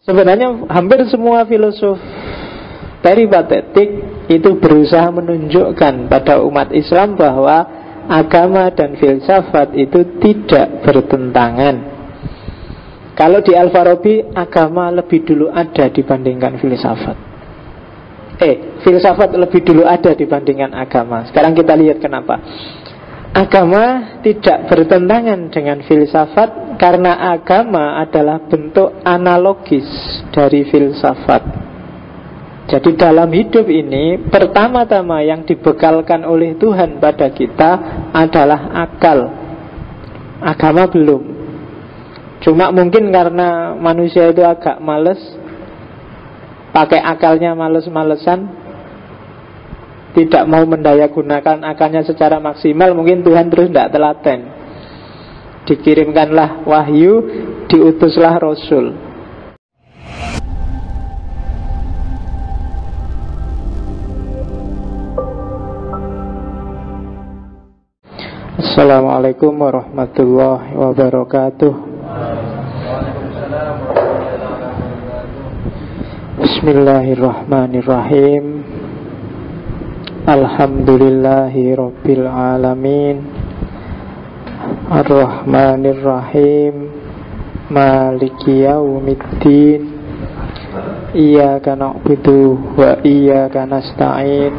Sebenarnya hampir semua filosof peripatetik itu berusaha menunjukkan pada umat Islam bahwa agama dan filsafat itu tidak bertentangan. Kalau di Al-Farabi, agama lebih dulu ada dibandingkan filsafat. Filsafat lebih dulu ada dibandingkan agama. Sekarang kita lihat kenapa. Agama tidak bertentangan dengan filsafat karena agama adalah bentuk analogis dari filsafat. Jadi dalam hidup ini, pertama-tama yang dibekalkan oleh Tuhan pada kita adalah akal. Agama belum. Cuma mungkin karena manusia itu agak males, pakai akalnya males-malesan, tidak mau mendayagunakan akalnya secara maksimal, mungkin Tuhan terus tidak telaten. Dikirimkanlah wahyu, diutuslah Rasul. Assalamualaikum warahmatullahi wabarakatuh. Bismillahirrahmanirrahim. Alhamdulillahi rabbil alamin. Ar-Rahmanirrahim. Maliki yaumiddin. Iyyaka na'budu wa iyyaka nasta'in.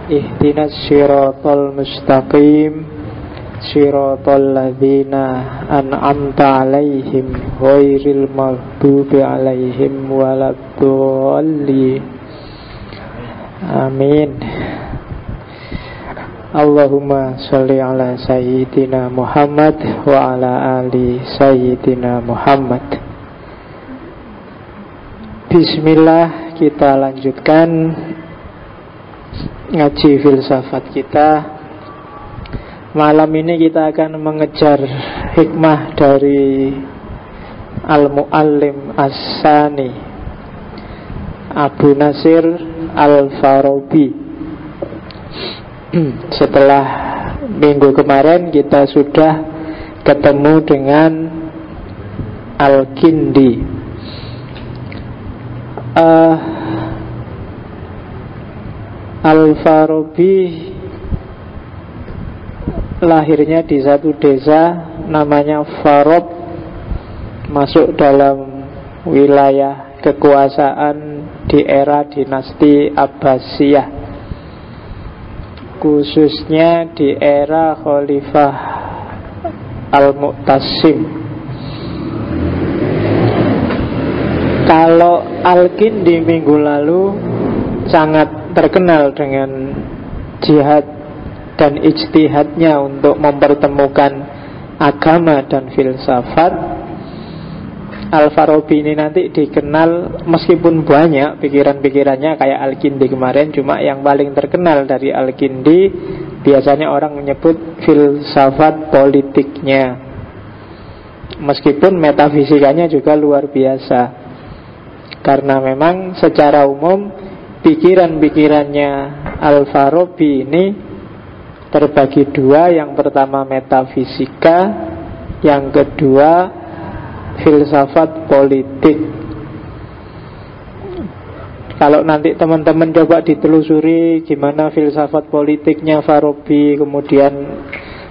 Ihdinas siratal mustaqim. Siratal ladzina an'amta 'alaihim ghairil maghdubi 'alaihim waladdallin. Amin. Allahumma sholli ala sayyidina Muhammad wa ala ali sayyidina Muhammad. Bismillah, kita lanjutkan ngaji filsafat kita. Malam ini kita akan mengejar hikmah dari Al-Muallim As-Sani, Abu Nasir Al-Farabi. Setelah minggu kemarin kita sudah ketemu dengan Al-Kindi. Al-Farabi lahirnya di satu desa namanya Farab, masuk dalam wilayah kekuasaan di era dinasti Abbasiyah, khususnya di era Khalifah Al-Mu'tasim. Kalau Al-Kindi minggu lalu sangat terkenal dengan jihad dan ijtihadnya untuk mempertemukan agama dan filsafat, Al-Farabi ini nanti dikenal, meskipun banyak pikiran-pikirannya kayak Al-Kindi kemarin, cuma yang paling terkenal dari Al-Kindi biasanya orang menyebut filsafat politiknya, meskipun metafisikanya juga luar biasa. Karena memang secara umum pikiran-pikirannya Al-Farabi ini terbagi dua. Yang pertama metafisika, yang kedua filsafat politik. Kalau nanti teman-teman coba ditelusuri gimana filsafat politiknya Farabi, kemudian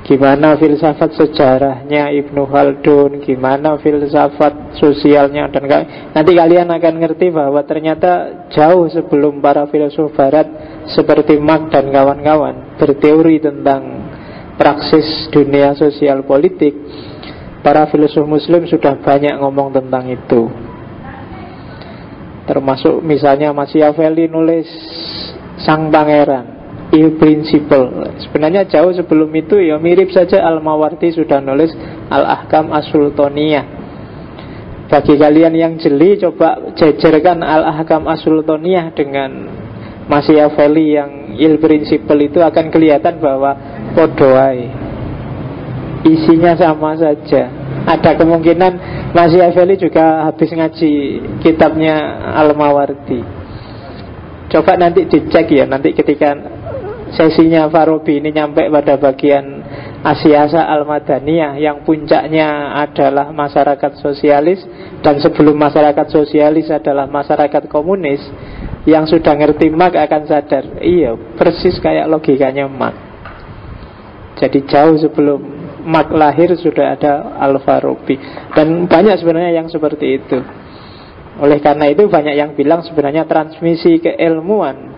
gimana filsafat sejarahnya Ibnu Khaldun, gimana filsafat sosialnya, dan nanti kalian akan ngerti bahwa ternyata jauh sebelum para filsuf barat seperti Marx dan kawan-kawan berteori tentang praksis dunia sosial politik, para filsuf muslim sudah banyak ngomong tentang itu. Termasuk misalnya Machiavelli nulis Sang Pangeran, Il Principle. Sebenarnya jauh sebelum itu ya mirip saja Al-Mawardi sudah nulis Al-Ahkam As-Sultaniyah. Bagi kalian yang jeli, coba jejerkan Al-Ahkam As-Sultaniyah dengan Machiavelli yang Il Principle, itu akan kelihatan bahwa podoai, isinya sama saja. Ada kemungkinan Machiavelli juga habis ngaji kitabnya Al-Mawardi. Coba nanti dicek ya, nanti ketika sesinya Farabi ini nyampe pada bagian Asyasa Al-Madaniyah, yang puncaknya adalah masyarakat sosialis, dan sebelum masyarakat sosialis adalah masyarakat komunis. Yang sudah ngerti Marx akan sadar, iya, persis kayak logikanya Marx. Jadi jauh sebelum Marx lahir sudah ada Al-Farabi. Dan banyak sebenarnya yang seperti itu. Oleh karena itu banyak yang bilang sebenarnya transmisi keilmuan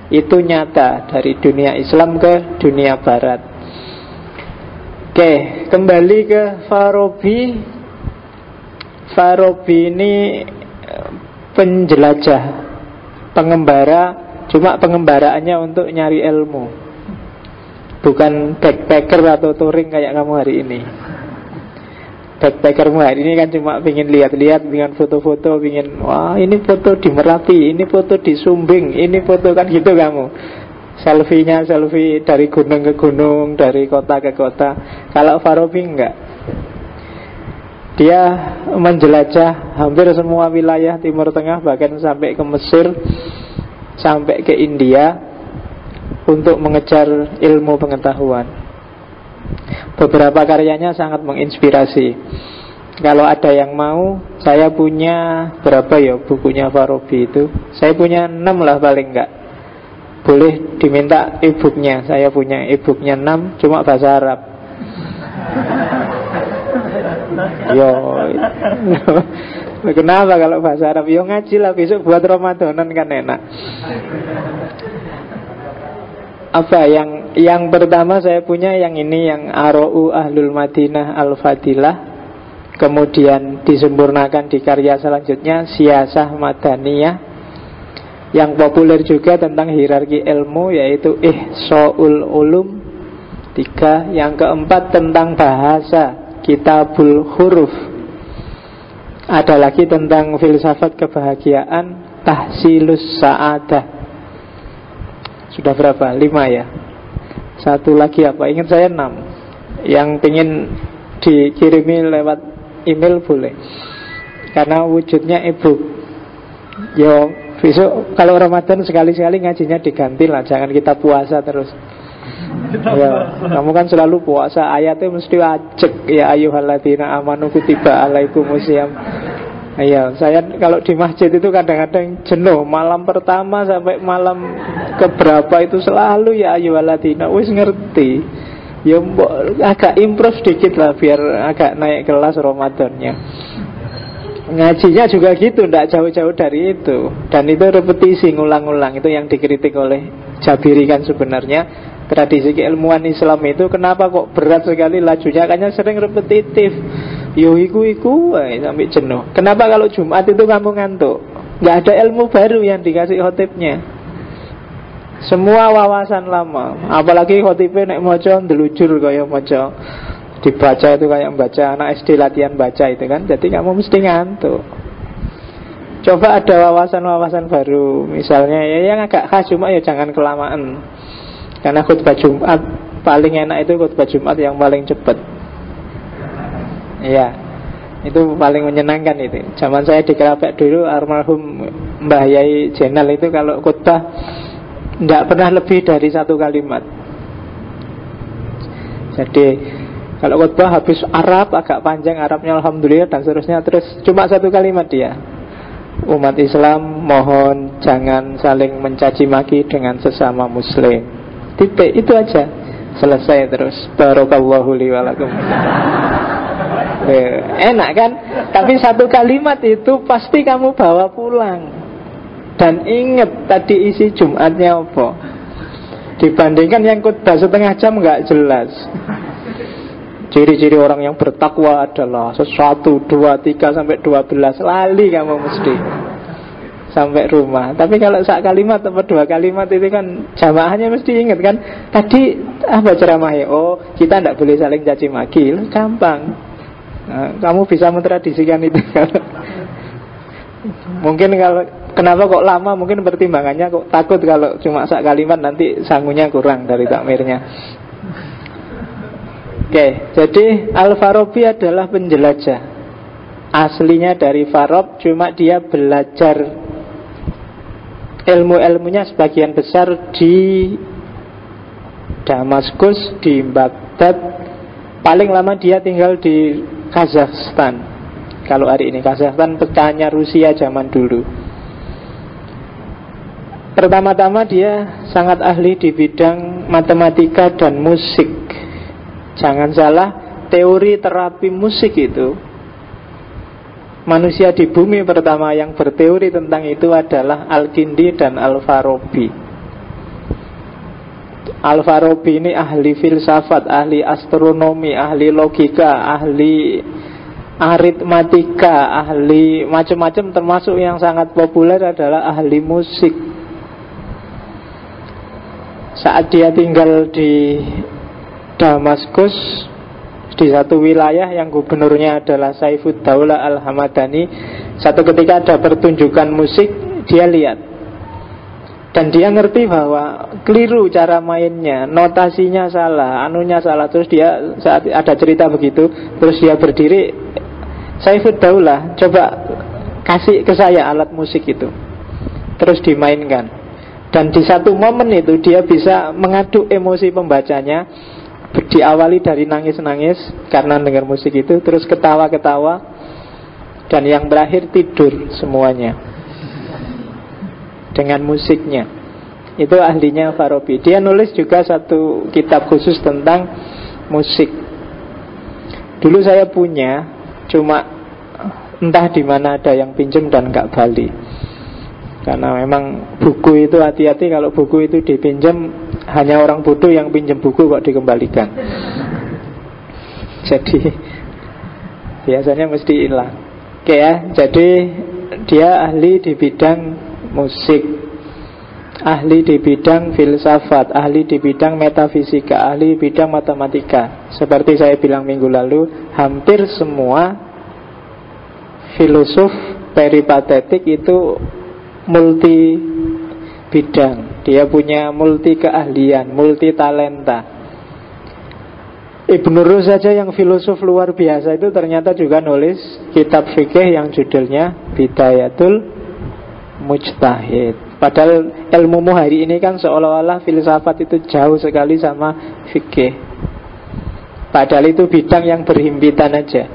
itu nyata dari dunia Islam ke dunia Barat. Oke, kembali ke Farabi. Farabi ini penjelajah, pengembara, cuma pengembaraannya untuk nyari ilmu, bukan backpacker atau touring kayak kamu hari ini. Backpackermu hari ini kan cuma pengen lihat-lihat, pengen foto-foto, pengen wah ini foto di Merapi, ini foto di Sumbing, ini foto kan gitu kamu. Selfie-nya selfie dari gunung ke gunung, dari kota ke kota. Kalau Farabi enggak. Dia menjelajah hampir semua wilayah Timur Tengah, bahkan sampai ke Mesir, sampai ke India untuk mengejar ilmu pengetahuan. Beberapa karyanya sangat menginspirasi. Kalau ada yang mau, saya punya berapa ya bukunya Farabi itu? Saya punya 6 lah paling enggak. Boleh diminta e-booknya. Saya punya e-booknya 6, cuma bahasa Arab. Yo, kenapa kalau bahasa Arab? Yo ngaji lah besok buat Ramadanan kan enak. Apa yang pertama saya punya yang ini, yang Ara'u Ahlul Madinah Al-Fadilah. Kemudian disempurnakan di karya selanjutnya Siyasah Madaniyah, yang populer juga tentang hierarki ilmu, yaitu Ihsa'ul Ulum 3. Yang keempat tentang bahasa, Kitabul Huruf. Ada lagi tentang filsafat kebahagiaan, Tahsilus Sa'adah. Sudah berapa? 5 ya. Satu lagi apa? Ingat saya 6. Yang pengen dikirimi lewat email boleh, karena wujudnya e-book. Yo, besok kalau Ramadan sekali-sekali ngajinya diganti lah. Jangan kita puasa terus. Ya, kamu kan selalu puasa, ayatnya mesti ajek. Ya ayyuhalladzina amanu kutiba alaikumusiyam. Iya, saya kalau di masjid itu kadang-kadang jenuh. Malam pertama sampai malam keberapa itu selalu ya ayyuhalladzina. Wis ngerti. Ya agak improve sedikit lah biar agak naik kelas Ramadannya. Ngajinya juga gitu, tidak jauh-jauh dari itu. Dan itu repetisi, ngulang-ngulang. Itu yang dikritik oleh Jabiri kan sebenarnya. Tradisi keilmuan Islam itu kenapa kok berat sekali lajunya? Karena sering repetitif. Yo iku sampai jenuh. Kenapa kalau Jumat itu kamu ngantuk? Gak ada ilmu baru yang dikasih khotibnya. Semua wawasan lama. Apalagi khotibnya nek maca ndelujur kaya maca. Dibaca itu kayak membaca anak SD latihan baca itu kan. Jadi kamu mesti ngantuk. Coba ada wawasan-wawasan baru. Misalnya ya yang agak khas, cuma ya jangan kelamaan. Karena khutbah Jumat paling enak itu khutbah Jumat yang paling cepat. Iya, itu paling menyenangkan itu. Zaman saya di Kerapek dulu, almarhum Mbah Yai Jenal itu kalau khutbah tidak pernah lebih dari 1 kalimat. Jadi kalau khutbah habis Arab agak panjang, Arabnya alhamdulillah dan seterusnya, terus cuma 1 kalimat dia. Umat Islam mohon jangan saling mencaci maki dengan sesama muslim. Titik, itu aja. Selesai terus. Barakallahu li wa lakum. Enak kan? Tapi 1 kalimat itu pasti kamu bawa pulang. Dan ingat tadi isi Jumatnya apa. Dibandingkan yang khutbah setengah jam nggak jelas. Ciri-ciri orang yang bertakwa adalah 1, 2, 3 sampai 12. Lali kamu mesti sampai rumah. Tapi kalau 1 kalimat atau 2 kalimat itu kan jamaahnya mesti ingat kan. Tadi apa ceramahnya? Oh, kita tidak boleh saling caci maki. Gampang. Nah, kamu bisa mentradisikan itu. Mungkin kalau kenapa kok lama? Mungkin pertimbangannya kok takut kalau cuma 1 kalimat nanti sangunya kurang dari takmirnya. Oke, jadi Al-Farabi adalah penjelajah. Aslinya dari Farab, cuma dia belajar ilmu-ilmunya sebagian besar di Damaskus, di abad. Paling lama dia tinggal di Kazakhstan. Kalau hari ini Kazakhstan pecahannya Rusia zaman dulu. Pertama-tama dia sangat ahli di bidang matematika dan musik. Jangan salah, teori terapi musik itu, manusia di bumi pertama yang berteori tentang itu adalah Al-Kindi dan Al-Farabi. Al-Farabi ini ahli filsafat, ahli astronomi, ahli logika, ahli aritmatika, ahli macam-macam, termasuk yang sangat populer adalah ahli musik. Saat dia tinggal di Damaskus, di satu wilayah yang gubernurnya adalah Saifuddaulah Al-Hamadani, satu ketika ada pertunjukan musik, dia lihat. Dan dia ngerti bahwa keliru cara mainnya, notasinya salah, anunya salah. Terus dia saat ada cerita begitu, terus dia berdiri, Saifuddaulah, coba kasih ke saya alat musik itu. Terus dimainkan. Dan di satu momen itu dia bisa mengaduk emosi pembacanya. Diawali dari nangis-nangis karena dengar musik itu, terus ketawa-ketawa, dan yang terakhir tidur semuanya dengan musiknya. Itu ahlinya Farabi. Dia nulis juga satu kitab khusus tentang musik. Dulu saya punya, cuma entah di mana ada yang pinjam dan gak balik. Karena memang buku itu hati-hati, kalau buku itu dipinjam, hanya orang bodoh yang pinjam buku kok dikembalikan. Jadi biasanya mesti hilang. Oke ya, jadi dia ahli di bidang musik, ahli di bidang filsafat, ahli di bidang metafisika, ahli di bidang matematika. Seperti saya bilang minggu lalu, hampir semua filosof peripatetik itu multi bidang. Dia punya multi keahlian, multi talenta. Ibnu Rus saja yang filosof luar biasa itu ternyata juga nulis kitab fikih yang judulnya Bidayatul Mujtahid. Padahal ilmumu hari ini kan seolah-olah filsafat itu jauh sekali sama fikih. Padahal itu bidang yang berhimpitan aja.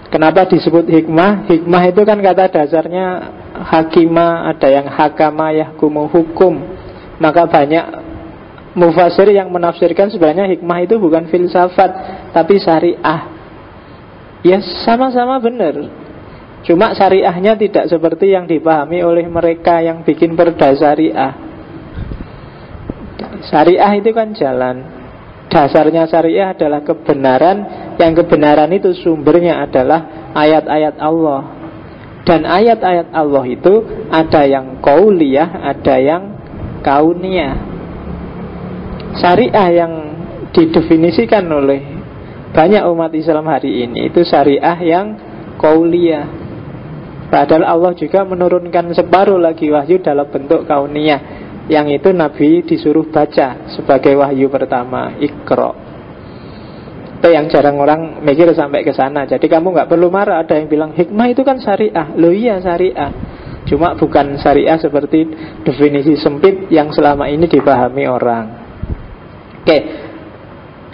Kenapa disebut hikmah? Hikmah itu kan kata dasarnya hakimah, ada yang hakama yahkumu hukum. Maka banyak mufasir yang menafsirkan sebenarnya hikmah itu bukan filsafat, tapi syariah. Ya sama-sama benar. Cuma syariahnya tidak seperti yang dipahami oleh mereka yang bikin perda syariah. Syariah itu kan jalan. Dasarnya syariah adalah kebenaran. Yang kebenaran itu sumbernya adalah ayat-ayat Allah. Dan ayat-ayat Allah itu ada yang qauliyah, ada yang kauniyah. Syariah yang didefinisikan oleh banyak umat Islam hari ini itu syariah yang qauliyah. Padahal Allah juga menurunkan separuh lagi wahyu dalam bentuk kauniyah, yang itu Nabi disuruh baca sebagai wahyu pertama, Iqra. Itu yang jarang orang mikir sampai ke sana. Jadi kamu nggak perlu marah ada yang bilang hikmah itu kan syariah. Loh iya syariah, cuma bukan syariah seperti definisi sempit yang selama ini dipahami orang. Oke,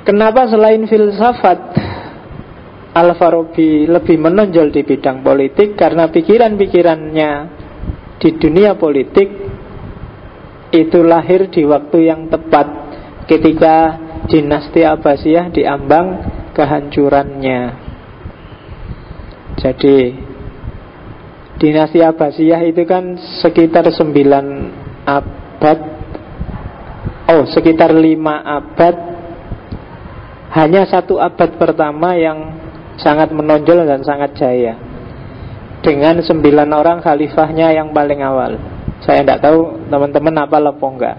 kenapa selain filsafat Al-Farabi lebih menonjol di bidang politik? Karena pikiran-pikirannya di dunia politik itu lahir di waktu yang tepat, ketika dinasti Abbasiyah diambang kehancurannya. Jadi dinasti Abbasiyah itu kan sekitar 9 abad, sekitar 5 abad. Hanya 1 abad pertama yang sangat menonjol dan sangat jaya, dengan 9 orang khalifahnya yang paling awal. Saya tidak tahu teman-teman apa apa enggak.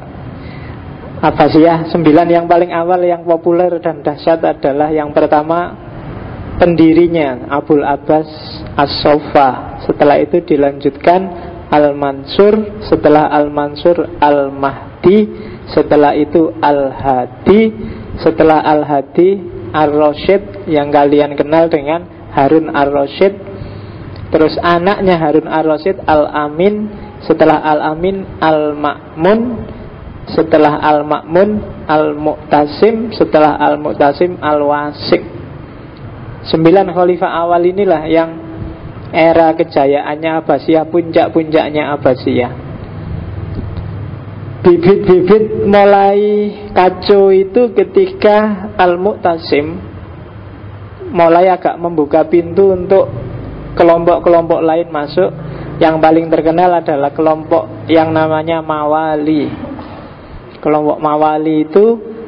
Abbasiyah 9 yang paling awal yang populer dan dahsyat adalah yang pertama pendirinya Abul Abbas As-Soffa. Setelah itu dilanjutkan Al-Mansur, setelah Al-Mansur Al-Mahdi, setelah itu Al-Hadi, setelah Al-Hadi Ar-Rasyid yang kalian kenal dengan Harun Ar-Rasyid. Terus anaknya Harun Ar-Rasyid Al-Amin, setelah Al-Amin Al-Ma'mun, setelah Al-Ma'mun Al-Mu'tasim, setelah Al-Mu'tasim Al-Wasik. 9 khalifah awal inilah yang era kejayaannya Abbasiyah, puncak-puncaknya Abbasiyah. Bibit-bibit mulai kacau itu ketika Al-Mu'tasim mulai agak membuka pintu untuk kelompok-kelompok lain masuk. Yang paling terkenal adalah kelompok yang namanya Mawali. Kelompok Mawali itu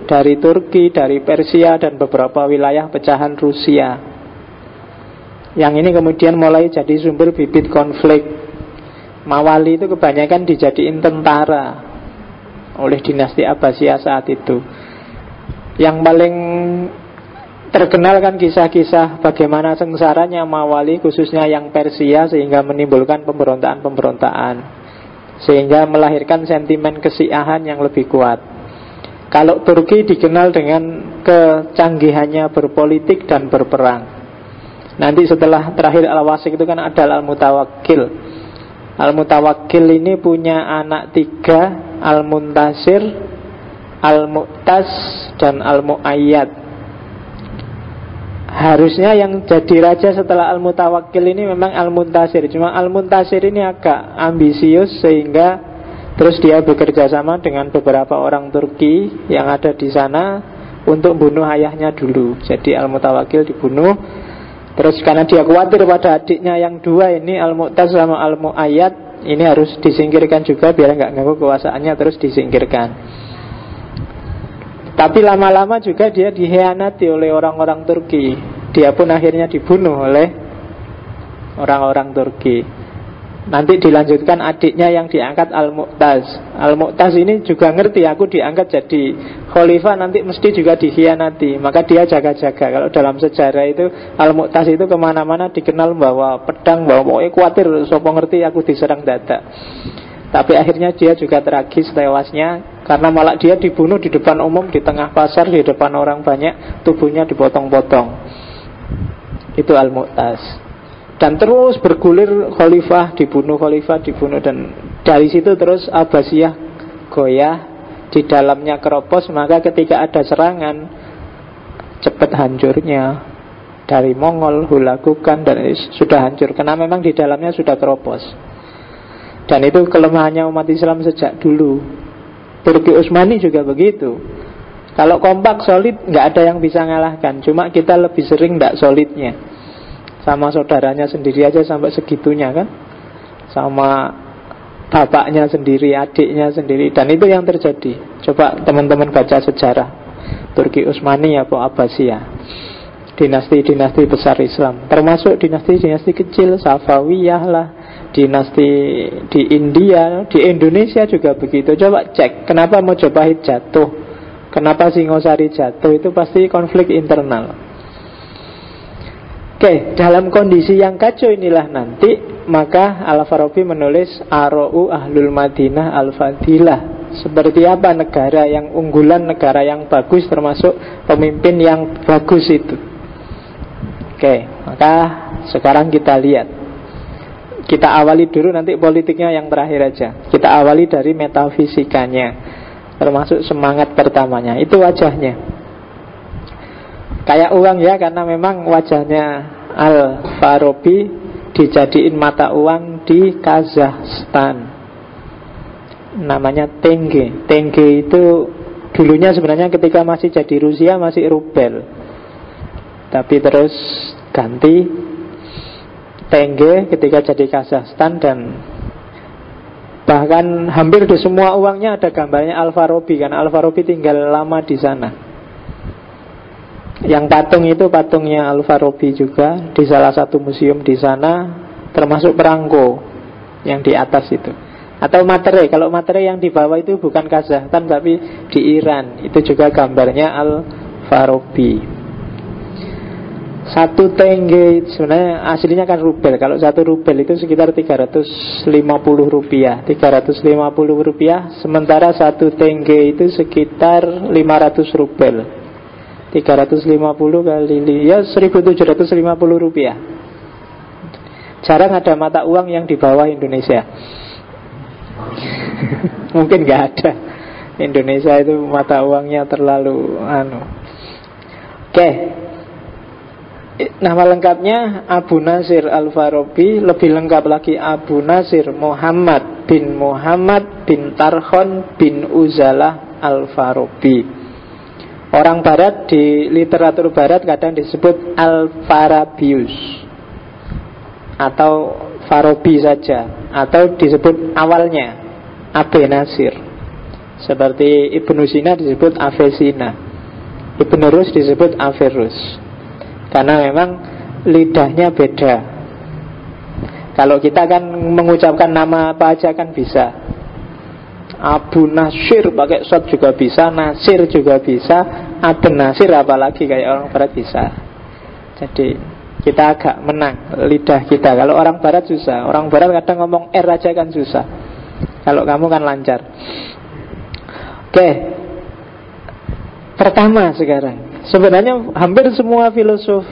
dari Turki, dari Persia, dan beberapa wilayah pecahan Rusia. Yang ini kemudian mulai jadi sumber bibit konflik. Mawali itu kebanyakan dijadiin tentara oleh dinasti Abbasiyah saat itu. Yang paling terkenal kan kisah-kisah bagaimana sengsaranya Mawali, khususnya yang Persia, sehingga menimbulkan pemberontakan-pemberontakan, sehingga melahirkan sentimen kesiahan yang lebih kuat. Kalau Turki dikenal dengan kecanggihannya berpolitik dan berperang. Nanti setelah terakhir Al-Wasik itu kan ada Al-Mutawakkil. Al-Mutawakkil ini punya anak 3, Al-Muntasir, Al-Mu'tas, dan Al-Mu'ayyad. Harusnya yang jadi raja setelah Al-Mutawakkil ini memang Al-Muntasir. Cuma Al-Muntasir ini agak ambisius, sehingga terus dia bekerja sama dengan beberapa orang Turki yang ada di sana untuk bunuh ayahnya dulu. Jadi Al-Mutawakkil dibunuh. Terus karena dia khawatir pada adiknya yang 2 ini, Al-Mu'tas sama Al-Mu'ayyad, ini harus disingkirkan juga biar nggak ganggu kekuasaannya, terus disingkirkan. Tapi lama-lama juga dia dikhianati oleh orang-orang Turki. Dia pun akhirnya dibunuh oleh orang-orang Turki. Nanti dilanjutkan adiknya yang diangkat Al-Mu'tas. Al-Mu'tas ini juga ngerti, aku diangkat jadi khalifah nanti mesti juga dikhianati. Maka dia jaga-jaga. Kalau dalam sejarah itu Al-Mu'tas itu kemana-mana dikenal bawa pedang, bawa pokoknya khawatir sopo ngerti aku diserang dadak. Tapi akhirnya dia juga tragis tewasnya, karena malah dia dibunuh di depan umum, di tengah pasar, di depan orang banyak, tubuhnya dipotong-potong. Itu Al-Mu'tas. Dan terus bergulir khalifah dibunuh, dan dari situ terus Abbasiyah goyah, di dalamnya keropos. Maka ketika ada serangan, cepat hancurnya. Dari Mongol, Hulagukan, dan sudah hancur, karena memang di dalamnya sudah keropos. Dan itu kelemahannya umat Islam sejak dulu. Turki Utsmani juga begitu. Kalau kompak solid, nggak ada yang bisa ngalahkan. Cuma kita lebih sering nggak solidnya. Sama saudaranya sendiri aja sampai segitunya kan. Sama bapaknya sendiri, adiknya sendiri. Dan itu yang terjadi. Coba teman-teman baca sejarah Turki Utsmani apa Abbasiyah, dinasti-dinasti besar Islam. Termasuk dinasti-dinasti kecil, Safawiyah lah, dinasti di India, di Indonesia juga begitu. Coba cek, kenapa Majapahit jatuh, kenapa Singosari jatuh, itu pasti konflik internal. Oke, dalam kondisi yang kacau inilah nanti, maka Al-Farabi menulis Ara'u Ahlul Madinah Al-Fadilah. Seperti apa negara yang unggulan, negara yang bagus, termasuk pemimpin yang bagus itu. Oke, maka sekarang kita lihat. Kita awali dulu, nanti politiknya yang terakhir aja. Kita awali dari metafisikanya, termasuk semangat pertamanya. Itu wajahnya. Kayak uang ya, karena memang wajahnya Al-Farabi dijadiin mata uang di Kazakhstan. Namanya tenge. Tenge itu dulunya sebenarnya ketika masih jadi Rusia masih rubel. Tapi terus ganti tenge ketika jadi Kazakhstan, dan bahkan hampir di semua uangnya ada gambarnya Al-Farabi, karena Al-Farabi tinggal lama di sana. Yang patung itu patungnya Al-Farabi juga di salah satu museum di sana, termasuk perangko yang di atas itu. Atau materai, kalau materai yang di bawah itu bukan Kazakhstan tapi di Iran, itu juga gambarnya Al-Farabi. Satu tenge sebenarnya aslinya kan rubel. Kalau satu rubel itu sekitar 350 rupiah. 350 rupiah, sementara satu tenge itu sekitar 500 rubel. 350 kali ya 1750 rupiah. Jarang ada mata uang yang di bawah Indonesia. Mungkin nggak ada. Indonesia itu mata uangnya terlalu Oke. Nama lengkapnya Abu Nasir Al-Farabi. Lebih lengkap lagi Abu Nasir Muhammad bin Tarkhon bin Uzalah Al-Farabi. Orang barat di literatur barat kadang disebut Al-Farabius atau Farabi saja, atau disebut awalnya Abu Nasir. Seperti Ibnu Sina disebut Avesina, Ibnu Rus disebut Averus, karena memang lidahnya beda. Kalau kita kan mengucapkan nama apa aja kan bisa. Abu Nasir pakai shot juga bisa, Nasir juga bisa, Abu Nasir apalagi kayak orang barat bisa. Jadi kita agak menang lidah kita. Kalau orang barat susah. Orang barat kadang ngomong R aja kan susah. Kalau kamu kan lancar. Oke. Pertama sekarang, sebenarnya hampir semua filosof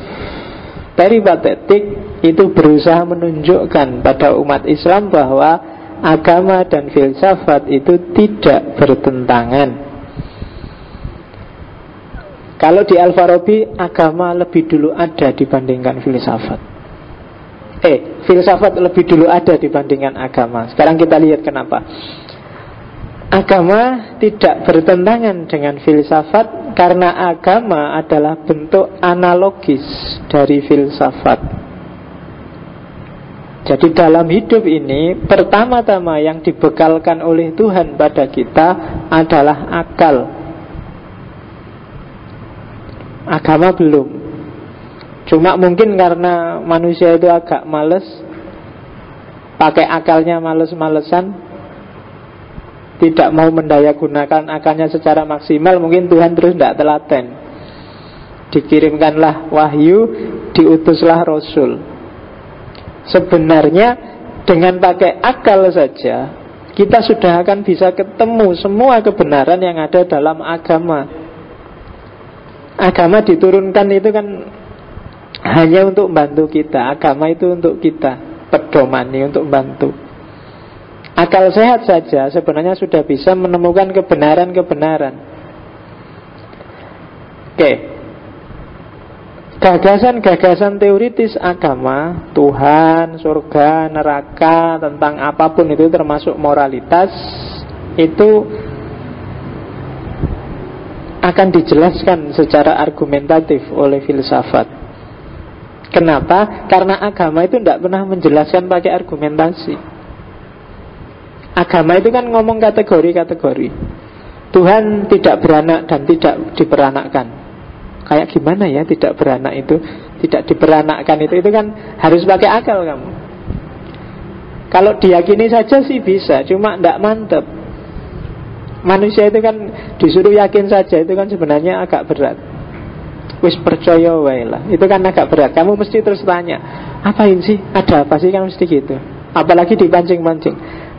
peripatetik itu berusaha menunjukkan pada umat Islam bahwa agama dan filsafat itu tidak bertentangan. Kalau di Al-Farabi, agama lebih dulu ada dibandingkan filsafat. Filsafat lebih dulu ada dibandingkan agama. Sekarang kita lihat kenapa. Agama tidak bertentangan dengan filsafat karena agama adalah bentuk analogis dari filsafat. Jadi dalam hidup ini, pertama-tama yang dibekalkan oleh Tuhan pada kita adalah akal. Agama belum. Cuma mungkin karena manusia itu agak males, pakai akalnya males-malesan, tidak mau mendayagunakan akalnya secara maksimal, mungkin Tuhan terus tidak telaten. Dikirimkanlah wahyu, diutuslah Rasul. Sebenarnya dengan pakai akal saja kita sudah akan bisa ketemu semua kebenaran yang ada dalam agama. Agama diturunkan itu kan hanya untuk membantu kita. Agama itu untuk kita, pedomani untuk membantu. Akal sehat saja sebenarnya sudah bisa menemukan kebenaran-kebenaran. Oke. Gagasan-gagasan teoritis agama, Tuhan, surga, neraka, tentang apapun itu termasuk moralitas, itu akan dijelaskan secara argumentatif oleh filsafat. Kenapa? Karena agama itu tidak pernah menjelaskan pakai argumentasi. Agama itu kan ngomong kategori-kategori. Tuhan tidak beranak dan tidak diperanakkan. Kayak gimana ya tidak beranak itu, tidak diperanakkan itu kan harus pakai akal kamu. Kalau diyakini saja sih bisa, cuma tidak mantep. Manusia itu kan disuruh yakin saja, itu kan sebenarnya agak berat. Wis percaya wae lah, itu kan agak berat. Kamu mesti terus tanya, apain sih, ada apa sih, kan mesti gitu. Apalagi dipancing-pancing,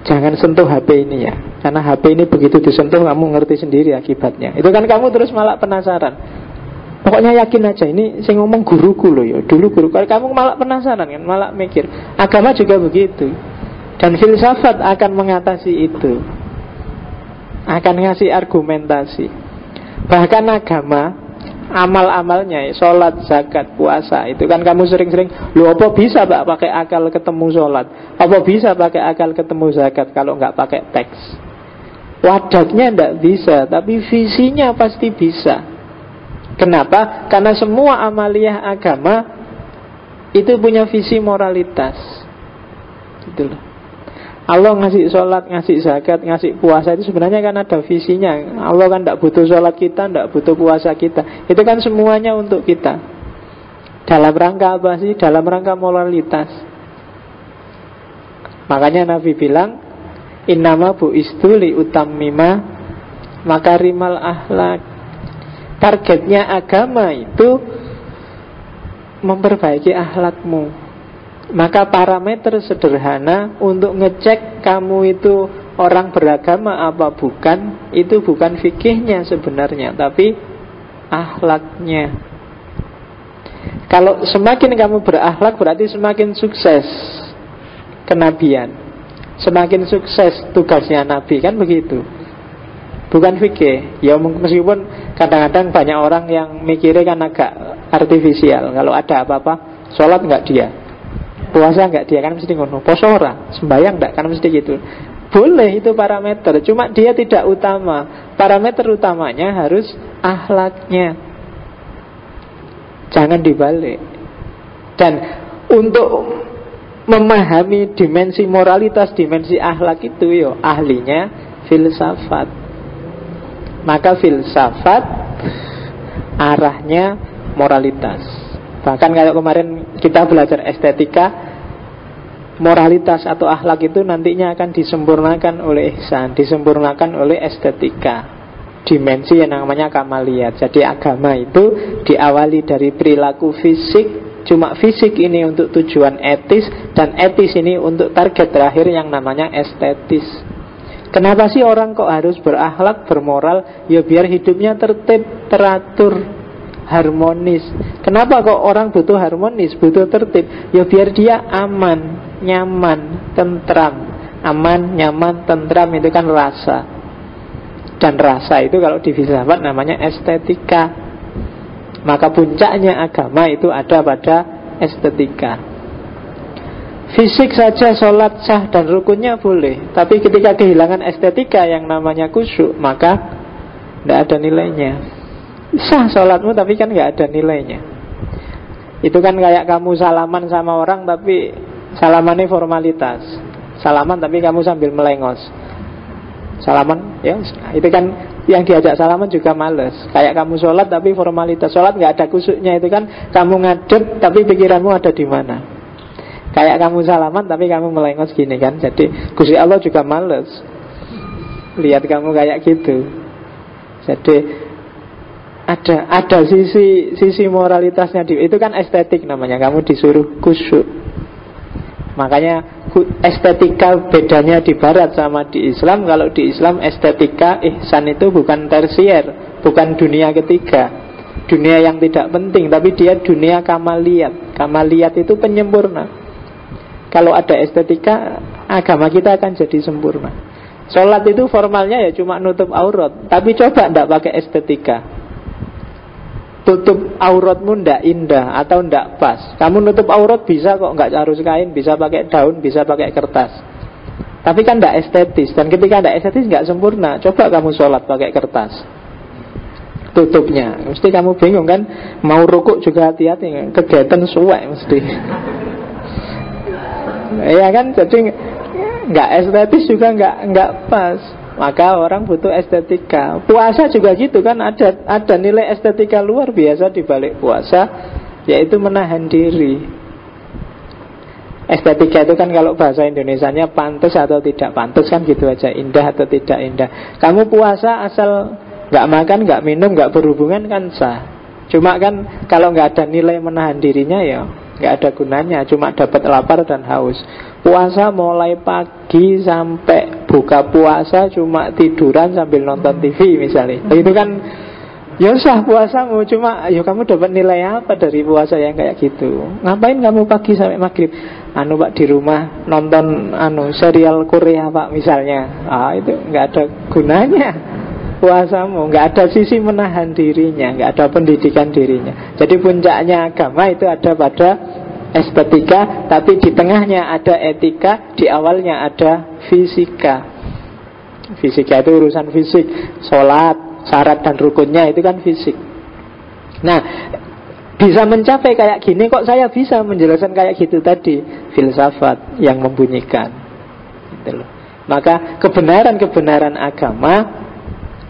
jangan sentuh HP ini ya, karena HP ini begitu disentuh kamu ngerti sendiri akibatnya. Itu kan kamu terus malah penasaran. Pokoknya yakin aja, ini saya ngomong guruku loh ya, dulu guru. Kalau kamu malah penasaran kan, malah mikir. Agama juga begitu. Dan filsafat akan mengatasi itu, akan ngasih argumentasi. Bahkan agama, amal-amalnya, sholat, zakat, puasa, itu kan kamu sering-sering, lu apa bisa Pak pakai akal ketemu sholat, apa bisa pakai akal ketemu zakat kalau nggak pakai teks. Wadatnya nggak bisa, tapi visinya pasti bisa. Kenapa? Karena semua amaliyah agama itu punya visi moralitas. Itulah. Allah ngasih sholat, ngasih zakat, ngasih puasa, itu sebenarnya kan ada visinya. Allah kan tidak butuh sholat kita, tidak butuh puasa kita. Itu kan semuanya untuk kita. Dalam rangka apa sih? Dalam rangka moralitas. Makanya Nabi bilang, innama bu'istu li utammima makarimal akhlak. Targetnya agama itu memperbaiki akhlakmu. Maka parameter sederhana untuk ngecek kamu itu orang beragama apa bukan, itu bukan fikihnya sebenarnya, tapi akhlaknya. Kalau semakin kamu berakhlak berarti semakin sukses kenabian, semakin sukses tugasnya Nabi, kan begitu. bukan fikih. Ya meskipun kadang-kadang banyak orang yang mikirnya kan agak artifisial. Kalau ada apa-apa, sholat nggak dia, puasa nggak dia, kan mesti ngono. Poso ora, sembahyang nggak, kan mesti gitu. Boleh, itu parameter, cuma dia tidak utama. Parameter utamanya harus akhlaknya, jangan dibalik. Dan untuk memahami dimensi moralitas, dimensi akhlak itu, yo ahlinya filsafat. Maka filsafat arahnya moralitas. Bahkan kayak kemarin kita belajar estetika, moralitas atau akhlak itu nantinya akan disempurnakan oleh ihsan, disempurnakan oleh estetika, dimensi yang namanya kamaliyat. Jadi agama itu diawali dari perilaku fisik, cuma fisik ini untuk tujuan etis, dan etis ini untuk target terakhir yang namanya estetis. Kenapa sih orang kok harus berakhlak, bermoral? Ya biar hidupnya tertib, teratur, harmonis. Kenapa kok orang butuh harmonis, butuh tertib? Ya biar dia aman, nyaman, tentram. Aman, nyaman, tentram itu kan rasa. Dan rasa itu kalau di filsafat namanya estetika. Maka puncaknya agama itu ada pada estetika. Fisik saja sholat sah dan rukunnya boleh, tapi ketika kehilangan estetika yang namanya khusyuk, maka tidak ada nilainya. Sah sholatmu tapi kan nggak ada nilainya. Itu kan kayak kamu salaman sama orang tapi salamannya formalitas. Salaman tapi kamu sambil melengos. Salaman, ya itu kan yang diajak salaman juga males. Kayak kamu sholat tapi formalitas. Sholat nggak ada khusyuknya, itu kan kamu ngadep tapi pikiranmu ada di mana. Kayak kamu salaman tapi kamu melengos gini kan. Jadi Gusti Allah juga males lihat kamu kayak gitu. Jadi ada sisi moralitasnya itu kan estetik namanya. Kamu disuruh khusyuk. Makanya estetika bedanya di barat sama di Islam. Kalau di Islam estetika ihsan itu bukan tersier, bukan dunia ketiga, dunia yang tidak penting, tapi dia dunia kamaliyat. Kamaliyat itu penyempurna. Kalau ada estetika, agama kita akan jadi sempurna. Sholat itu formalnya ya cuma nutup aurat, tapi coba ndak pakai estetika. Tutup auratmu ndak indah atau ndak pas. Kamu nutup aurat bisa kok, nggak harus kain, bisa pakai daun, bisa pakai kertas. Tapi kan ndak estetis, dan ketika ndak estetis nggak sempurna. Coba kamu sholat pakai kertas, tutupnya mesti kamu bingung kan. Mau rukuk juga hati-hati, kegiatan suwek mesti. Iya kan, jadi nggak estetis juga nggak pas. Maka orang butuh estetika. Puasa juga gitu kan, ada nilai estetika luar biasa di balik puasa, yaitu menahan diri. Estetika itu kan kalau bahasa Indonesianya pantas atau tidak pantas kan gitu aja, indah atau tidak indah. Kamu puasa asal nggak makan, nggak minum, nggak berhubungan kan sah. Cuma kan kalau nggak ada nilai menahan dirinya ya nggak ada gunanya, cuma dapat lapar dan haus. Puasa mulai pagi sampai buka puasa cuma tiduran sambil nonton TV misalnya, itu kan ya sah puasamu, cuma ya kamu dapat nilai apa dari puasa yang kayak gitu? Ngapain kamu pagi sampai maghrib? Pak di rumah nonton serial Korea Pak misalnya. Itu nggak ada gunanya puasamu, nggak ada sisi menahan dirinya, nggak ada pendidikan dirinya. Jadi puncaknya agama itu ada pada estetika, tapi di tengahnya ada etika, di awalnya ada fisika. Fisika itu urusan fisik, sholat, syarat dan rukunnya itu kan fisik. Nah, bisa mencapai kayak gini kok saya bisa menjelaskan kayak gitu tadi, filsafat yang membunyikan gitu loh. Maka kebenaran-kebenaran agama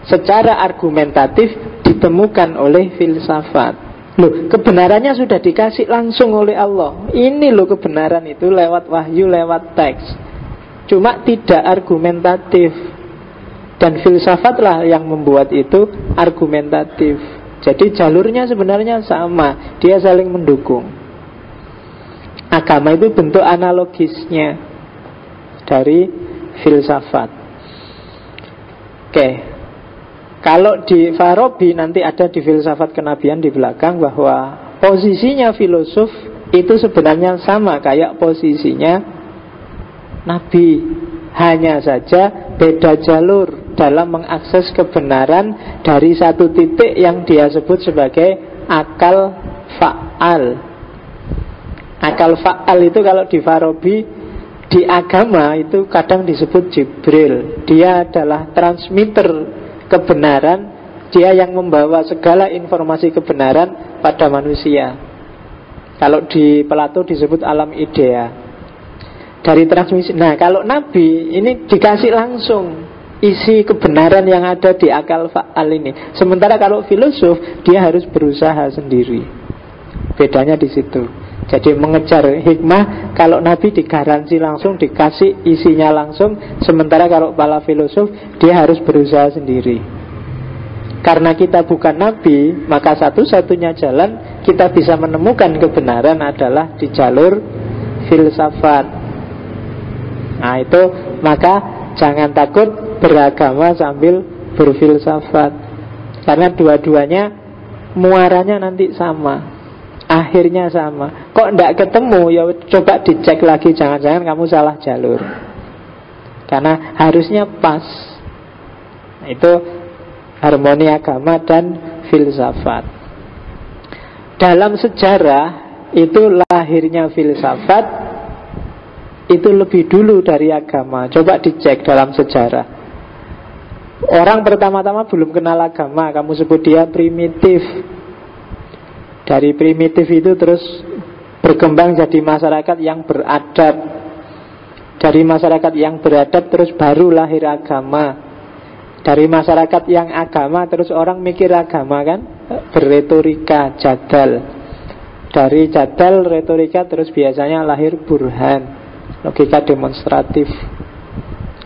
secara argumentatif ditemukan oleh filsafat. Loh, kebenarannya sudah dikasih langsung oleh Allah. Ini loh kebenaran itu lewat wahyu, lewat teks. Cuma tidak argumentatif. Dan filsafatlah yang membuat itu argumentatif. Jadi jalurnya sebenarnya sama, dia saling mendukung. Agama itu bentuk analogisnya dari filsafat. Oke. Kalau di Farabi nanti ada di filsafat kenabian di belakang bahwa posisinya filosof itu sebenarnya sama kayak posisinya nabi. Hanya saja beda jalur dalam mengakses kebenaran dari satu titik yang dia sebut sebagai akal fa'al. Akal fa'al itu kalau di Farabi, di agama itu kadang disebut Jibril. Dia adalah transmitter kebenaran, dia yang membawa segala informasi kebenaran pada manusia. Kalau di Plato disebut alam idea. Dari transmisi. Nah, kalau Nabi ini dikasih langsung isi kebenaran yang ada di akal fa'al ini. Sementara kalau filosof, dia harus berusaha sendiri. Bedanya di situ. Jadi mengejar hikmah, kalau Nabi digaransi langsung, dikasih isinya langsung. Sementara kalau para filosof, dia harus berusaha sendiri. Karena kita bukan Nabi, maka satu-satunya jalan kita bisa menemukan kebenaran adalah di jalur filsafat. Nah itu, maka jangan takut beragama sambil berfilsafat. Karena dua-duanya muaranya nanti sama, akhirnya sama. Kok tidak ketemu, ya coba dicek lagi, jangan-jangan kamu salah jalur. Karena harusnya pas. Nah, itu harmoni agama dan filsafat. Dalam sejarah itu lahirnya filsafat itu lebih dulu dari agama. Coba dicek dalam sejarah. Orang pertama-tama belum kenal agama, kamu sebut dia primitif. Dari primitif itu terus berkembang jadi masyarakat yang beradab. Dari masyarakat yang beradab terus baru lahir agama. Dari masyarakat yang agama terus orang mikir agama kan, berretorika, jadal. Dari jadal, retorika terus biasanya lahir burhan, logika demonstratif,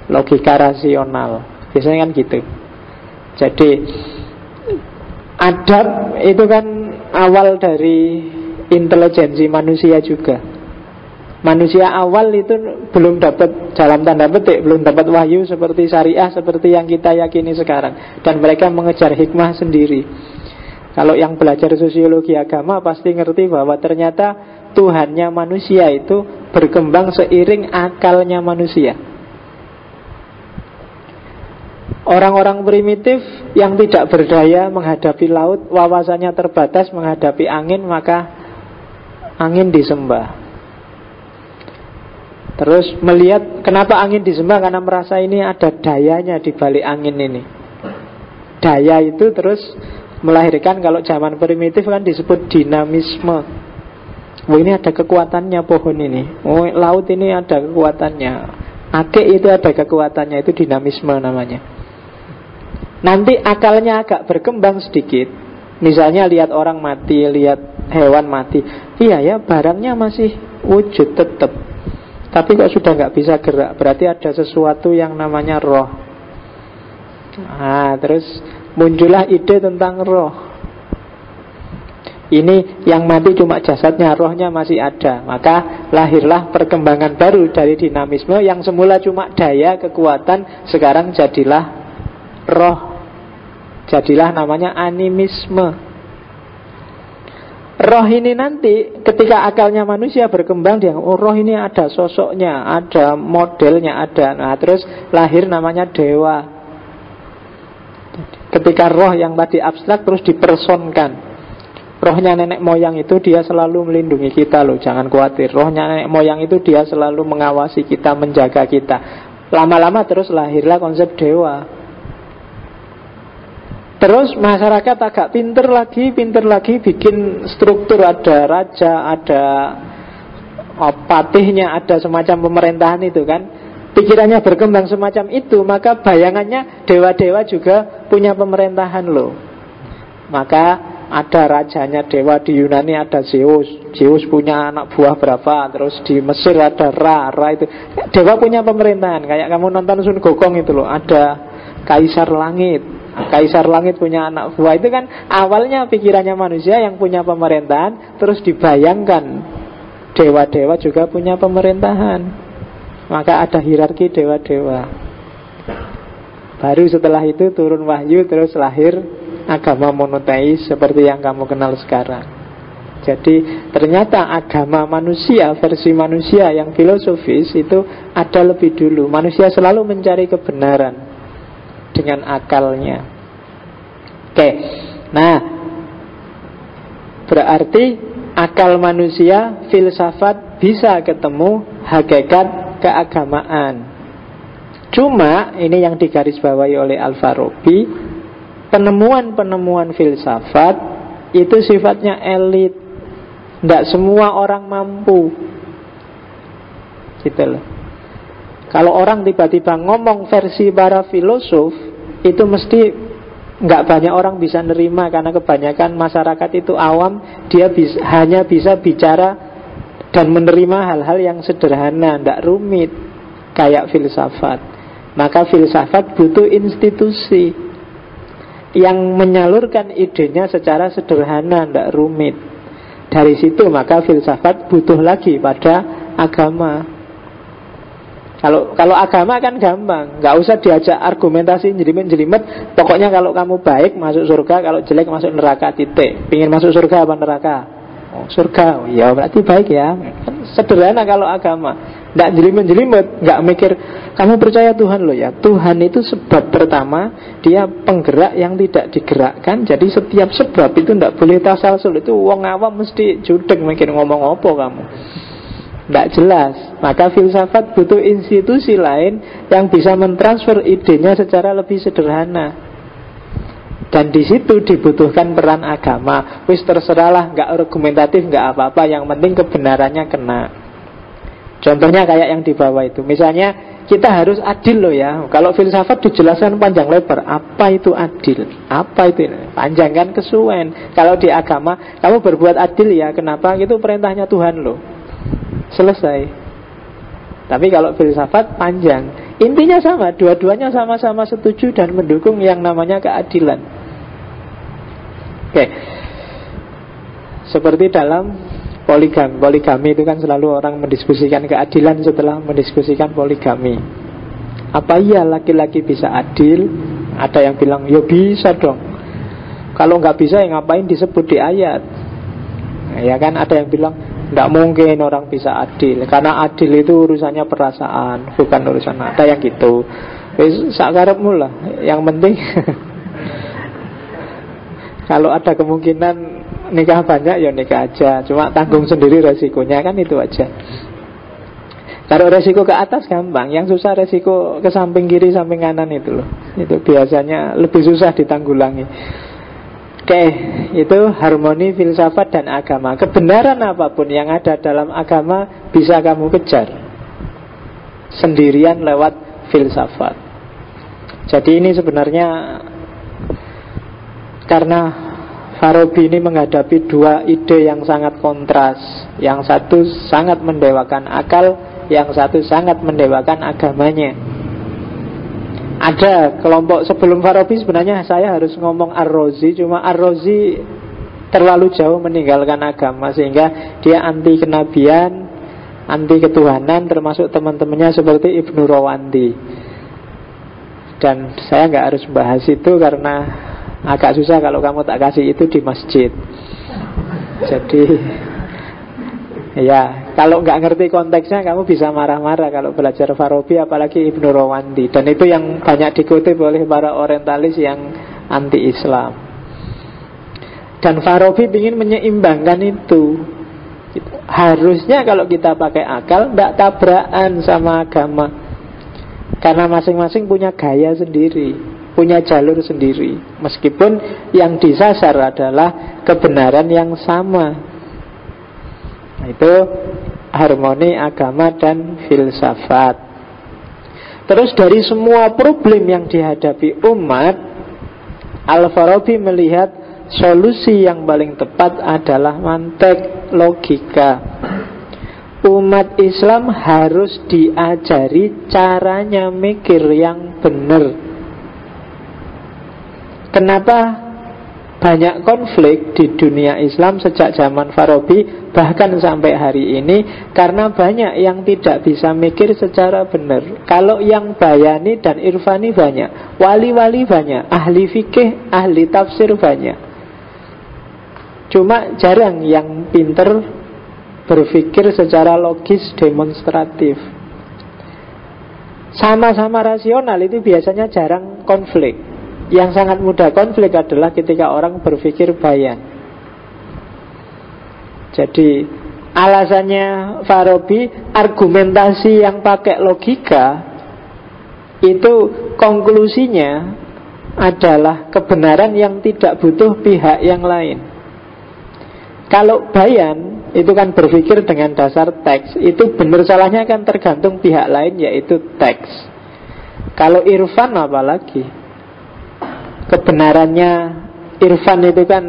logika rasional. Biasanya kan gitu. Jadi adab itu kan awal dari intelijensi manusia juga. Manusia awal itu belum dapat, dalam tanda petik, belum dapat wahyu seperti syariah, seperti yang kita yakini sekarang. Dan mereka mengejar hikmah sendiri. Kalau yang belajar sosiologi agama pasti ngerti bahwa ternyata Tuhannya manusia itu berkembang seiring akalnya manusia. Orang-orang primitif yang tidak berdaya menghadapi laut, wawasannya terbatas menghadapi angin, maka angin disembah. Terus melihat kenapa angin disembah, karena merasa ini ada dayanya di balik angin ini. Daya itu terus melahirkan, kalau zaman primitif kan disebut dinamisme. Oh ini ada kekuatannya pohon ini. Oh laut ini ada kekuatannya. Akik itu ada kekuatannya, itu dinamisme namanya. Nanti akalnya agak berkembang sedikit. Misalnya lihat orang mati, lihat hewan mati. Iya ya, barangnya masih wujud tetap. Tapi kok sudah nggak bisa gerak, berarti ada sesuatu yang namanya roh. Nah, terus muncullah ide tentang roh. Ini yang mati cuma jasadnya, rohnya masih ada. Maka lahirlah perkembangan baru dari dinamisme. Yang semula cuma daya, kekuatan, sekarang jadilah roh. Jadilah namanya animisme. Roh ini nanti ketika akalnya manusia berkembang, dia roh ini ada sosoknya, ada modelnya, ada. Nah terus lahir namanya dewa. Ketika roh yang tadi abstrak terus dipersonkan. Rohnya nenek moyang itu dia selalu melindungi kita loh, jangan khawatir. Rohnya nenek moyang itu dia selalu mengawasi kita, menjaga kita. Lama-lama terus lahirlah konsep dewa. Terus masyarakat agak pinter lagi bikin struktur, ada raja, ada patihnya, ada semacam pemerintahan itu kan. Pikirannya berkembang semacam itu, maka bayangannya dewa-dewa juga punya pemerintahan loh. Maka ada rajanya dewa, di Yunani ada Zeus. Zeus punya anak buah berapa. Terus di Mesir ada Ra itu. Dewa punya pemerintahan. Kayak kamu nonton Sun Gokong itu loh, ada Kaisar Langit. Kaisar Langit punya anak buah. Itu kan awalnya pikirannya manusia yang punya pemerintahan, terus dibayangkan dewa-dewa juga punya pemerintahan. Maka ada hierarki dewa-dewa. Baru setelah itu turun wahyu, terus lahir agama monoteis seperti yang kamu kenal sekarang. Jadi ternyata agama manusia, versi manusia yang filosofis itu ada lebih dulu. Manusia selalu mencari kebenaran dengan akalnya. Oke, nah berarti akal manusia, filsafat bisa ketemu hakikat keagamaan. Cuma ini yang digarisbawahi oleh Al-Farabi, penemuan-penemuan filsafat itu sifatnya elit. Tidak semua orang mampu. Gitu loh. Kalau orang tiba-tiba ngomong versi para filosof, itu mesti nggak banyak orang bisa nerima, karena kebanyakan masyarakat itu awam. Dia hanya bisa bicara dan menerima hal-hal yang sederhana, tidak rumit kayak filsafat. Maka filsafat butuh institusi yang menyalurkan idenya secara sederhana, tidak rumit. Dari situ maka filsafat butuh lagi pada agama. Kalau agama kan gampang, nggak usah diajak argumentasi jelimet-jelimet. Pokoknya kalau kamu baik masuk surga, kalau jelek masuk neraka, titik. Pingin masuk surga apa neraka? Oh, surga. Oh, ya berarti baik ya. Sederhana kalau agama. Nggak jelimet-jelimet, nggak mikir kamu percaya Tuhan loh ya. Tuhan itu sebab pertama, dia penggerak yang tidak digerakkan. Jadi setiap sebab itu nggak boleh tasalsul. Itu wong awam mesti judek mikir ngomong apa kamu. Nggak jelas. Maka filsafat butuh institusi lain yang bisa mentransfer idenya secara lebih sederhana. Dan di situ dibutuhkan peran agama. Wis terserahlah, nggak argumentatif, nggak apa-apa. Yang penting kebenarannya kena. Contohnya kayak yang di bawah itu. Misalnya kita harus adil loh ya. Kalau filsafat dijelaskan panjang lebar. Apa itu adil? Apa itu ini? Panjang kan kesuwen. Kalau di agama kamu berbuat adil ya. Kenapa? Itu perintahnya Tuhan loh. Selesai. Tapi kalau filsafat panjang. Intinya sama. Dua-duanya sama-sama setuju dan mendukung yang namanya keadilan. Oke. Seperti dalam poligami itu kan selalu orang mendiskusikan keadilan setelah mendiskusikan poligami. Apa iya laki-laki bisa adil? Ada yang bilang, ya bisa dong. Kalau nggak bisa ya ngapain disebut di ayat? Nah, ya kan ada yang bilang, nggak mungkin orang bisa adil, karena adil itu urusannya perasaan, bukan urusan. Ada yang gitu. Sakarepmu lah. Yang penting kalau ada kemungkinan nikah banyak ya nikah aja. Cuma tanggung sendiri resikonya, kan itu aja. Kalau resiko ke atas gampang, yang susah resiko ke samping kiri, samping kanan itu loh. Itu biasanya lebih susah ditanggulangi. Oke, itu harmoni filsafat dan agama. Kebenaran apapun yang ada dalam agama bisa kamu kejar sendirian lewat filsafat. Jadi ini sebenarnya karena Farabi ini menghadapi dua ide yang sangat kontras. Yang satu sangat mendewakan akal, yang satu sangat mendewakan agamanya. Ada kelompok sebelum Farabi sebenarnya saya harus ngomong Ar-Razi. Cuma Ar-Razi terlalu jauh meninggalkan agama, sehingga dia anti kenabian, anti ketuhanan, termasuk teman-temannya seperti Ibnu Rawandi. Dan saya nggak harus bahas itu karena agak susah kalau kamu tak kasih itu di masjid. Jadi ya, kalau nggak ngerti konteksnya kamu bisa marah-marah kalau belajar Farabi, apalagi Ibnu Rawandi. Dan itu yang banyak dikutip oleh para orientalis yang anti-Islam. Dan Farabi ingin menyeimbangkan itu. Harusnya kalau kita pakai akal tidak tabrakan sama agama, karena masing-masing punya gaya sendiri, punya jalur sendiri. Meskipun yang disasar adalah kebenaran yang sama. Nah, itu harmoni agama dan filsafat. Terus dari semua problem yang dihadapi umat, Al-Farabi melihat solusi yang paling tepat adalah mantek, logika. Umat Islam harus diajari caranya mikir yang benar. Kenapa banyak konflik di dunia Islam sejak zaman Farabi, bahkan sampai hari ini? Karena banyak yang tidak bisa mikir secara benar. Kalau yang bayani dan irfani banyak, wali-wali banyak, ahli fikih, ahli tafsir banyak. Cuma jarang yang pinter berpikir secara logis demonstratif. Sama-sama rasional itu biasanya jarang konflik. Yang sangat mudah konflik adalah ketika orang berpikir bayan. Jadi alasannya Farabi, argumentasi yang pakai logika itu konklusinya adalah kebenaran yang tidak butuh pihak yang lain. Kalau bayan itu kan berpikir dengan dasar teks, itu benar salahnya kan tergantung pihak lain, yaitu teks. Kalau irfan apalagi, kebenarannya irfan itu kan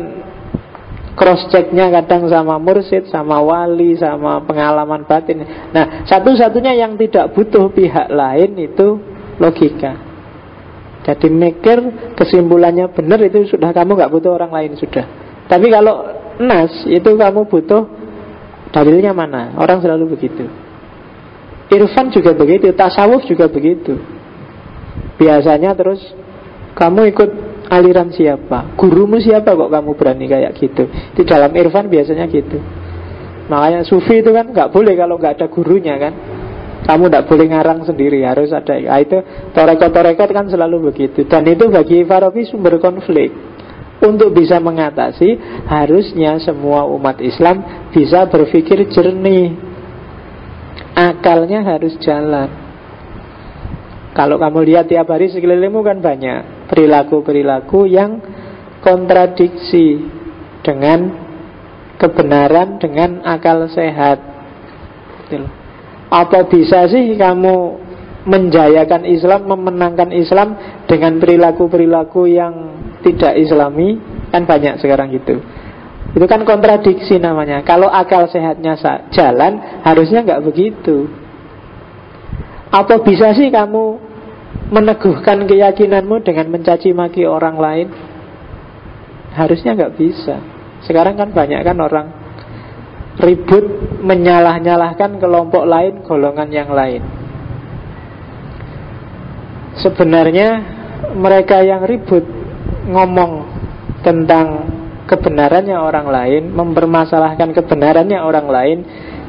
cross checknya kadang sama mursyid, sama wali, sama pengalaman batin. Nah, satu-satunya yang tidak butuh pihak lain itu logika. Jadi mikir kesimpulannya benar, itu sudah kamu nggak butuh orang lain sudah. Tapi kalau nas itu kamu butuh dalilnya mana. Orang selalu begitu. Irfan juga begitu, tasawuf juga begitu. Biasanya terus kamu ikut aliran siapa, gurumu siapa kok kamu berani kayak gitu. Di dalam irfan biasanya gitu. Makanya sufi itu kan nggak boleh kalau nggak ada gurunya kan. Kamu tidak boleh ngarang sendiri, harus ada. Itu torekot kan selalu begitu. Dan itu bagi Farabi sumber konflik. Untuk bisa mengatasi, harusnya semua umat Islam bisa berpikir jernih. Akalnya harus jalan. Kalau kamu lihat tiap hari sekelilingmu kan banyak perilaku-perilaku yang kontradiksi dengan kebenaran, dengan akal sehat. Betul. Apa bisa sih kamu menjayakan Islam, memenangkan Islam dengan perilaku-perilaku yang tidak Islami? Kan banyak sekarang gitu. Itu kan kontradiksi namanya. Kalau akal sehatnya jalan, harusnya nggak begitu. Apa bisa sih kamu meneguhkan keyakinanmu dengan mencaci maki orang lain? Harusnya nggak bisa. Sekarang kan banyak kan orang ribut menyalah-nyalahkan kelompok lain, golongan yang lain. Sebenarnya mereka yang ribut ngomong tentang kebenarannya orang lain, mempermasalahkan kebenarannya orang lain,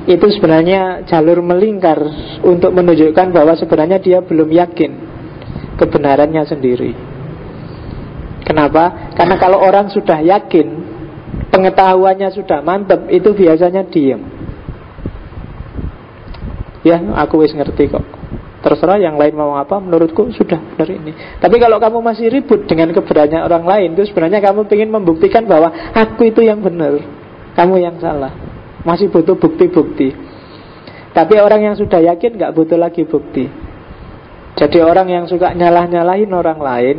itu sebenarnya jalur melingkar untuk menunjukkan bahwa sebenarnya dia belum yakin kebenarannya sendiri. Kenapa? Karena kalau orang sudah yakin, pengetahuannya sudah mantap, itu biasanya diem. Ya, aku wis ngerti kok. Terserah yang lain mau apa, menurutku sudah benar ini. Tapi kalau kamu masih ribut dengan kebenarannya orang lain, itu sebenarnya kamu ingin membuktikan bahwa aku itu yang benar, kamu yang salah. Masih butuh bukti-bukti. Tapi orang yang sudah yakin gak butuh lagi bukti. Jadi orang yang suka nyalah-nyalahin orang lain,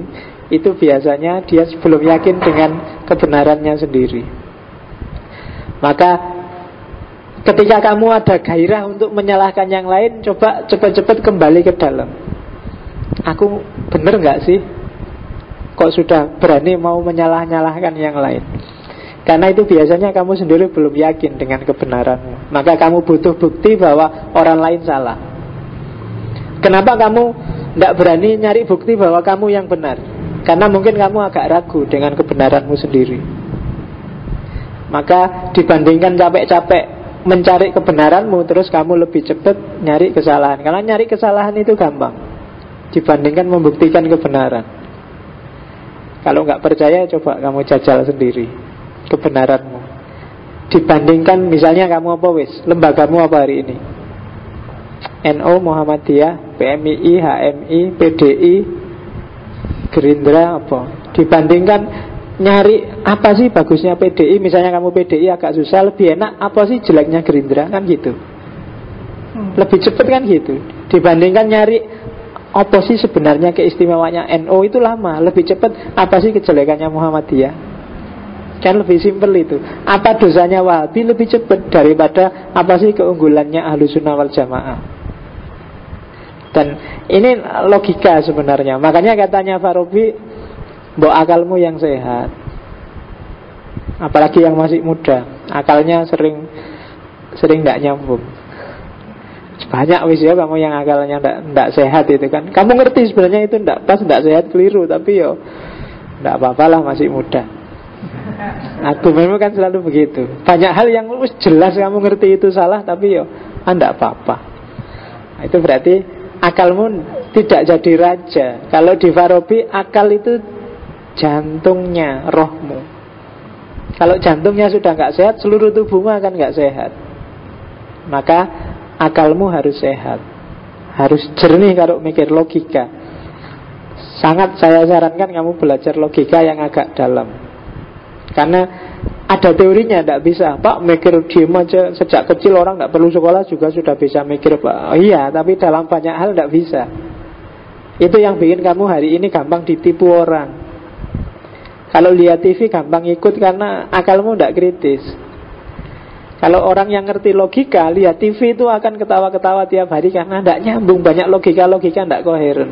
itu biasanya dia belum yakin dengan kebenarannya sendiri. Maka ketika kamu ada gairah untuk menyalahkan yang lain, coba cepat-cepat kembali ke dalam. Aku benar gak sih kok sudah berani mau menyalah-nyalahkan yang lain? Karena itu biasanya kamu sendiri belum yakin dengan kebenaranmu. Maka kamu butuh bukti bahwa orang lain salah. Kenapa kamu tidak berani nyari bukti bahwa kamu yang benar? Karena mungkin kamu agak ragu dengan kebenaranmu sendiri. Maka dibandingkan capek-capek mencari kebenaranmu, terus kamu lebih cepat nyari kesalahan. Karena nyari kesalahan itu gampang dibandingkan membuktikan kebenaran. Kalau nggak percaya, coba kamu jajal sendiri kebenaranmu. Dibandingkan misalnya kamu apa wis, lembagamu apa hari ini? NU, Muhammadiyah, PMII, HMI, PDI, Gerindra apa? Dibandingkan nyari apa sih bagusnya PDI, misalnya kamu PDI agak susah, lebih enak apa sih jeleknya Gerindra, kan gitu. Lebih cepat kan gitu. Dibandingkan nyari apa sih sebenarnya keistimewanya NU, itu lama. Lebih cepat apa sih kejelekannya Muhammadiyah, kan lebih simpel itu. Apa dosanya Wahabi, lebih cepat daripada apa sih keunggulannya Ahlussunnah wal Jamaah. Dan ini logika sebenarnya. Makanya katanya Farabi, mbok akalmu yang sehat. Apalagi yang masih muda, akalnya sering tidak nyambung. Banyak wis ya kamu yang akalnya tidak sehat itu kan. Kamu ngerti sebenarnya itu tidak pas, tidak sehat, keliru, tapi yo tidak apa-apalah, masih muda. Argumenmu kan selalu begitu. Banyak hal yang jelas kamu ngerti itu salah, tapi yo Anda apa-apa. Nah, itu berarti akalmu tidak jadi raja. Kalau di Farabi, akal itu jantungnya, rohmu. Kalau jantungnya sudah nggak sehat, seluruh tubuhmu akan nggak sehat. Maka akalmu harus sehat, harus jernih kalau mikir logika. Sangat saya sarankan kamu belajar logika yang agak dalam. Karena ada teorinya, tidak bisa Pak mikir diem aja. Sejak kecil orang tidak perlu sekolah juga sudah bisa mikir Pak. Oh, iya, tapi dalam banyak hal tidak bisa. Itu yang bikin kamu hari ini gampang ditipu orang. Kalau lihat TV gampang ikut karena akalmu tidak kritis. Kalau orang yang ngerti logika, lihat TV itu akan ketawa-ketawa tiap hari karena tidak nyambung. Banyak logika-logika tidak koheren.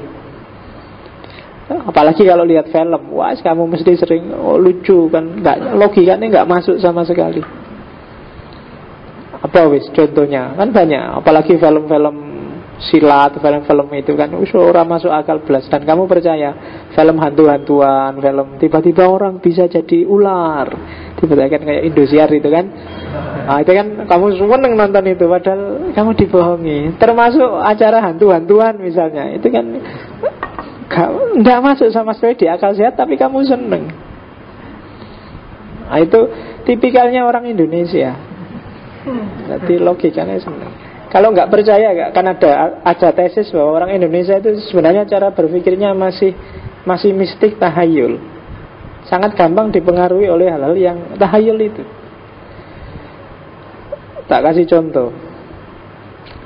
Apalagi kalau lihat film, wah kamu mesti sering lucu kan, logikanya nggak masuk sama sekali. Apa wis contohnya kan banyak, apalagi film-film silat, film-film itu kan orang masuk akal belas. Dan kamu percaya film hantu-hantuan, film tiba-tiba orang bisa jadi ular, tiba-tiba kan kayak Indosiar itu kan. Nah, itu kan kamu seneng nonton itu, padahal kamu dibohongi. Termasuk acara hantu-hantuan misalnya, itu kan nggak masuk sama sekali di akal sehat, tapi kamu seneng. Nah, itu tipikalnya orang Indonesia. Jadi logikanya seneng. Kalau nggak percaya, kan ada tesis bahwa orang Indonesia itu sebenarnya cara berpikirnya masih mistik, tahayul. Sangat gampang dipengaruhi oleh hal-hal yang tahayul itu. Tak kasih contoh.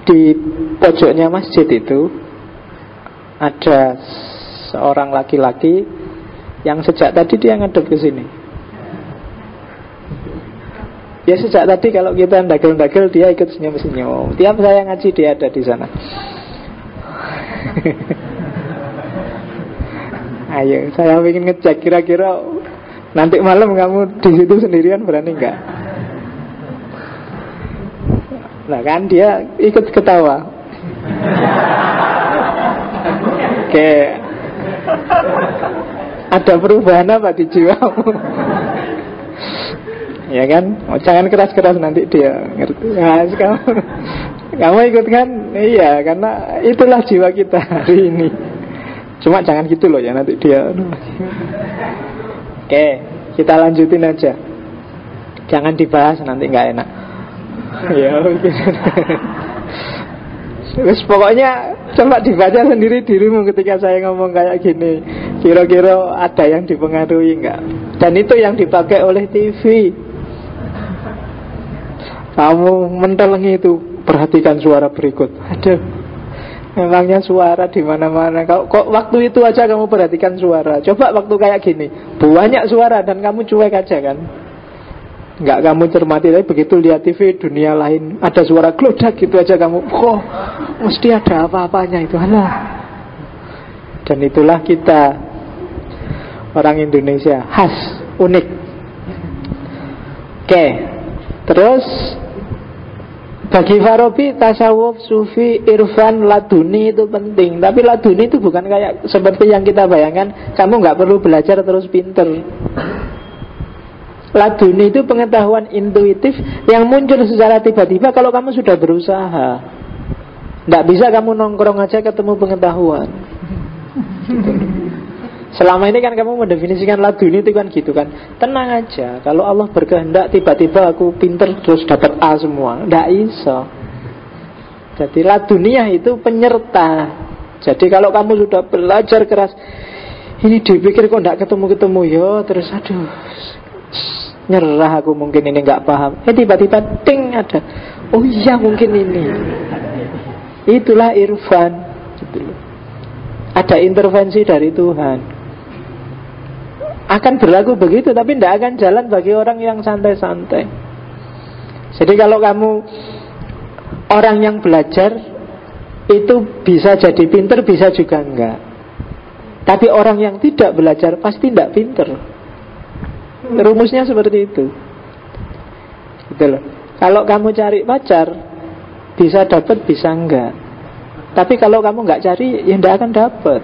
Di pojoknya masjid itu ada seorang laki-laki yang sejak tadi dia ngadep ke sini. Ya sejak tadi kalau kita ndagel-ndagel dia ikut senyum-senyum. Tiap saya ngaji dia ada di sana. Ayo, saya ingin ngecek kira-kira nanti malam kamu di situ sendirian berani nggak? Nah kan dia ikut ketawa. Oke. Ada perubahan apa di jiwamu? Ya kan? Jangan keras-keras nanti dia ngerti. Nah, kamu ikut kan? Iya, karena itulah jiwa kita hari ini. Cuma jangan gitu loh ya, nanti dia. Oke, kita lanjutin aja. Jangan dibahas, nanti nggak enak. Ya, oke. Terus pokoknya coba dibaca sendiri dirimu ketika saya ngomong kayak gini. Kira-kira ada yang dipengaruhi enggak? Dan itu yang dipakai oleh TV. Kamu mentelengi itu, perhatikan suara berikut. Aduh, memangnya suara di mana-mana. Kok waktu itu aja kamu perhatikan suara. Coba waktu kayak gini, banyak suara dan kamu cuek aja kan? Enggak kamu cermati, tapi begitu lihat TV dunia lain ada suara glodak gitu aja kamu, mesti ada apa-apanya itu. Alah. Dan itulah kita orang Indonesia, khas, unik. Oke. Terus bagi Farabi tasawuf, sufi, irfan, laduni itu penting. Tapi laduni itu bukan kayak seperti yang kita bayangkan. Kamu nggak perlu belajar terus pinter. Laduni itu pengetahuan intuitif yang muncul secara tiba-tiba kalau kamu sudah berusaha. Tidak bisa kamu nongkrong aja ketemu pengetahuan. Gitu. Selama ini kan kamu mendefinisikan laduni itu kan gitu kan. Tenang aja, kalau Allah berkehendak tiba-tiba aku pinter terus dapat A semua. Tidak bisa. Jadi laduniah itu penyerta. Jadi kalau kamu sudah belajar keras, ini dipikir kok tidak ketemu-ketemu ya, terus aduh, nyerah aku, mungkin ini nggak paham. Tiba-tiba ting ada. Oh iya mungkin ini. Itulah irfan. Gitu. Ada intervensi dari Tuhan. Akan berlaku begitu, tapi tidak akan jalan bagi orang yang santai-santai. Jadi kalau kamu orang yang belajar itu bisa jadi pinter, bisa juga enggak. Tapi orang yang tidak belajar pasti tidak pinter. Rumusnya seperti itu. Gitu loh. Kalau kamu cari pacar, bisa dapat, bisa enggak. Tapi kalau kamu enggak cari, ya enggak akan dapat.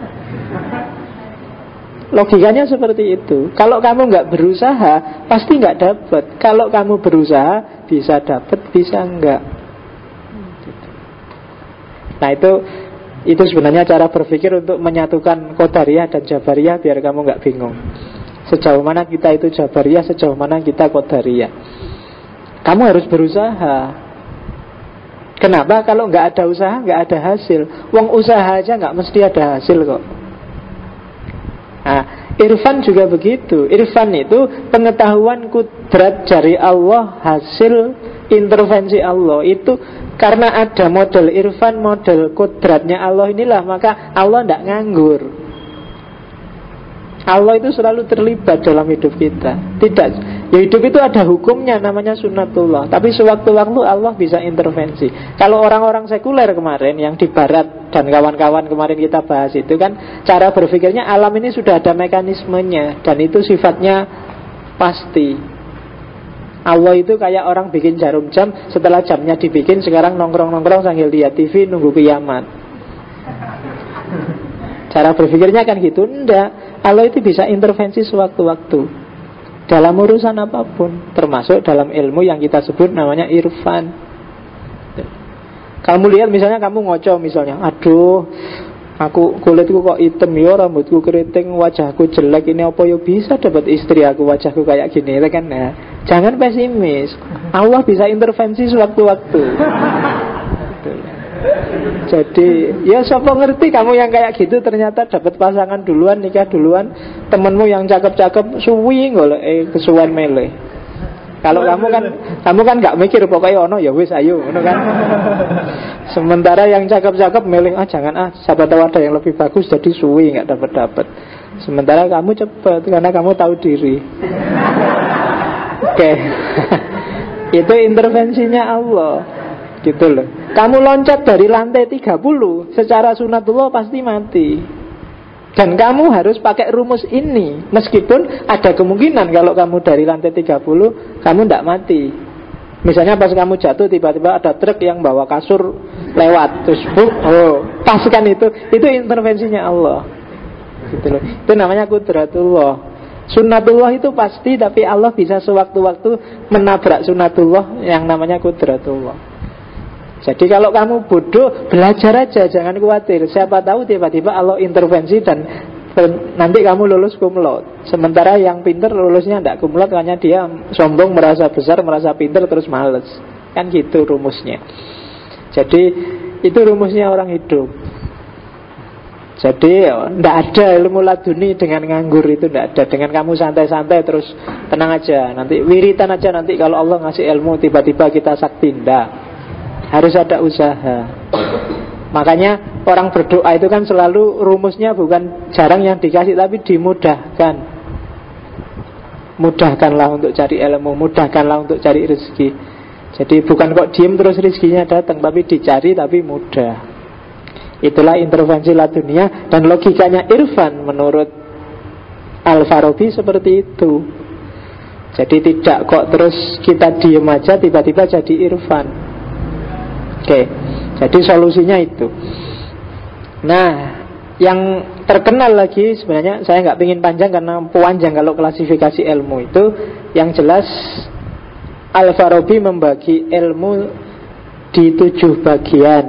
Logikanya seperti itu. Kalau kamu nggak berusaha, pasti nggak dapat. Kalau kamu berusaha, bisa dapat, bisa enggak. Nah itu sebenarnya cara berpikir untuk menyatukan Qadariyah dan Jabariyah, biar kamu nggak bingung. Sejauh mana kita itu Jabariyah, sejauh mana kita Qadariyah. Kamu harus berusaha. Kenapa? Kalau nggak ada usaha, nggak ada hasil. Wong usaha aja nggak mesti ada hasil kok. Nah, irfan juga begitu. Irfan itu pengetahuan kudrat dari Allah, hasil intervensi Allah. Itu karena ada model irfan, model kudratnya Allah inilah, maka Allah tidak nganggur. Allah itu selalu terlibat dalam hidup kita. Tidak, ya hidup itu ada hukumnya, namanya sunnatullah. Tapi sewaktu-waktu Allah bisa intervensi. Kalau orang-orang sekuler kemarin yang di barat dan kawan-kawan kemarin kita bahas itu kan, cara berpikirnya alam ini sudah ada mekanismenya, dan itu sifatnya pasti. Allah itu kayak orang bikin jarum jam, setelah jamnya dibikin sekarang nongkrong-nongkrong sambil lihat TV nunggu kiamat. Cara berpikirnya kan gitu. Enggak, Allah itu bisa intervensi sewaktu-waktu dalam urusan apapun, termasuk dalam ilmu yang kita sebut namanya irfan. Kamu lihat misalnya kamu ngoco misalnya, aduh, aku kulitku kok hitam ya, rambutku keriting, wajahku jelek, ini apa ya bisa dapat istri aku wajahku kayak gini, kan? Nah, jangan pesimis. Allah bisa intervensi sewaktu-waktu. Jadi ya siapa ngerti kamu yang kayak gitu ternyata dapat pasangan duluan, nikah duluan, temenmu yang cakep-cakep suwi golek kesuwen meleh. Kalau kamu kan nggak mikir, pokoknya ono ya wis ayo, ono kan. Sementara yang cakep-cakep milih jangan siapa tahu ada yang lebih bagus, jadi suwi nggak dapat. Sementara kamu cepet karena kamu tahu diri. Oke. Itu intervensinya Allah. Gitu loh. Kamu loncat dari lantai 30, secara sunatullah pasti mati. Dan kamu harus pakai rumus ini. Meskipun ada kemungkinan kalau kamu dari lantai 30, kamu tidak mati. Misalnya pas kamu jatuh, tiba-tiba ada truk yang bawa kasur lewat, terus pas kan itu intervensinya Allah. Gitu loh. Itu namanya kudratullah. Sunnatullah itu pasti, tapi Allah bisa sewaktu-waktu menabrak sunnatullah yang namanya kudratullah. Jadi kalau kamu bodoh, belajar aja, jangan khawatir. Siapa tahu tiba-tiba Allah intervensi dan nanti kamu lulus cum laude. Sementara yang pinter lulusnya tidak cum laude, hanya dia sombong, merasa besar, merasa pinter, terus males. Kan gitu rumusnya. Jadi itu rumusnya orang hidup. Jadi tidak ada ilmu laduni dengan nganggur, itu tidak ada. Dengan kamu santai-santai terus tenang aja, nanti wiritan aja, nanti kalau Allah ngasih ilmu tiba-tiba kita sakti, tidak. Harus ada usaha. Makanya orang berdoa itu kan selalu rumusnya bukan jarang yang dikasih, tapi dimudahkan. Mudahkanlah untuk cari ilmu, mudahkanlah untuk cari rezeki. Jadi bukan kok diem terus rezekinya datang, tapi dicari tapi mudah. Itulah intervensi ladunia. Dan logikanya irfan menurut Al-Farabi seperti itu. Jadi tidak kok terus kita diem aja tiba-tiba jadi irfan. Oke, jadi solusinya itu. Nah, yang terkenal lagi sebenarnya saya nggak ingin panjang karena panjang kalau klasifikasi ilmu itu. Yang jelas Al-Farabi membagi ilmu di 7 bagian.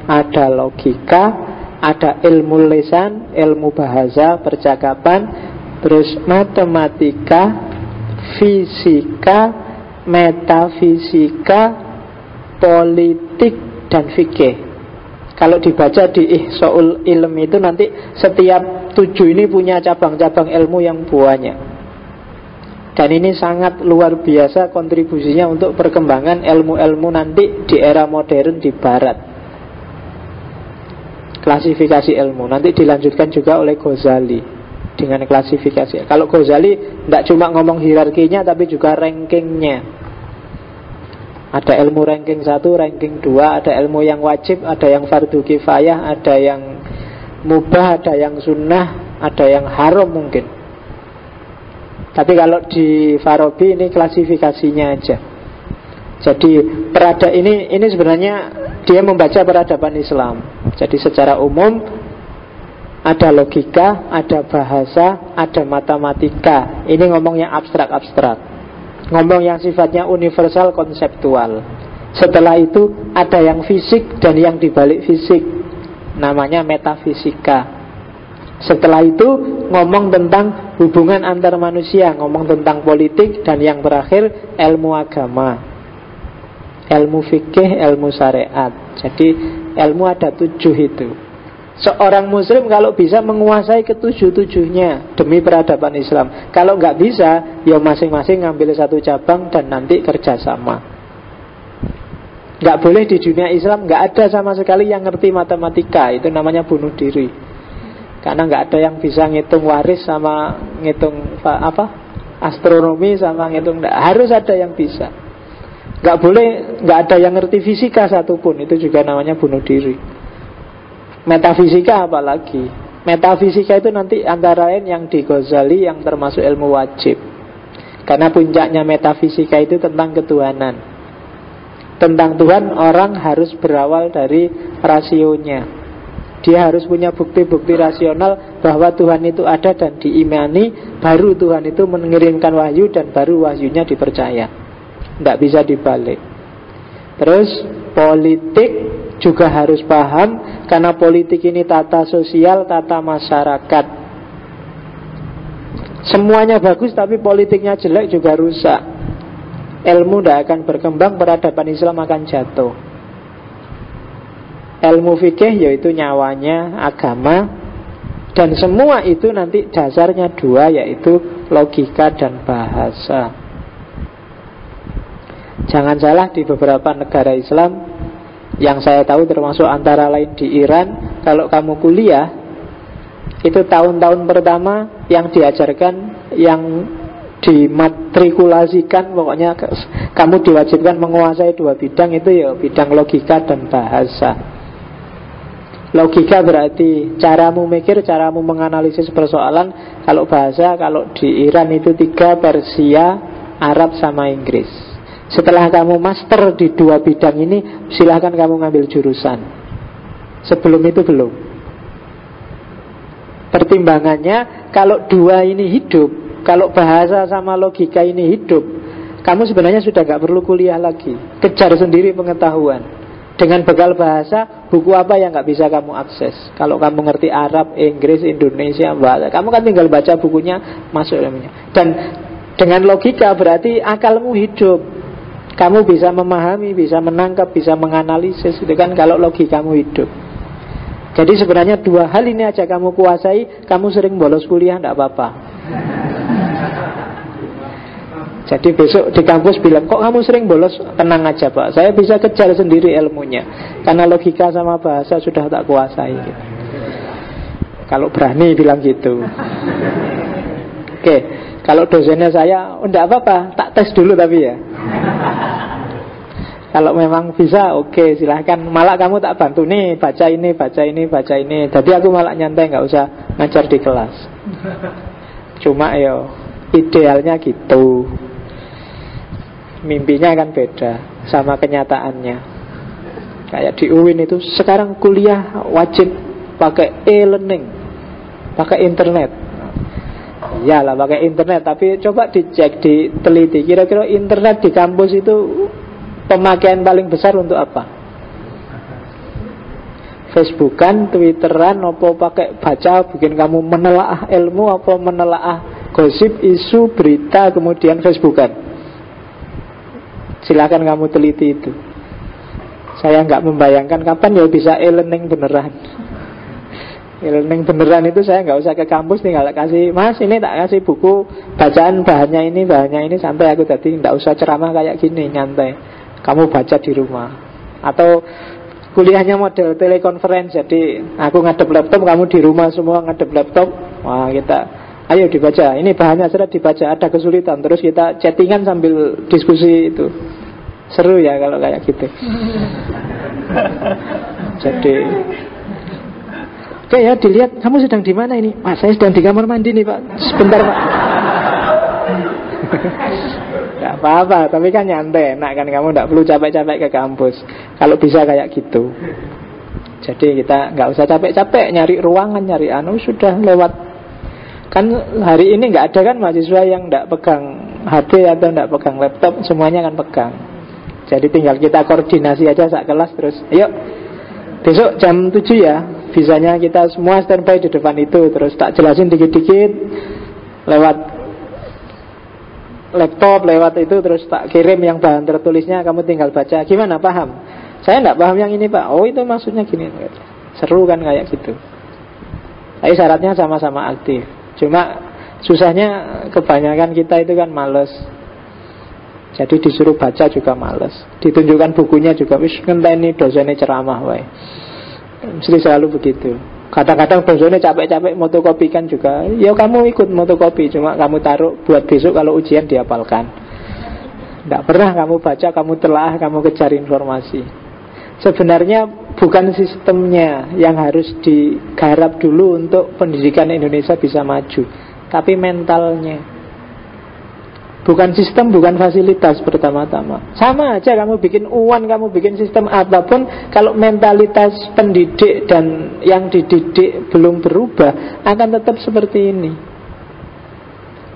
Ada logika, ada ilmu lisan, ilmu bahasa, percakapan, terus matematika, fisika, metafisika, politik, dan fikih. Kalau dibaca di Ihsaul Ilm itu nanti setiap 7 ini punya cabang-cabang ilmu yang banyak. Dan ini sangat luar biasa kontribusinya untuk perkembangan ilmu-ilmu nanti di era modern di barat. Klasifikasi ilmu nanti dilanjutkan juga oleh Ghazali dengan klasifikasi. Kalau Ghazali tidak cuma ngomong hierarkinya, tapi juga rankingnya. Ada ilmu ranking 1, ranking 2, ada ilmu yang wajib, ada yang fardu kifayah, ada yang mubah, ada yang sunnah, ada yang haram mungkin. Tapi kalau di Farabi ini klasifikasinya aja. Jadi ini sebenarnya dia membaca peradaban Islam. Jadi secara umum Ada logika, ada bahasa, ada matematika. Ini ngomong yang abstrak-abstrak, ngomong yang sifatnya universal, konseptual. Setelah itu ada yang fisik dan yang dibalik fisik, namanya metafisika. Setelah itu ngomong tentang hubungan antar manusia, ngomong tentang politik, dan yang terakhir ilmu agama, ilmu fikih, ilmu syariat. Jadi ilmu ada 7 itu. Seorang muslim kalau bisa menguasai ke-7-7-nya demi peradaban Islam. Kalau nggak bisa, ya masing-masing ngambil satu cabang dan nanti kerjasama. Nggak boleh di dunia Islam, nggak ada sama sekali yang ngerti matematika. Itu namanya bunuh diri. Karena nggak ada yang bisa ngitung waris sama ngitung astronomi sama ngitung. Harus ada yang bisa. Nggak boleh, nggak ada yang ngerti fisika satupun. Itu juga namanya bunuh diri. Metafisika apalagi. Metafisika itu nanti antara lain yang di Ghazali yang termasuk ilmu wajib. Karena puncaknya metafisika itu tentang ketuhanan. Tentang Tuhan orang harus berawal dari rasionya. Dia harus punya bukti-bukti rasional bahwa Tuhan itu ada dan diimani. Baru Tuhan itu mengirimkan wahyu dan baru wahyunya dipercaya. Tidak bisa dibalik. Terus politik juga harus paham, karena politik ini tata sosial, tata masyarakat. Semuanya bagus tapi politiknya jelek juga rusak. Ilmu tidak akan berkembang, peradaban Islam akan jatuh. Ilmu fikih yaitu nyawanya agama. Dan semua itu nanti dasarnya 2, yaitu logika dan bahasa. Jangan salah, di beberapa negara Islam yang saya tahu termasuk antara lain di Iran, kalau kamu kuliah itu tahun-tahun pertama yang diajarkan, yang dimatrikulasikan, pokoknya kamu diwajibkan menguasai 2 bidang itu, ya bidang logika dan bahasa. Logika berarti caramu mikir, caramu menganalisis persoalan. Kalau bahasa, kalau di Iran itu 3, Persia, Arab sama Inggris. Setelah kamu master di 2 bidang ini, silahkan kamu ngambil jurusan. Sebelum itu belum. Pertimbangannya, kalau 2 ini hidup, kalau bahasa sama logika ini hidup, kamu sebenarnya sudah gak perlu kuliah lagi. Kejar sendiri pengetahuan. Dengan bekal bahasa, buku apa yang gak bisa kamu akses? Kalau kamu ngerti Arab, Inggris, Indonesia, bahasa, kamu kan tinggal baca bukunya, masuk namanya. Dan dengan logika berarti akalmu hidup. Kamu bisa memahami, bisa menangkap, bisa menganalisis. Itu kan kalau logikamu hidup. Jadi sebenarnya 2 hal ini aja kamu kuasai, kamu sering bolos kuliah tidak apa-apa. Jadi besok di kampus bilang, kok kamu sering bolos? Tenang aja Pak, saya bisa kejar sendiri ilmunya. Karena logika sama bahasa sudah tak kuasai gitu. Kalau berani bilang gitu. Oke, kalau dosennya saya, enggak apa-apa, tak tes dulu tapi ya. Kalau memang bisa, oke, silahkan. Malah kamu tak bantu nih, baca ini, baca ini, baca ini. Tapi aku malah nyantai, nggak usah ngajar di kelas. Cuma yo, idealnya gitu. Mimpinya kan beda sama kenyataannya. Kayak di UIN itu sekarang kuliah wajib pakai e-learning, pakai internet. Iyalah pakai internet, tapi coba dicek, diteliti. Kira-kira internet di kampus itu pemakaian paling besar untuk apa? Facebookan, Twitteran, apa pakai baca, bikin kamu menelaah ilmu, apa menelaah gosip, isu, berita, kemudian Facebookan. Silakan kamu teliti itu. Saya nggak membayangkan kapan ya bisa e-learning beneran. E-learning beneran itu saya nggak usah ke kampus, tinggal kasih, Mas ini tak kasih buku bacaan, bahannya ini, santai aku tadi, nggak usah ceramah kayak gini, nyantai. Kamu baca di rumah. Atau kuliahnya model telekonferensi, jadi aku ngadep laptop, kamu di rumah semua ngadep laptop. Wah kita, ayo dibaca, ini bahannya sudah dibaca, ada kesulitan, terus kita chattingan sambil diskusi itu. Seru ya kalau kayak gitu. Jadi oke ya, dilihat kamu sedang di mana ini? Pak, saya sedang di kamar mandi nih Pak. Sebentar Pak. Gak apa-apa, tapi kan nyantai, enak kan, kamu gak perlu capek-capek ke kampus. Kalau bisa kayak gitu. Jadi kita nggak usah capek-capek nyari ruangan, nyari sudah lewat. Kan hari ini nggak ada kan mahasiswa yang nggak pegang HP atau nggak pegang laptop, semuanya kan pegang. Jadi tinggal kita koordinasi aja saat kelas, terus yuk besok jam 7 ya, bisanya kita semua standby di depan itu. Terus tak jelasin dikit-dikit lewat laptop, lewat itu, terus tak kirim yang bahan tertulisnya, kamu tinggal baca. Gimana, paham? Saya enggak paham yang ini, Pak. Oh, itu maksudnya gini. Seru kan kayak gitu. Tapi syaratnya sama-sama aktif. Cuma susahnya kebanyakan kita itu kan males. Jadi disuruh baca juga males. Ditunjukkan bukunya juga wis ngenteni dosennya ceramah wae. Mesti selalu begitu. Kadang-kadang dosennya capek-capek motokopikan juga. Ya kamu ikut motokopi, cuma kamu taruh buat besok kalau ujian dihafalkan. Tidak pernah kamu baca, kamu telaah, kamu kejar informasi. Sebenarnya bukan sistemnya yang harus digarap dulu untuk pendidikan Indonesia bisa maju, tapi mentalnya. Bukan sistem, bukan fasilitas pertama-tama. Sama aja kamu bikin UAN, kamu bikin sistem apapun, kalau mentalitas pendidik dan yang dididik belum berubah, akan tetap seperti ini.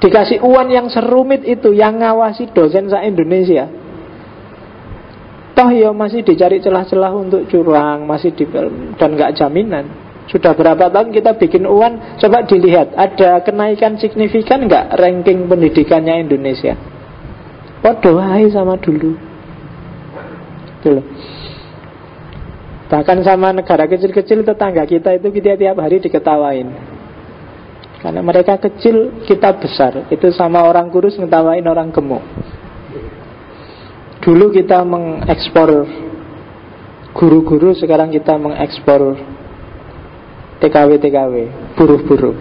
Dikasih UAN yang serumit itu, yang ngawasi dosen se-Indonesia, toh ya masih dicari celah-celah untuk curang, masih dan gak jaminan. Sudah berapa tahun kita bikin UAN, coba dilihat ada kenaikan signifikan nggak ranking pendidikannya Indonesia? Podo wae sama dulu. Tuh. Bahkan sama negara kecil-kecil tetangga kita itu kita tiap hari diketawain. Karena mereka kecil, kita besar. Itu sama orang kurus ngetawain orang gemuk. Dulu kita mengekspor guru-guru, sekarang kita mengekspor TKW, buruh-buruh.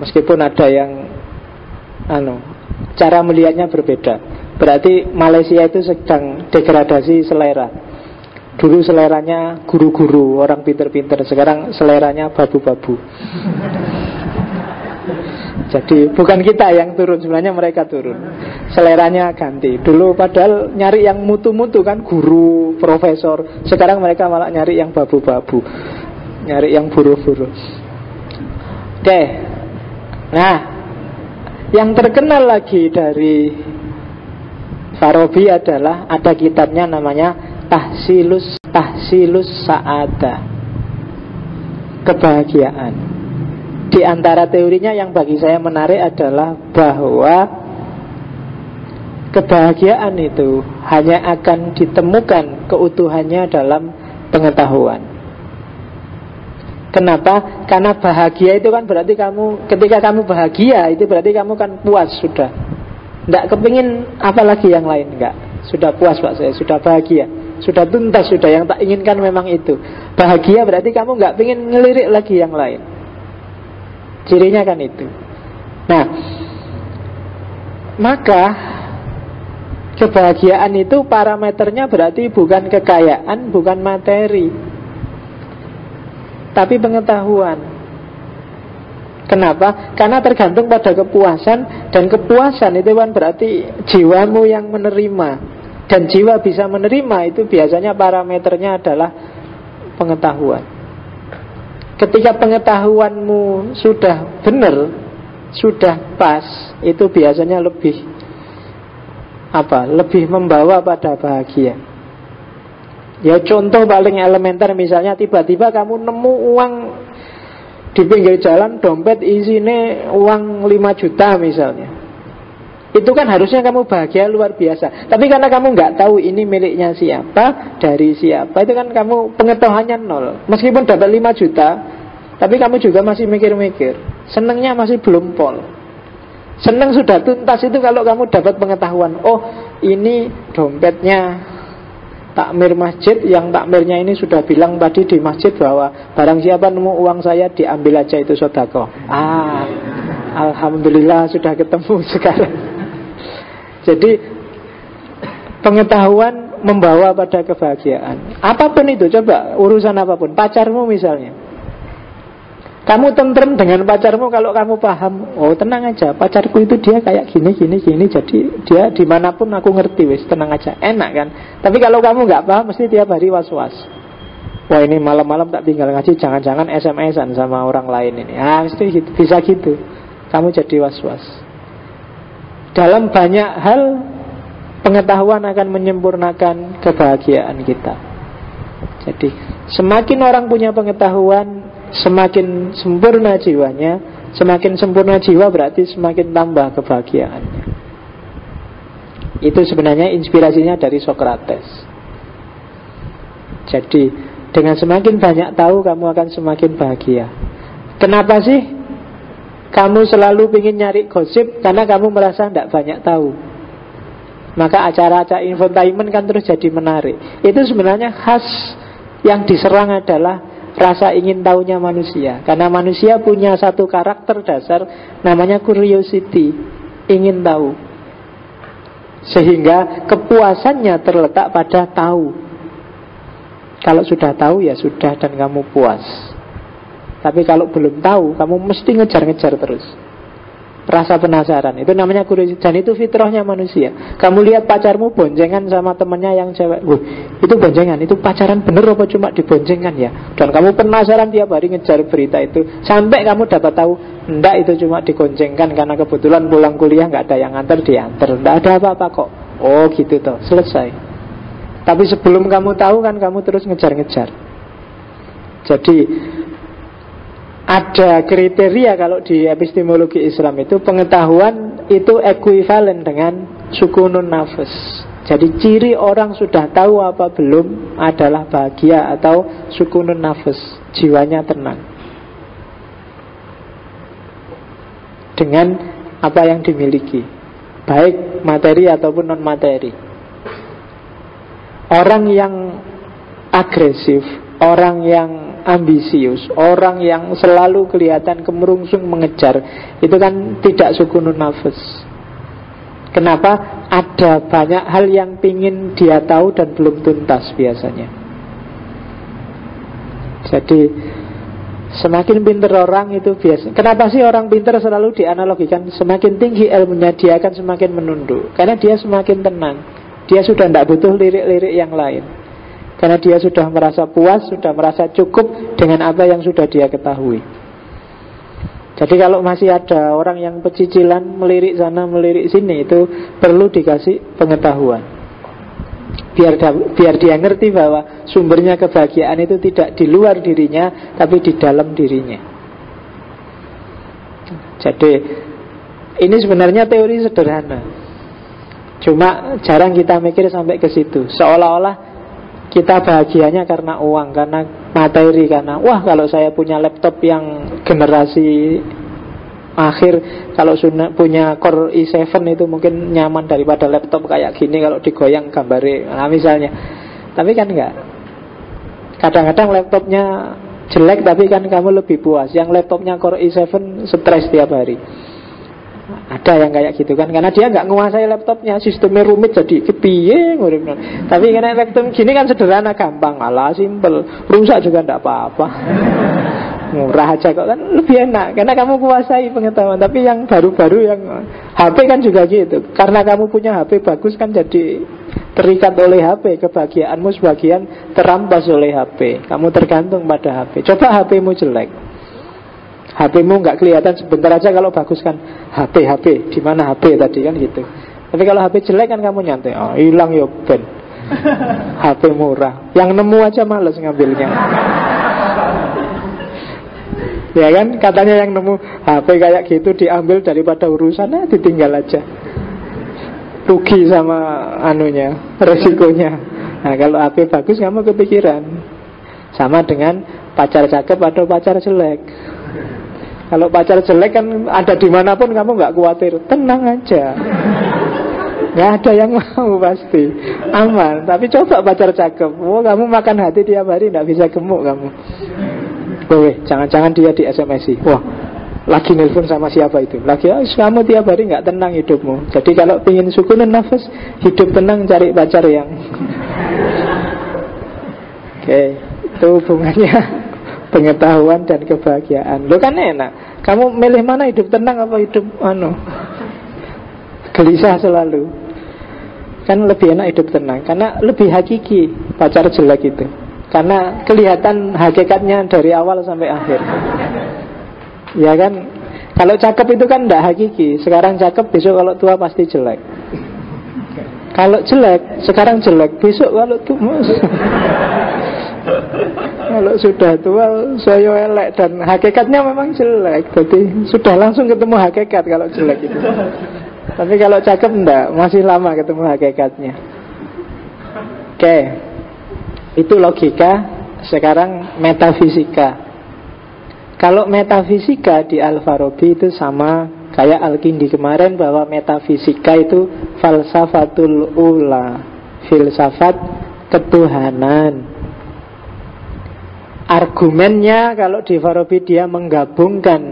Meskipun ada yang cara melihatnya berbeda. Berarti Malaysia itu sedang degradasi selera. Dulu seleranya guru-guru, orang pinter-pinter. Sekarang seleranya babu-babu. Jadi bukan kita yang turun, sebenarnya mereka turun. Seleranya ganti. Dulu padahal nyari yang mutu-mutu kan, guru, profesor. Sekarang mereka malah nyari yang babu-babu, nyari yang buruh-buruh. Oke. Nah, yang terkenal lagi dari Farabi adalah ada kitabnya namanya Tahsilus Sa'adah, kebahagiaan. Di antara teorinya yang bagi saya menarik adalah bahwa kebahagiaan itu hanya akan ditemukan keutuhannya dalam pengetahuan. Kenapa? Karena bahagia itu kan berarti kamu, ketika kamu bahagia itu berarti kamu kan puas sudah. Tidak kepingin apa lagi yang lain, enggak. Sudah puas Pak saya, sudah bahagia, sudah tuntas, sudah yang tak inginkan memang itu. Bahagia berarti kamu enggak pingin ngelirik lagi yang lain. Cirinya kan itu. Nah, maka kebahagiaan itu parameternya berarti bukan kekayaan, bukan materi, tapi pengetahuan. Kenapa? Karena tergantung pada kepuasan. Dan kepuasan itu kan berarti jiwamu yang menerima. Dan jiwa bisa menerima itu biasanya parameternya adalah pengetahuan. Ketika pengetahuanmu sudah benar, sudah pas, itu biasanya lebih lebih membawa pada bahagia. Ya contoh paling elementer, misalnya tiba-tiba kamu nemu uang di pinggir jalan, dompet isinya uang 5 juta misalnya. Itu kan harusnya kamu bahagia luar biasa. Tapi karena kamu nggak tahu ini miliknya siapa, dari siapa, itu kan kamu pengetahuannya nol. Meskipun dapat 5 juta, tapi kamu juga masih mikir-mikir. Senengnya masih belum pol. Seneng sudah tuntas itu kalau kamu dapat pengetahuan. Oh, ini dompetnya takmir masjid, yang takmirnya ini sudah bilang tadi di masjid bahwa barang siapa nemu uang saya diambil aja, itu sedekah. Alhamdulillah sudah ketemu sekarang. Jadi pengetahuan membawa pada kebahagiaan. Apapun itu, coba urusan apapun, pacarmu misalnya. Kamu tentrem dengan pacarmu kalau kamu paham. Oh tenang aja, pacarku itu dia kayak gini. Jadi dia dimanapun aku ngerti, wis tenang aja, enak kan. Tapi kalau kamu nggak paham, mesti tiap hari was-was. Wah ini malam-malam tak tinggal ngaji, jangan-jangan SMS-an sama orang lain ini. Mesti gitu, bisa gitu. Kamu jadi was-was. Dalam banyak hal, pengetahuan akan menyempurnakan kebahagiaan kita. Jadi semakin orang punya pengetahuan, semakin sempurna jiwanya. Semakin sempurna jiwa berarti semakin tambah kebahagiaannya. Itu sebenarnya inspirasinya dari Socrates. Jadi dengan semakin banyak tahu, kamu akan semakin bahagia. Kenapa sih kamu selalu ingin nyari gosip? Karena kamu merasa tidak banyak tahu. Maka acara-acara infotainment kan terus jadi menarik. Itu sebenarnya khas yang diserang adalah rasa ingin tahunya manusia. Karena manusia punya satu karakter dasar, namanya curiosity, ingin tahu. Sehingga kepuasannya terletak pada tahu. Kalau sudah tahu ya sudah dan kamu puas. Tapi kalau belum tahu, kamu mesti ngejar-ngejar terus. Rasa penasaran, itu namanya curiosity. Dan itu fitrahnya manusia. Kamu lihat pacarmu boncengan sama temennya yang cewek, itu boncengan, itu pacaran bener apa cuma diboncengan ya? Dan kamu penasaran tiap hari ngejar berita itu, sampai kamu dapat tahu enggak, itu cuma digoncengkan karena kebetulan pulang kuliah nggak ada yang antar, diantar. Enggak ada apa-apa kok. Oh gitu toh, selesai. Tapi sebelum kamu tahu kan kamu terus ngejar-ngejar. Jadi ada kriteria kalau di epistemologi Islam itu, pengetahuan itu ekuivalen dengan sukunun nafas. Jadi ciri orang sudah tahu apa belum adalah bahagia atau sukunun nafas, jiwanya tenang dengan apa yang dimiliki, baik materi ataupun non materi. Orang yang agresif, orang yang ambisius, orang yang selalu kelihatan kemerungsung mengejar, itu kan tidak sukunun nafas. Kenapa? Ada banyak hal yang pingin dia tahu dan belum tuntas biasanya. Jadi semakin pintar orang itu biasa. Kenapa sih orang pintar selalu dianalogikan semakin tinggi ilmunya dia akan semakin menunduk? Karena dia semakin tenang. Dia sudah tidak butuh lirik-lirik yang lain. Karena dia sudah merasa puas, sudah merasa cukup dengan apa yang sudah dia ketahui. Jadi kalau masih ada orang yang pecicilan, melirik sana, melirik sini, itu perlu dikasih pengetahuan. Biar dia ngerti bahwa sumbernya kebahagiaan itu tidak di luar dirinya, tapi di dalam dirinya. Jadi ini sebenarnya teori sederhana. Cuma jarang kita mikir sampai ke situ. Seolah-olah kita bahagianya karena uang, karena materi, karena wah kalau saya punya laptop yang generasi akhir, kalau punya Core i7 itu mungkin nyaman daripada laptop kayak gini kalau digoyang gambarnya, nah misalnya. Tapi kan enggak. Kadang-kadang laptopnya jelek tapi kan kamu lebih puas. Yang laptopnya Core i7 stres tiap hari. Ada yang kayak gitu kan, karena dia nggak menguasai laptopnya, sistemnya rumit jadi kepiye nguripnya. Tapi karena laptop gini kan sederhana, gampang, alah simple, rusak juga nggak apa-apa, murah aja kok, kan lebih enak karena kamu kuasai pengetahuan. Tapi yang baru-baru yang HP kan juga gitu, karena kamu punya HP bagus kan jadi terikat oleh HP, kebahagiaanmu sebagian terampas oleh HP, kamu tergantung pada HP. Coba HPmu jelek, HP-mu nggak kelihatan sebentar aja kalau bagus kan, HP, di mana HP tadi kan gitu. Tapi kalau HP jelek kan kamu nyantai, oh hilang ya ben. HP murah, yang nemu aja males ngambilnya. Ya kan, katanya yang nemu HP kayak gitu diambil daripada urusan, ditinggal aja. Rugi sama anunya, resikonya. Nah kalau HP bagus kamu kepikiran. Sama dengan pacar cakep atau pacar jelek. Kalau pacar jelek kan ada dimanapun kamu nggak khawatir, tenang aja, nggak ada yang mau pasti, aman. Tapi coba pacar cakep, kamu makan hati tiap hari nggak bisa gemuk kamu. Jangan-jangan dia di SMS-i, wah lagi nelpon sama siapa itu, lagi kamu tiap hari nggak tenang hidupmu. Jadi kalau ingin sukunan nafas, hidup tenang, cari pacar yang Oke, itu hubungannya pengetahuan dan kebahagiaan. Lo kan enak. Kamu milih mana, hidup tenang apa hidup gelisah selalu? Kan lebih enak hidup tenang, karena lebih hakiki pacar jelek itu. Karena kelihatan hakikatnya dari awal sampai akhir. Ya kan? Kalau cakep itu kan tidak hakiki. Sekarang cakep, besok kalau tua pasti jelek. Kalau jelek, sekarang jelek, besok kalau tua kalau sudah tua saya elek. Dan hakikatnya memang jelek. Jadi sudah langsung ketemu hakikat kalau jelek itu. Tapi kalau cakep enggak, masih lama ketemu hakikatnya. Oke. Itu logika. Sekarang metafisika. Kalau metafisika di Al-Farabi itu sama kayak Al-Kindi kemarin, bahwa metafisika itu falsafatul ula, filsafat ketuhanan. Argumennya kalau di Farabi dia menggabungkan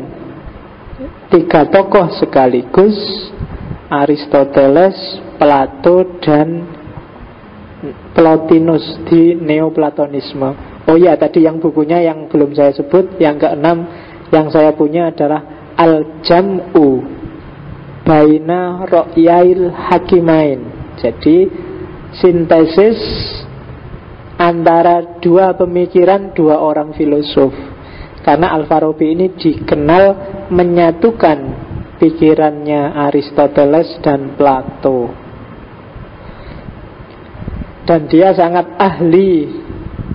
tiga tokoh sekaligus, Aristoteles, Plato, dan Plotinus di Neoplatonisme. Oh ya, tadi yang bukunya yang belum saya sebut, yang keenam yang saya punya adalah Al-Jam'u Baina Ro'yail Hakimain. Jadi sintesis antara dua pemikiran dua orang filosof. Karena Al-Farabi ini dikenal menyatukan pikirannya Aristoteles dan Plato. Dan dia sangat ahli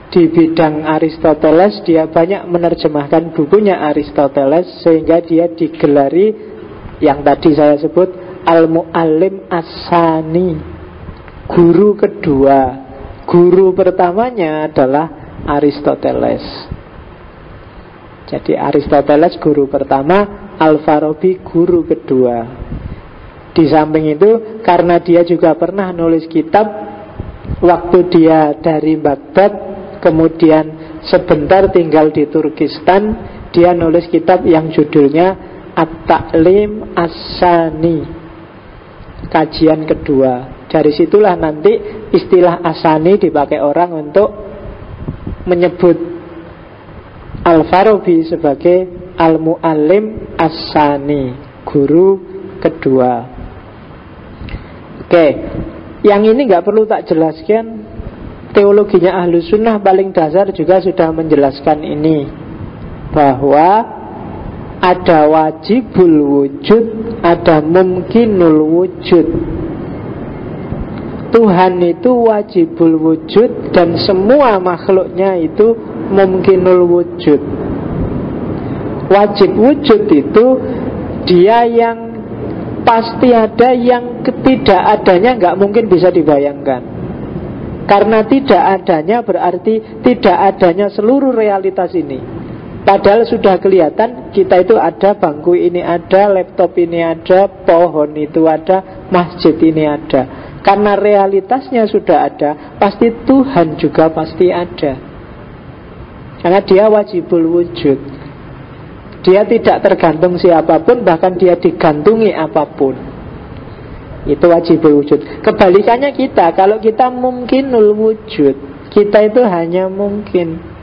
di bidang Aristoteles. Dia banyak menerjemahkan bukunya Aristoteles, sehingga dia digelari yang tadi saya sebut Al-Mu'allim As-Sani, guru kedua. Guru pertamanya adalah Aristoteles. Jadi Aristoteles guru pertama, Al-Farabi guru kedua. Di samping itu, karena dia juga pernah nulis kitab waktu dia dari Baghdad, kemudian sebentar tinggal di Turkistan, dia nulis kitab yang judulnya At-Ta'lim As-Sani, kajian kedua. Dari situlah nanti istilah As-Sani dipakai orang untuk menyebut Al-Farabi sebagai Al-Mu'allim As-Sani, guru kedua. Oke, yang ini nggak perlu tak jelaskan. Teologinya Ahlus Sunnah paling dasar juga sudah menjelaskan ini, bahwa ada wajibul wujud, ada mumkinul wujud. Tuhan itu wajibul wujud, dan semua makhluknya itu mumkinul wujud. Wajib wujud itu dia yang pasti ada, yang ketidakadanya nggak mungkin bisa dibayangkan. Karena tidak adanya berarti tidak adanya seluruh realitas ini. Padahal sudah kelihatan kita itu ada, bangku ini ada, laptop ini ada, pohon itu ada, masjid ini ada. Karena realitasnya sudah ada, pasti Tuhan juga pasti ada. Karena dia wajibul wujud. Dia tidak tergantung siapapun, bahkan dia digantungi apapun. Itu wajibul wujud. Kebalikannya kita, kalau kita mumkinul wujud, kita itu hanya mungkin.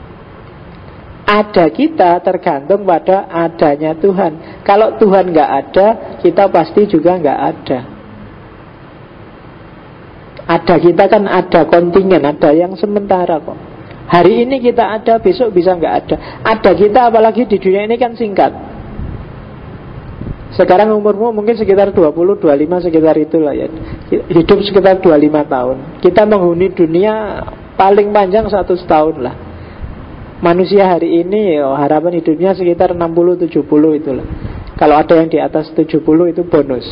Ada kita tergantung pada adanya Tuhan. Kalau Tuhan nggak ada, kita pasti juga nggak ada. Ada kita kan ada kontingen, ada yang sementara kok. Hari ini kita ada, besok bisa nggak ada. Ada kita, apalagi di dunia ini kan singkat. Sekarang umurmu mungkin sekitar 20, 25, sekitar itulah ya. Hidup sekitar 25 tahun. Kita menghuni dunia paling panjang 100 tahun lah. Manusia hari ini harapan hidupnya sekitar 60-70 itulah. Kalau ada yang di atas 70 itu bonus.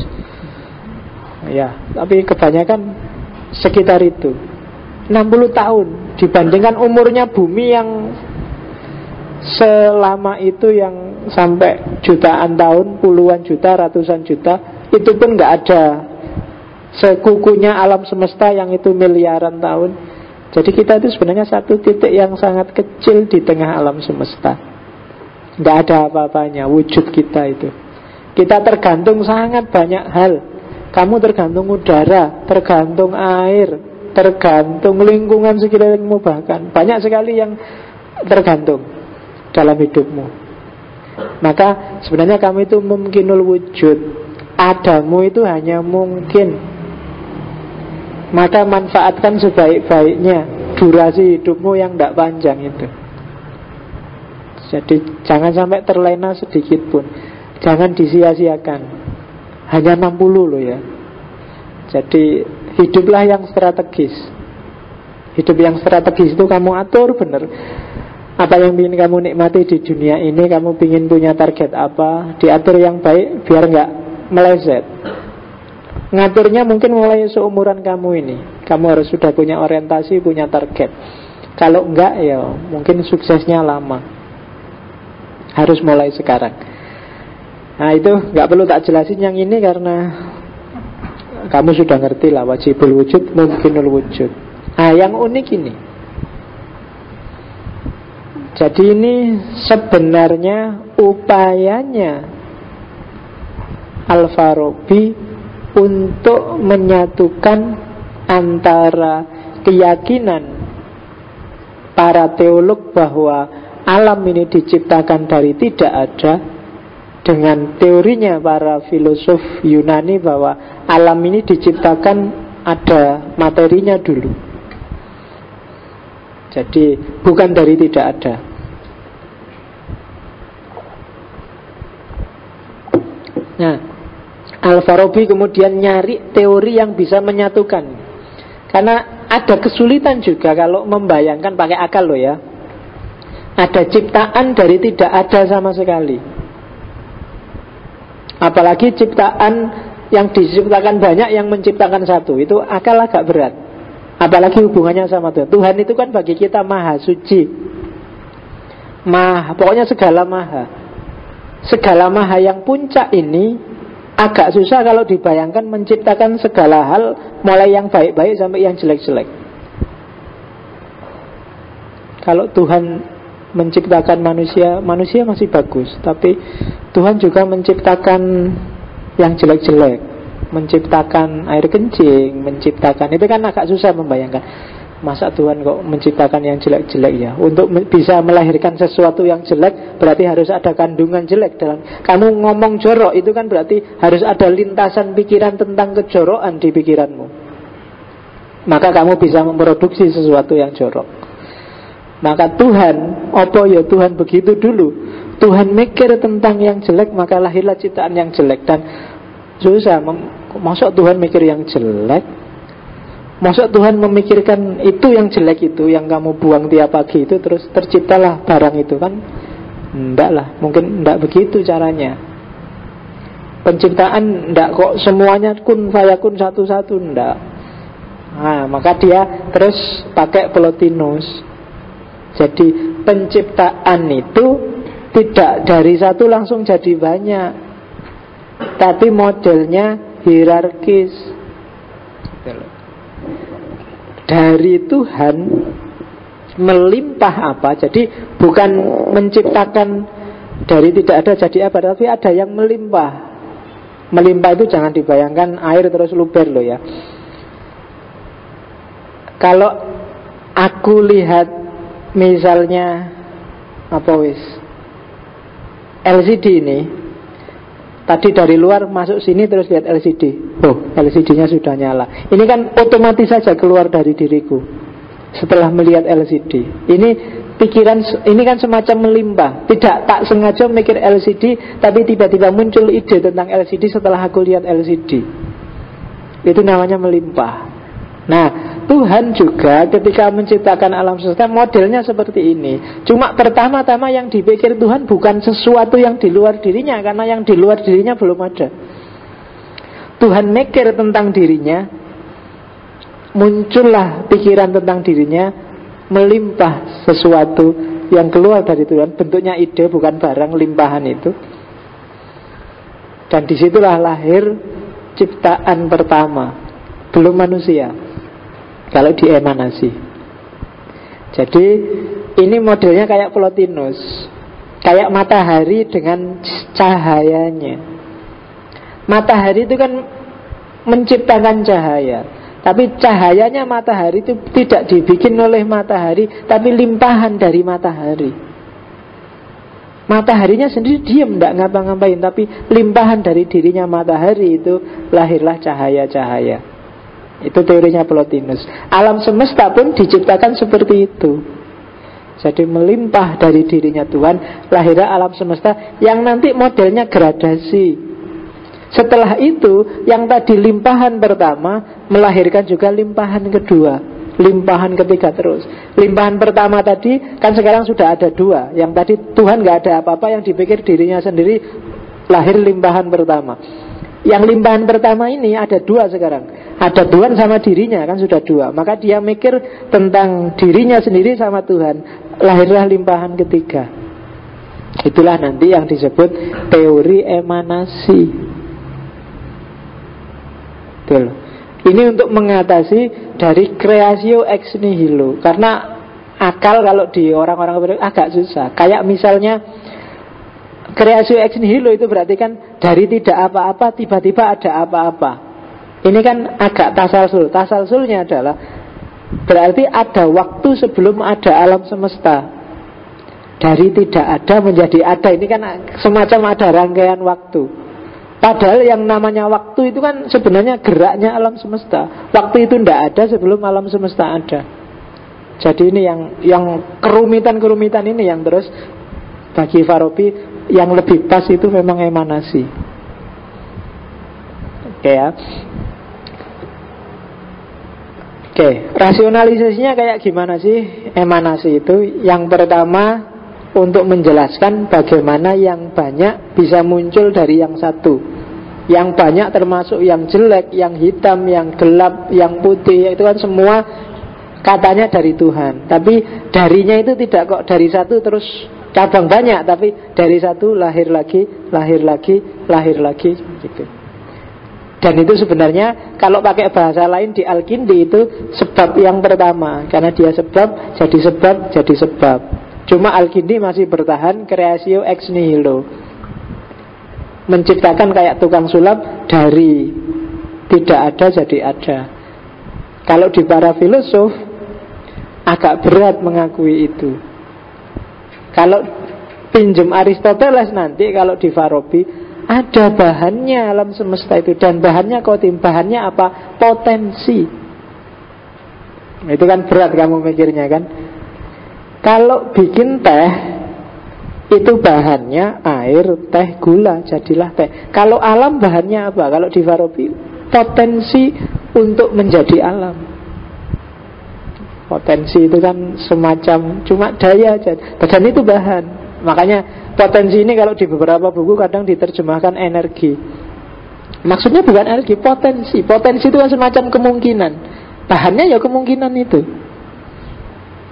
Ya, tapi kebanyakan sekitar itu 60 tahun dibandingkan umurnya bumi yang selama itu, yang sampai jutaan tahun, puluhan juta, ratusan juta. Itu pun gak ada sekukunya alam semesta yang itu miliaran tahun. Jadi kita itu sebenarnya satu titik yang sangat kecil di tengah alam semesta. Gak ada apa-apanya wujud kita itu. Kita tergantung sangat banyak hal. Kamu tergantung udara, tergantung air, tergantung lingkungan sekelilingmu, bahkan banyak sekali yang tergantung dalam hidupmu. Maka sebenarnya kamu itu mumkinul wujud. Adamu itu hanya mungkin. Maka manfaatkan sebaik-baiknya. durasi hidupmu yang tidak panjang itu. Jadi jangan sampai terlena sedikit pun. Jangan disia-siakan. Hanya 60 loh ya. Jadi hiduplah yang strategis. Hidup yang strategis itu kamu atur benar. Apa yang ingin kamu nikmati di dunia ini, kamu ingin punya target apa, diatur yang baik biar nggak meleset. Ngaturnya mungkin mulai seumuran kamu ini. Kamu harus sudah punya orientasi, punya target. Kalau enggak ya mungkin suksesnya lama. Harus mulai sekarang. Nah itu nggak perlu tak jelasin yang ini karena kamu sudah ngerti lah. Wajibul wujud, mungkinul wujud. Nah yang unik ini, jadi ini sebenarnya upayanya Al-Farabi untuk menyatukan antara keyakinan para teolog bahwa alam ini diciptakan dari tidak ada, dengan teorinya para filosof Yunani bahwa alam ini diciptakan ada materinya dulu. Jadi bukan dari tidak ada. Nah, Al-Farabi kemudian nyari teori yang bisa menyatukan. Karena ada kesulitan juga kalau membayangkan pakai akal loh ya. Ada ciptaan dari tidak ada sama sekali. Apalagi ciptaan yang diciptakan banyak, yang menciptakan satu. Itu akal agak berat. Apalagi hubungannya sama Tuhan. Tuhan itu kan bagi kita maha suci, maha, pokoknya segala maha. Segala maha yang puncak ini agak susah kalau dibayangkan menciptakan segala hal, mulai yang baik-baik sampai yang jelek-jelek. Kalau Tuhan menciptakan manusia, manusia masih bagus. Tapi Tuhan juga menciptakan yang jelek-jelek, menciptakan air kencing, menciptakan, itu kan agak susah membayangkan. Masa Tuhan kok menciptakan yang jelek-jelek ya? Untuk bisa melahirkan sesuatu yang jelek berarti harus ada kandungan jelek dalam. Kamu ngomong jorok itu kan berarti harus ada lintasan pikiran tentang kejorokan di pikiranmu. Maka kamu bisa memproduksi sesuatu yang jorok. Maka Tuhan, apa ya Tuhan begitu dulu? Tuhan mikir tentang yang jelek, maka lahirlah ciptaan yang jelek. Dan susah, masuk Tuhan mikir yang jelek. Masuk Tuhan memikirkan itu yang jelek itu, yang kamu buang tiap pagi itu, terus terciptalah barang itu kan? Enggak lah, mungkin enggak begitu caranya. Penciptaan enggak kok semuanya kun fayakun satu-satu, enggak. Nah, maka dia terus pakai Plotinus. Jadi penciptaan itu tidak dari satu langsung jadi banyak, tapi modelnya hierarkis. Dari Tuhan melimpah apa? Jadi bukan menciptakan dari tidak ada jadi apa, tapi ada yang melimpah. Melimpah itu jangan dibayangkan air terus luber loh ya. Kalau aku lihat misalnya apa wis LCD ini, tadi dari luar masuk sini terus lihat LCD. Oh, LCD-nya sudah nyala. Ini kan otomatis saja keluar dari diriku setelah melihat LCD. Ini pikiran, ini kan semacam melimpah. Tidak tak sengaja mikir LCD, tapi tiba-tiba muncul ide tentang LCD setelah aku lihat LCD. Itu namanya melimpah. Nah, Tuhan juga ketika menciptakan alam semesta modelnya seperti ini. Cuma pertama-tama yang dipikir Tuhan bukan sesuatu yang di luar dirinya, karena yang di luar dirinya belum ada. Tuhan mikir tentang dirinya, muncullah pikiran tentang dirinya, melimpah sesuatu yang keluar dari Tuhan. Bentuknya ide, bukan barang, limpahan itu. Dan disitulah lahir ciptaan pertama, belum manusia, kalau di emanasi. Jadi ini modelnya kayak Plotinus, kayak matahari dengan cahayanya. Matahari itu kan menciptakan cahaya, tapi cahayanya matahari itu tidak dibikin oleh matahari, tapi limpahan dari matahari. Mataharinya sendiri diam, tidak ngapa-ngapain, tapi limpahan dari dirinya matahari itu lahirlah cahaya-cahaya. Itu teorinya Plotinus. Alam semesta pun diciptakan seperti itu. Jadi melimpah dari dirinya Tuhan, lahirlah alam semesta yang nanti modelnya gradasi. Setelah itu, yang tadi limpahan pertama melahirkan juga limpahan kedua, limpahan ketiga terus. Limpahan pertama tadi kan sekarang sudah ada dua. Yang tadi Tuhan gak ada apa-apa, yang dipikir dirinya sendiri, lahir limpahan pertama. Yang limpahan pertama ini ada dua sekarang. Ada Tuhan sama dirinya, kan sudah dua. Maka dia mikir tentang dirinya sendiri sama Tuhan, lahirlah limpahan ketiga. Itulah nanti yang disebut teori emanasi. Betul. Ini untuk mengatasi dari creatio ex nihilo. Karena akal kalau di orang-orang agak susah. Kayak misalnya creatio ex nihilo itu berarti kan dari tidak apa-apa tiba-tiba ada apa-apa. Ini kan agak tasalsul. Tasalsulnya adalah berarti ada waktu sebelum ada alam semesta. Dari tidak ada menjadi ada. Ini kan semacam ada rangkaian waktu. Padahal yang namanya waktu itu kan sebenarnya geraknya alam semesta. Waktu itu tidak ada sebelum alam semesta ada. Jadi ini yang kerumitan-kerumitan ini yang terus bagi Farabi yang lebih pas itu memang emanasi. Oke ya. Oke, rasionalisasinya kayak gimana sih emanasi itu? Yang pertama, untuk menjelaskan bagaimana yang banyak bisa muncul dari yang satu. Yang banyak termasuk yang jelek, yang hitam, yang gelap, yang putih, itu kan semua katanya dari Tuhan. Tapi darinya itu tidak kok dari satu terus cabang banyak, tapi dari satu lahir lagi, lahir lagi, lahir lagi gitu. Dan itu sebenarnya kalau pakai bahasa lain di Al-Kindi itu sebab yang pertama. Karena dia sebab, jadi sebab. Cuma Al-Kindi masih bertahan creatio ex nihilo, menciptakan kayak tukang sulap dari tidak ada jadi ada. Kalau di para filosof agak berat mengakui itu. Kalau pinjem Aristoteles nanti, kalau di Farabi ada bahannya alam semesta itu. Dan bahannya kotim, bahannya apa? Potensi. Itu kan berat kamu mikirnya kan. Kalau bikin teh, itu bahannya air, teh, gula, jadilah teh. Kalau alam bahannya apa? Kalau di Farabi, potensi untuk menjadi alam. Potensi itu kan semacam cuma daya aja. Dan itu bahan. Makanya potensi ini kalau di beberapa buku kadang diterjemahkan energi. Maksudnya bukan energi, potensi. Potensi itu kan semacam kemungkinan. Bahannya ya kemungkinan itu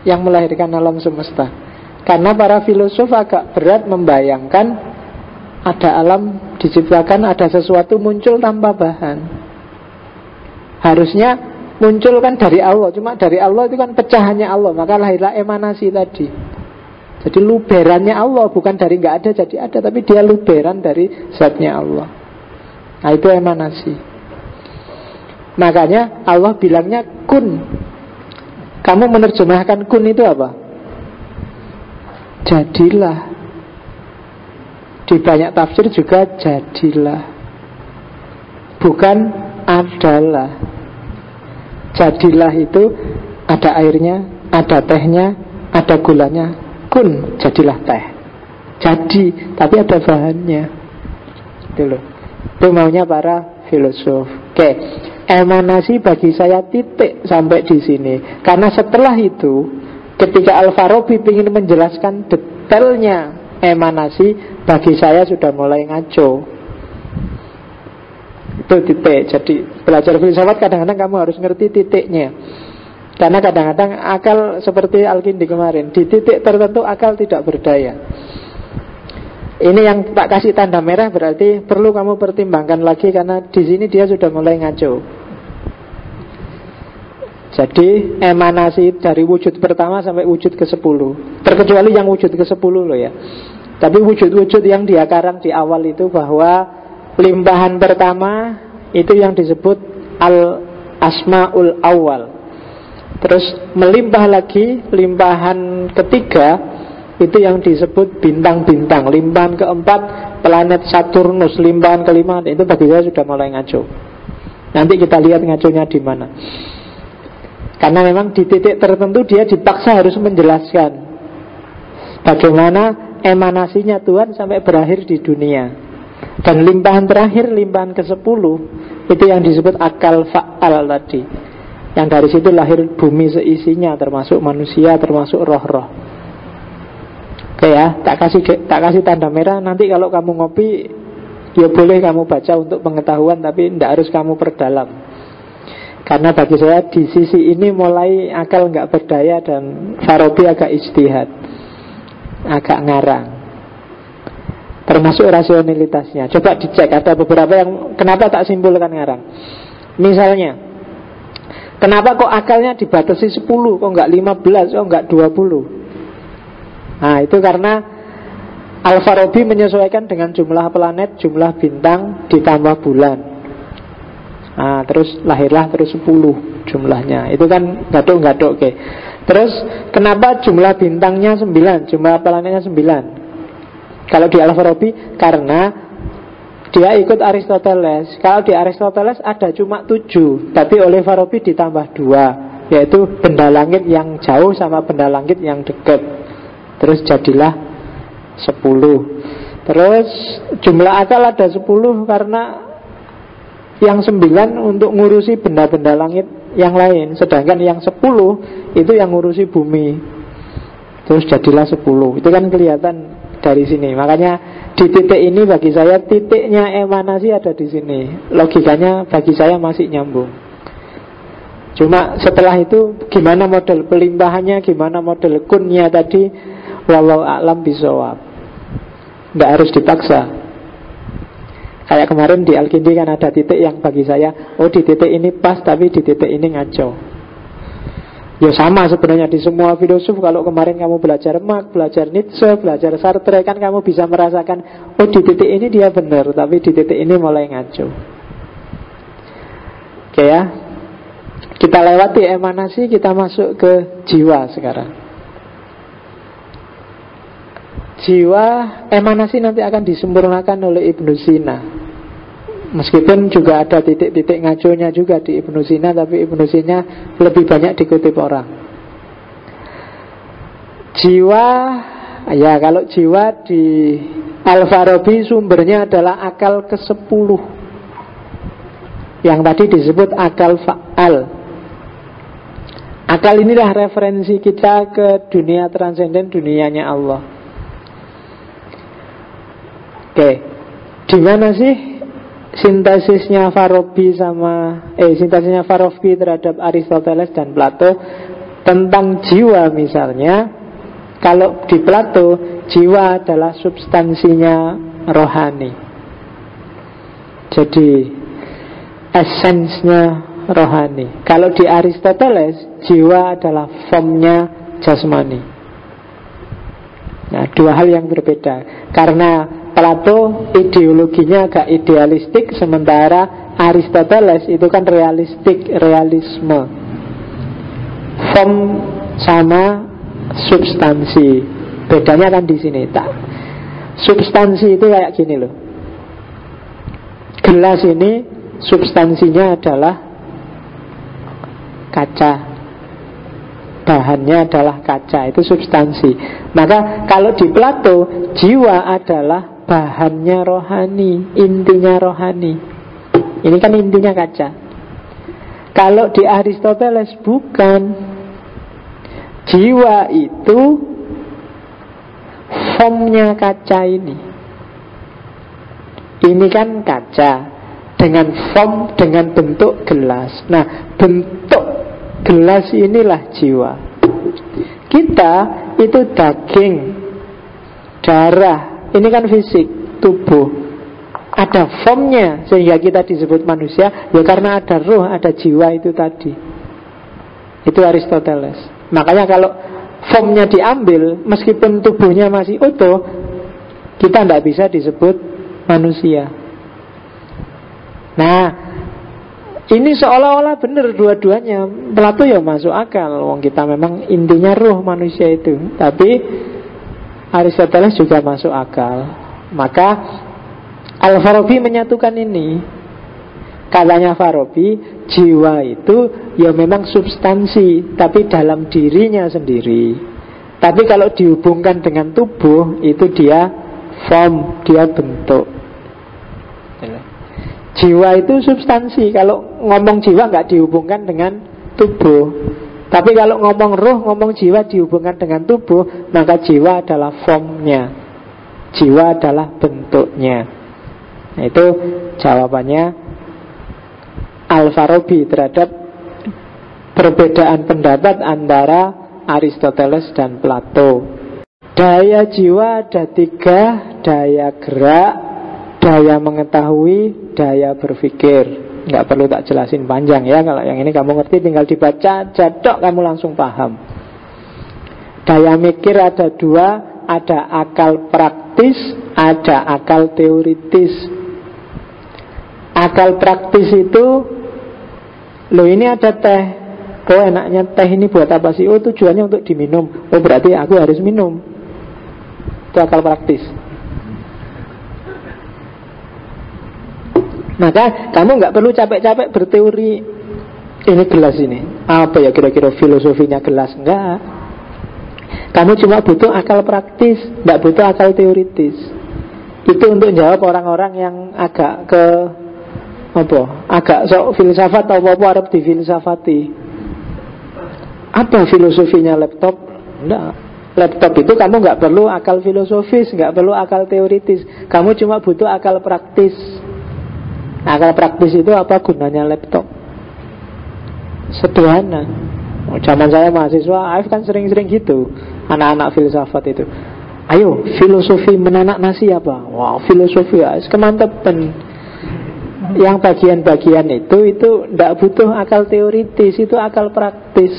yang melahirkan alam semesta. Karena para filosof agak berat membayangkan ada alam diciptakan, ada sesuatu muncul tanpa bahan. Harusnya muncul kan dari Allah. Cuma dari Allah itu kan pecahannya Allah. Maka lahirlah emanasi tadi. Jadi luberannya Allah, bukan dari nggak ada jadi ada, tapi dia luberan dari zatnya Allah. Nah itu emanasi. Makanya Allah bilangnya kun. Kamu menerjemahkan kun itu apa? Jadilah. Di banyak tafsir juga jadilah, bukan adalah. Jadilah itu ada airnya, ada tehnya, ada gulanya. Kun, jadilah teh. Jadi, tapi ada bahannya. Itu loh. Itu maunya para filosof. Oke, emanasi bagi saya titik sampai di sini. Karena setelah itu, ketika Al-Farabi ingin menjelaskan detailnya emanasi, bagi saya sudah mulai ngaco. Itu titik. Jadi belajar filsafat kadang-kadang kamu harus ngerti titiknya. Karena kadang-kadang akal seperti Al-Kindi kemarin, di titik tertentu akal tidak berdaya. Ini yang tak kasih tanda merah berarti perlu kamu pertimbangkan lagi. Karena di sini dia sudah mulai ngaco. Jadi emanasi dari wujud pertama sampai wujud ke-10, terkecuali yang wujud ke-10 loh ya. Tapi wujud-wujud yang dia karang di awal itu, bahwa limpahan pertama itu yang disebut al-asmaul awal. Terus melimpah lagi, limpahan ketiga itu yang disebut bintang-bintang. Limpahan keempat planet Saturnus, limpahan kelima itu bagi saya sudah mulai ngaco. Nanti kita lihat ngaconya di mana. Karena memang di titik tertentu dia dipaksa harus menjelaskan bagaimana emanasinya Tuhan sampai berakhir di dunia. Dan limpahan terakhir, limpahan ke-10, itu yang disebut akal fa'al tadi. Yang dari situ lahir bumi seisinya, termasuk manusia, termasuk roh-roh. Oke ya, tak kasih tanda merah. Nanti kalau kamu ngopi, ya boleh kamu baca untuk pengetahuan, tapi tidak harus kamu perdalam. Karena bagi saya di sisi ini mulai akal nggak berdaya dan Farabi agak ijtihad, agak ngarang, termasuk rasionalitasnya. Coba dicek, ada beberapa yang kenapa tak simpulkan ngarang. Misalnya, kenapa kok akalnya dibatasi 10, kok nggak 15, kok nggak 20? Nah itu karena Al-Farabi menyesuaikan dengan jumlah planet, jumlah bintang ditambah bulan. Nah terus lahirlah terus 10 jumlahnya. Itu kan gadok-gadok. Oke. Terus kenapa jumlah bintangnya 9, jumlah planetnya 9? Kalau di Al-Farabi karena dia ikut Aristoteles. Kalau di Aristoteles ada cuma 7, tapi oleh Farabi ditambah 2, yaitu benda langit yang jauh sama benda langit yang dekat. Terus jadilah 10. Terus jumlah akal ada 10 karena yang 9 untuk ngurusi benda-benda langit yang lain, sedangkan yang 10 itu yang ngurusi bumi. Terus jadilah 10. Itu kan kelihatan dari sini. Makanya di titik ini bagi saya titiknya emanasi ada di sini. Logikanya bagi saya masih nyambung. Cuma setelah itu gimana model pelimpahannya, gimana model kunnya tadi, wallahu a'lam bishawab. Nggak harus dipaksa. Kayak kemarin di Al-Kindi kan ada titik yang bagi saya, oh di titik ini pas, tapi di titik ini ngaco. Ya sama sebenarnya di semua filosof. Kalau kemarin kamu belajar Marx, belajar Nietzsche, belajar Sartre, kan kamu bisa merasakan, oh di titik ini dia benar, tapi di titik ini mulai ngaco. Oke ya, kita lewati emanasi, kita masuk ke jiwa sekarang. Jiwa, emanasi nanti akan disempurnakan oleh Ibnu Sina. Meskipun juga ada titik-titik ngaconya juga di Ibnu Sina, tapi Ibnu Sina lebih banyak dikutip orang. Jiwa, ya kalau jiwa di Al-Farabi sumbernya adalah akal ke-10, yang tadi disebut akal fa'al. Akal inilah referensi kita ke dunia transenden, dunianya Allah. Oke, di mana sih sintesisnya Farabi sintesisnya Farabi terhadap Aristoteles dan Plato tentang jiwa misalnya? Kalau di Plato, jiwa adalah substansinya rohani. Jadi esensnya rohani. Kalau di Aristoteles, jiwa adalah formnya jasmani. Nah, dua hal yang berbeda. Karena Plato ideologinya agak idealistik, sementara Aristoteles itu kan realistik, realisme. Form sama substansi. Bedanya kan di sini. Substansi itu kayak gini loh. Gelas ini substansinya adalah kaca. Bahannya adalah kaca, itu substansi. Maka kalau di Plato, jiwa adalah bahannya rohani, intinya rohani. Ini kan intinya kaca. Kalau di Aristoteles bukan. Jiwa itu formnya kaca ini. Ini kan kaca dengan form, dengan bentuk gelas. Nah, bentuk gelas inilah jiwa. Kita itu daging, darah. Ini kan fisik, tubuh. Ada formnya sehingga kita disebut manusia. Ya karena ada ruh, ada jiwa itu tadi. Itu Aristoteles. Makanya kalau formnya diambil, meskipun tubuhnya masih utuh, kita tidak bisa disebut manusia. Nah, ini seolah-olah benar dua-duanya. Plato ya masuk akal, wong kita memang intinya ruh manusia itu. Tapi Aristoteles juga masuk akal. Maka Al-Farabi menyatukan ini. Katanya Farabi, jiwa itu ya memang substansi, tapi dalam dirinya sendiri. Tapi kalau dihubungkan dengan tubuh, itu dia form, dia bentuk. Jiwa itu substansi. Kalau ngomong jiwa nggak dihubungkan dengan tubuh. Tapi kalau ngomong roh, ngomong jiwa dihubungkan dengan tubuh, maka jiwa adalah formnya, jiwa adalah bentuknya. Nah, itu jawabannya Al-Farabi terhadap perbedaan pendapat antara Aristoteles dan Plato. Daya jiwa ada 3, daya gerak, daya mengetahui, daya berpikir. Nggak perlu tak jelasin panjang ya. Kalau yang ini kamu ngerti, tinggal dibaca, jadok kamu langsung paham. Daya mikir ada 2, ada akal praktis, ada akal teoritis. Akal praktis itu, loh ini ada teh, oh enaknya teh ini buat apa sih? Oh tujuannya untuk diminum. Oh berarti aku harus minum. Itu akal praktis. Maka kamu nggak perlu capek-capek berteori. Ini gelas ini, apa ya kira-kira filosofinya gelas? Enggak. Kamu cuma butuh akal praktis, nggak butuh akal teoritis. Itu untuk jawab orang-orang yang agak ke agak sok filsafat atau apa harap difilsafati. Apa filosofinya laptop? Enggak. Laptop itu kamu nggak perlu akal filosofis, nggak perlu akal teoritis. Kamu cuma butuh akal praktis. Akal praktis itu apa gunanya laptop? Sederhana. Zaman saya mahasiswa, Aif kan sering-sering gitu. Anak-anak filsafat itu, ayo filosofi menanak nasi apa? Wow, filosofi ya, kemantepan. Yang bagian-bagian itu tidak butuh akal teoritis, itu akal praktis.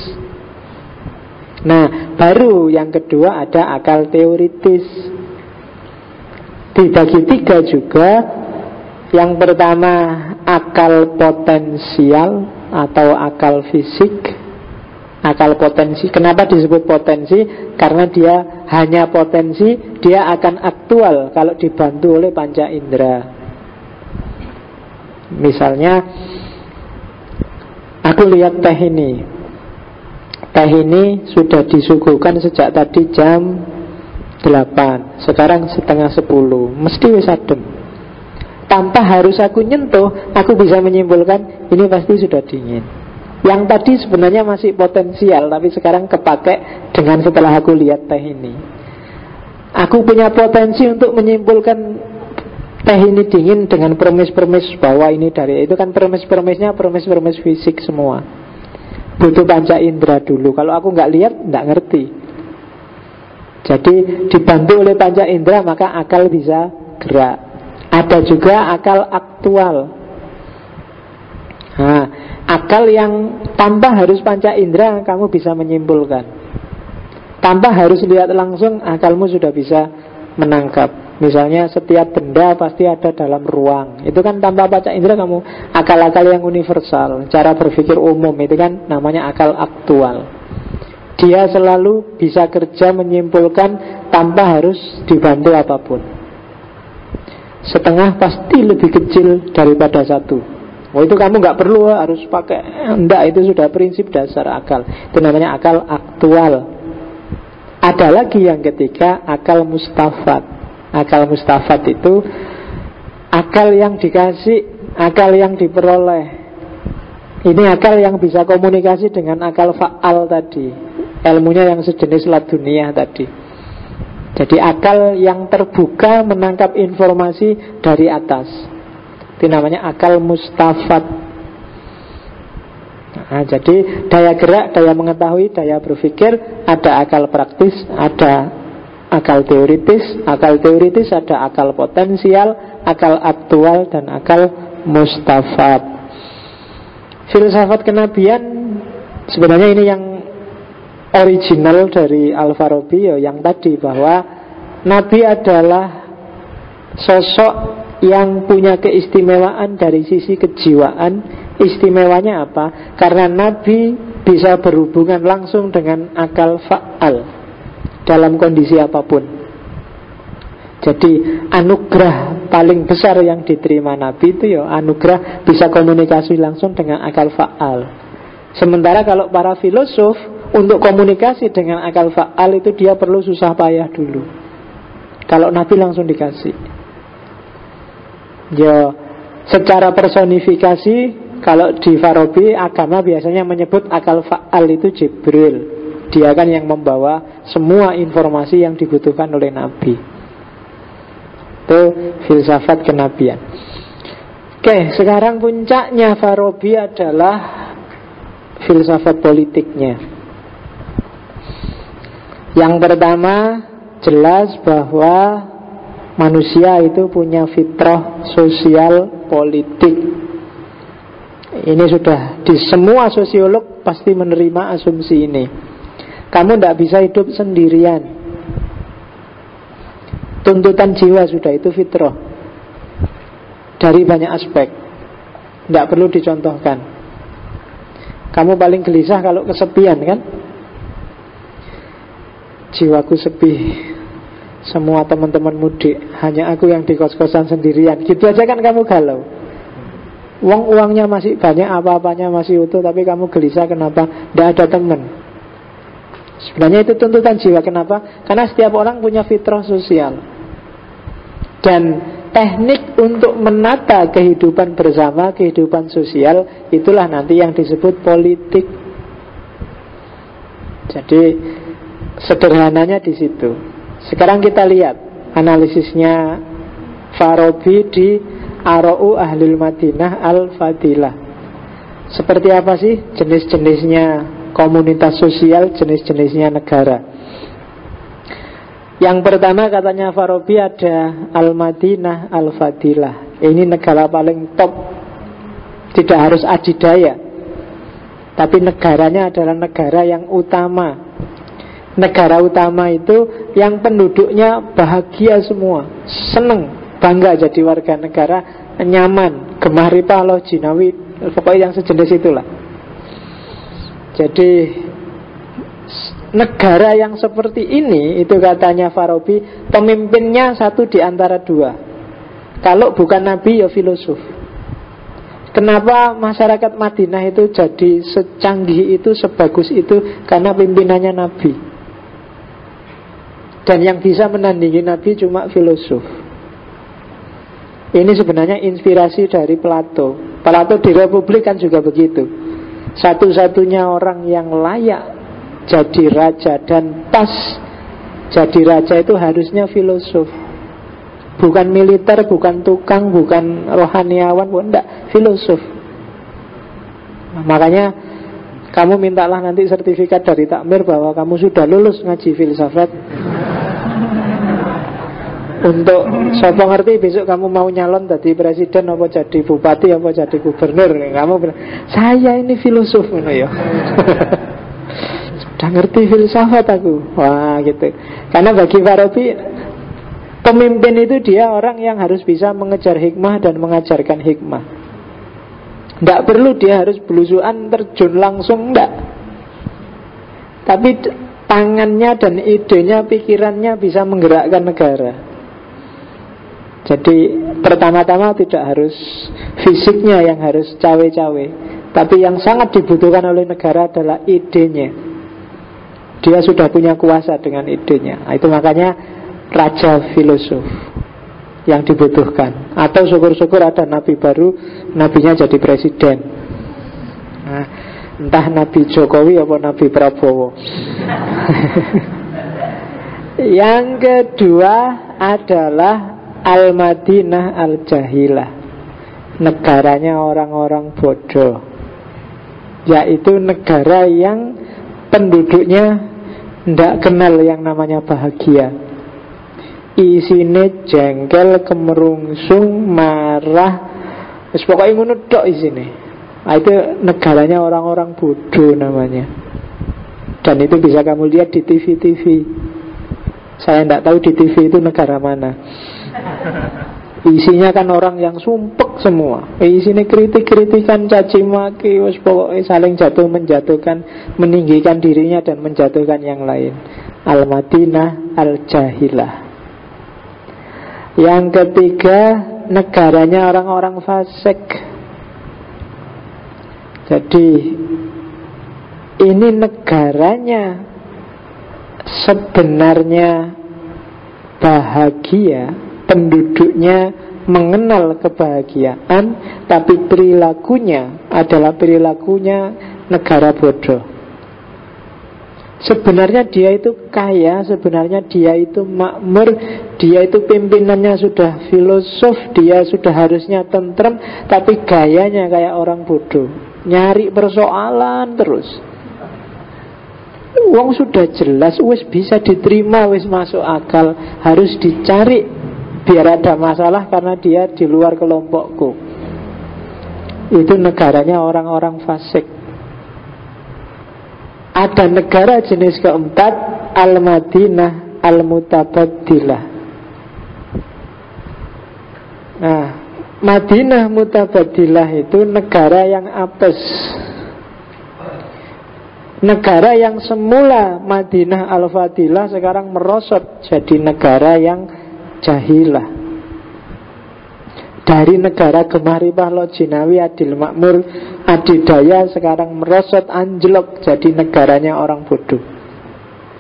Nah, baru yang kedua ada akal teoritis. Dibagi 3 juga. Yang pertama akal potensial atau akal fisik. Akal potensi. Kenapa disebut potensi? Karena dia hanya potensi, dia akan aktual kalau dibantu oleh panca indera. Misalnya, aku lihat teh ini. Teh ini sudah disuguhkan sejak tadi jam 8. Sekarang setengah 10. Mesti wis adem. Tanpa harus aku nyentuh, aku bisa menyimpulkan ini pasti sudah dingin. Yang tadi sebenarnya masih potensial, tapi sekarang kepake dengan setelah aku lihat teh ini. Aku punya potensi untuk menyimpulkan teh ini dingin dengan permis-permis bahwa ini dari itu kan permis-permisnya permis-permis fisik semua. Butuh panca indera dulu. Kalau aku nggak lihat, nggak ngerti. Jadi dibantu oleh panca indera maka akal bisa gerak. Ada juga akal aktual. Nah, akal yang tanpa harus panca indera kamu bisa menyimpulkan. Tanpa harus lihat langsung, akalmu sudah bisa menangkap. Misalnya setiap benda pasti ada dalam ruang. Itu kan tanpa panca indera kamu. Akal-akal yang universal, cara berpikir umum, itu kan namanya akal aktual. Dia selalu bisa kerja menyimpulkan tanpa harus dibantu apapun. Setengah pasti lebih kecil daripada 1. Oh itu kamu nggak perlu harus pakai. Enggak, itu sudah prinsip dasar akal. Itu namanya akal aktual. Ada lagi yang ketiga, akal mustafat. Akal mustafat itu akal yang dikasih, akal yang diperoleh. Ini akal yang bisa komunikasi dengan akal fa'al tadi. Ilmunya yang sejenis laduniyah tadi. Jadi akal yang terbuka menangkap informasi dari atas. Itu namanya akal mustafat. Nah, jadi daya gerak, daya mengetahui, daya berpikir, ada akal praktis, ada akal teoritis. Akal teoritis ada akal potensial, akal aktual, dan akal mustafat. Filsafat kenabian sebenarnya ini yang original dari Al-Farabi, yang tadi bahwa Nabi adalah sosok yang punya keistimewaan dari sisi kejiwaan. Istimewanya apa? Karena Nabi bisa berhubungan langsung dengan akal fa'al dalam kondisi apapun. Jadi anugerah paling besar yang diterima Nabi itu ya anugerah bisa komunikasi langsung dengan akal fa'al. Sementara kalau para filosof untuk komunikasi dengan akal fa'al itu dia perlu susah payah dulu. Kalau Nabi langsung dikasih. Ya secara personifikasi, kalau di Farabi agama biasanya menyebut akal fa'al itu Jibril. Dia kan yang membawa semua informasi yang dibutuhkan oleh Nabi. Itu filsafat kenabian. Oke, sekarang puncaknya Farabi adalah filsafat politiknya. Yang pertama, jelas bahwa manusia itu punya fitrah sosial politik. Ini sudah di semua sosiolog pasti menerima asumsi ini. Kamu tidak bisa hidup sendirian. Tuntutan jiwa sudah itu fitrah dari banyak aspek. Tidak perlu dicontohkan. Kamu paling gelisah kalau kesepian kan? Jiwaku sepi, semua teman-teman mudik, hanya aku yang di kos-kosan sendirian. Gitu aja kan kamu galau. Uangnya masih banyak, apa-apanya masih utuh, tapi kamu gelisah kenapa? Tidak ada teman. Sebenarnya itu tuntutan jiwa. Kenapa? Karena setiap orang punya fitrah sosial. Dan teknik untuk menata kehidupan bersama, kehidupan sosial, itulah nanti yang disebut politik. Jadi sederhananya di situ. Sekarang kita lihat analisisnya Farabi di Ara'u Ahlul Madinah Al-Fadilah. Seperti apa sih jenis-jenisnya komunitas sosial, jenis-jenisnya negara? Yang pertama katanya Farabi ada Al-Madinah Al-Fadilah. Ini negara paling top. Tidak harus adidaya, tapi negaranya adalah negara yang utama. Negara utama itu yang penduduknya bahagia semua, seneng, bangga jadi warga negara, nyaman, gemah ripah loh jinawi, pokoknya yang sejenis itulah. Jadi negara yang seperti ini, itu katanya Farabi, pemimpinnya satu di antara dua. Kalau bukan Nabi ya filosof. Kenapa masyarakat Madinah itu jadi secanggih itu, sebagus itu? Karena pimpinannya Nabi. Dan yang bisa menandingi Nabi cuma filosof. Ini sebenarnya inspirasi dari Plato. Plato di Republik kan juga begitu. Satu-satunya orang yang layak jadi raja dan pas jadi raja itu harusnya filosof. Bukan militer, bukan tukang, bukan rohaniawan, enggak, filosof. Makanya kamu mintalah nanti sertifikat dari takmir bahwa kamu sudah lulus ngaji filsafat. Untuk siapa ngerti besok kamu mau nyalon jadi presiden, apa jadi bupati, apa jadi gubernur, kamu bilang saya ini filosof ya. Sudah ngerti filsafat aku. Wah gitu. Karena bagi Farabi, pemimpin itu dia orang yang harus bisa mengejar hikmah dan mengajarkan hikmah. Tidak perlu dia harus belusuan terjun langsung, enggak. Tapi tangannya dan idenya, pikirannya bisa menggerakkan negara. Jadi pertama-tama tidak harus fisiknya yang harus cawe-cawe, tapi yang sangat dibutuhkan oleh negara adalah idenya. Dia sudah punya kuasa dengan idenya. Itu makanya raja filosof yang dibutuhkan. Atau syukur-syukur ada nabi baru, nabinya jadi presiden. Nah, entah Nabi Jokowi atau Nabi Prabowo. Yang kedua adalah Al-Madinah Al-Jahilah, negaranya orang-orang bodoh. Yaitu negara yang penduduknya tidak kenal yang namanya bahagia. Isine jengkel, kemerungsung, marah, pokoknya ngono tok isine. Nah, itu negaranya orang-orang bodoh namanya. Dan itu bisa kamu lihat di TV-TV. Saya tidak tahu di TV itu negara mana. Isinya kan orang yang sumpek semua. Isinya kritik-kritikan, caci maki, pokoknya saling jatuh menjatuhkan, meninggikan dirinya dan menjatuhkan yang lain. Al-Madinah Al-Jahilah. Yang ketiga, negaranya orang-orang fasik. Jadi ini negaranya sebenarnya bahagia, penduduknya mengenal kebahagiaan, tapi perilakunya adalah perilakunya negara bodoh. Sebenarnya dia itu kaya, sebenarnya dia itu makmur, dia itu pimpinannya sudah filosof, dia sudah harusnya tentrem, tapi gayanya kayak orang bodoh, nyari persoalan terus. Wong sudah jelas, wis bisa diterima, wis masuk akal, harus dicari biar ada masalah karena dia di luar kelompokku. Itu negaranya orang-orang fasik. Ada negara jenis keempat, Al-Madinah Al-Mutabaddilah. Nah, Madinah Mutabaddilah itu negara yang apes. Negara yang semula Madinah Al-Fadilah sekarang merosot jadi negara yang jahilah. Dari negara Gemaripah Lojinawi Adil Makmur Adidaya sekarang merosot anjlok jadi negaranya orang bodoh.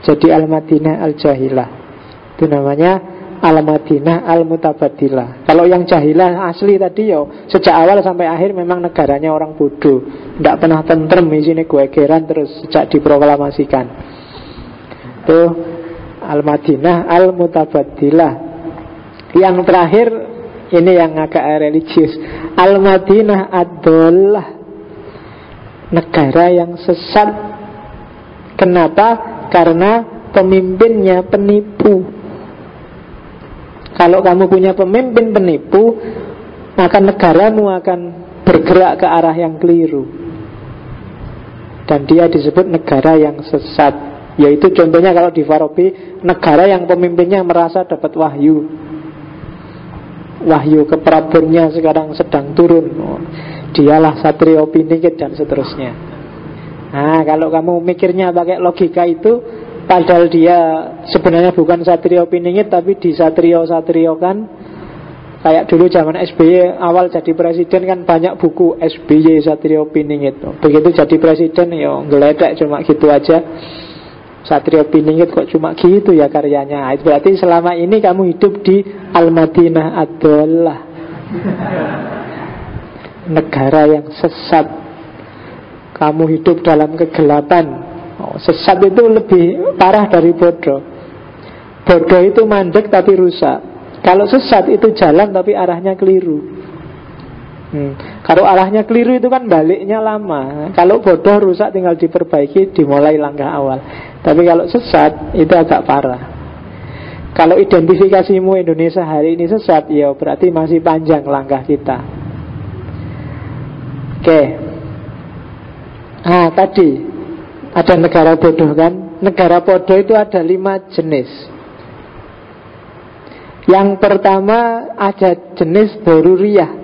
Jadi Al-Madinah Al-Jahilah. Itu namanya Al-Madinah Al-Mutabadilah. Kalau yang jahilah asli tadi yo, sejak awal sampai akhir memang negaranya orang bodoh, tidak pernah tentrem, isinya gegeran terus sejak diproklamasikan. Itu Al-Madinah Al-Mutabadilah. Yang terakhir ini yang agak religius, Al-Madinah Ad-Dollah, negara yang sesat. Kenapa? Karena pemimpinnya penipu. Kalau kamu punya pemimpin penipu, maka negaramu akan bergerak ke arah yang keliru. Dan dia disebut negara yang sesat. Yaitu contohnya kalau di Farabi, negara yang pemimpinnya merasa dapat wahyu. Wahyu keprabunnya sekarang sedang turun, dialah Satrio Piningit dan seterusnya. Nah, kalau kamu mikirnya pakai logika itu, padahal dia sebenarnya bukan Satrio Piningit tapi disatrio-satriokan. Kayak dulu zaman SBY awal jadi presiden kan banyak buku SBY Satrio Piningit. Begitu jadi presiden ya ngeledek cuma gitu aja. Satrio Piningit kok cuma gitu ya karyanya. Berarti selama ini kamu hidup di Al-Madinah Ad-Dollah, negara yang sesat. Kamu hidup dalam kegelapan. Sesat itu lebih parah dari bodoh. Bodoh itu mandek tapi rusak. Kalau sesat itu jalan tapi arahnya keliru. Kalau arahnya keliru itu kan baliknya lama. Kalau bodoh rusak tinggal diperbaiki, dimulai langkah awal. Tapi kalau sesat itu agak parah. Kalau identifikasimu Indonesia hari ini sesat, ya berarti masih panjang langkah kita. Oke. Nah tadi ada negara bodoh kan. Negara bodoh itu ada 5 jenis. Yang pertama ada jenis daruriyah.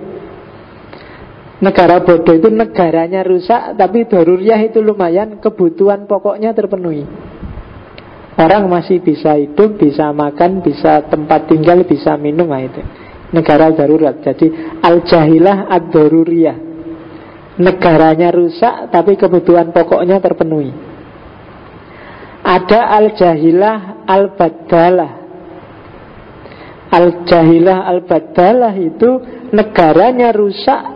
Negara bodoh itu negaranya rusak, tapi daruriyah itu lumayan, kebutuhan pokoknya terpenuhi. Orang masih bisa hidup, bisa makan, bisa tempat tinggal, bisa minum. Nah itu negara darurat. Jadi Al-Jahilah Ad-Daruriyah, negaranya rusak tapi kebutuhan pokoknya terpenuhi. Ada Al-Jahilah Al-Badalah. Al-Jahilah Al-Badalah itu negaranya rusak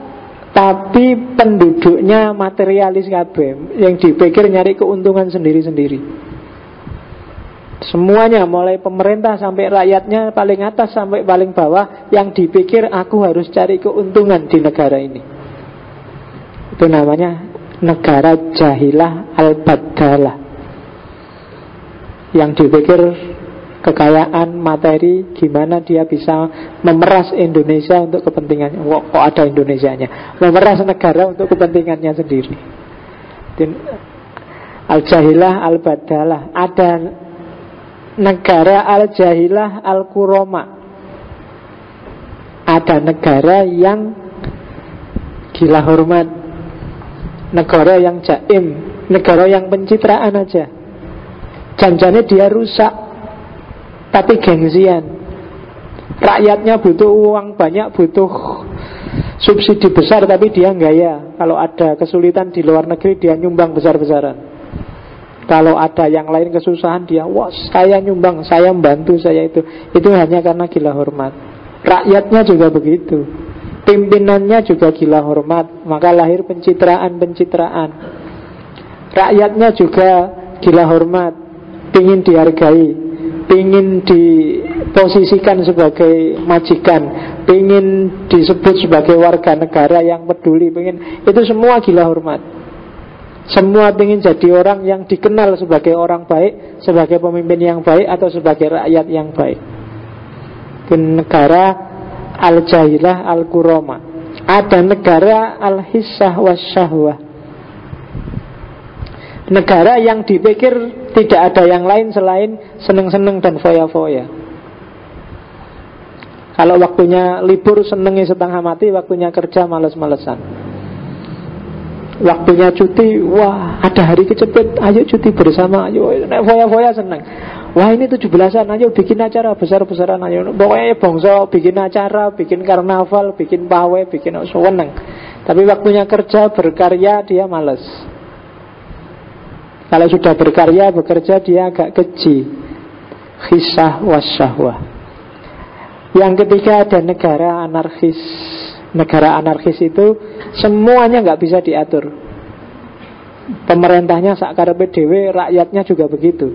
tapi penduduknya materialis kabeh, yang dipikir nyari keuntungan sendiri-sendiri. Semuanya mulai pemerintah sampai rakyatnya, paling atas sampai paling bawah, yang dipikir aku harus cari keuntungan di negara ini. Itu namanya negara jahilah al-badalah, yang dipikir kekayaan materi, gimana dia bisa memeras Indonesia untuk kepentingannya. Kok ada Indonesianya? Memeras negara untuk kepentingannya sendiri. Al-Jahilah Al-Badalah. Ada negara Al-Jahilah Al-Kuroma. Ada negara yang gila hormat, negara yang jaim, negara yang pencitraan aja. Janjane dia rusak tapi gengsian. Rakyatnya butuh uang banyak, butuh subsidi besar, tapi dia gaya. Kalau ada kesulitan di luar negeri, dia nyumbang besar-besaran. Kalau ada yang lain kesusahan, dia, wah saya nyumbang, saya membantu, saya itu. Itu hanya karena gila hormat. Rakyatnya juga begitu, pimpinannya juga gila hormat, maka lahir pencitraan-pencitraan. Rakyatnya juga gila hormat, pingin dihargai, pingin diposisikan sebagai majikan, pingin disebut sebagai warga negara yang peduli, pingin, itu semua gila hormat. Semua pingin jadi orang yang dikenal sebagai orang baik, sebagai pemimpin yang baik, atau sebagai rakyat yang baik. Itu negara al-jahilah al-kuroma. Ada negara al-hissah wasyahwah, negara yang dipikir tidak ada yang lain selain seneng-seneng dan foya-foya. Kalau waktunya libur senengnya setengah mati, waktunya kerja males-malesan. Waktunya cuti, wah ada hari kecepet, ayo cuti bersama, ayo foya-foya seneng. Wah ini 17-an, ayo bikin acara besar-besaran, ayo. Pokoknya bangsa bikin acara, bikin karnaval, bikin pawai, bikin seneng. Tapi waktunya kerja, berkarya, dia males. Kalau sudah berkarya, bekerja, dia agak keji. Khisah wasyahwah. Yang ketiga ada negara anarkis. Negara anarkis itu semuanya nggak bisa diatur. Pemerintahnya sakkarepe dhewe, rakyatnya juga begitu.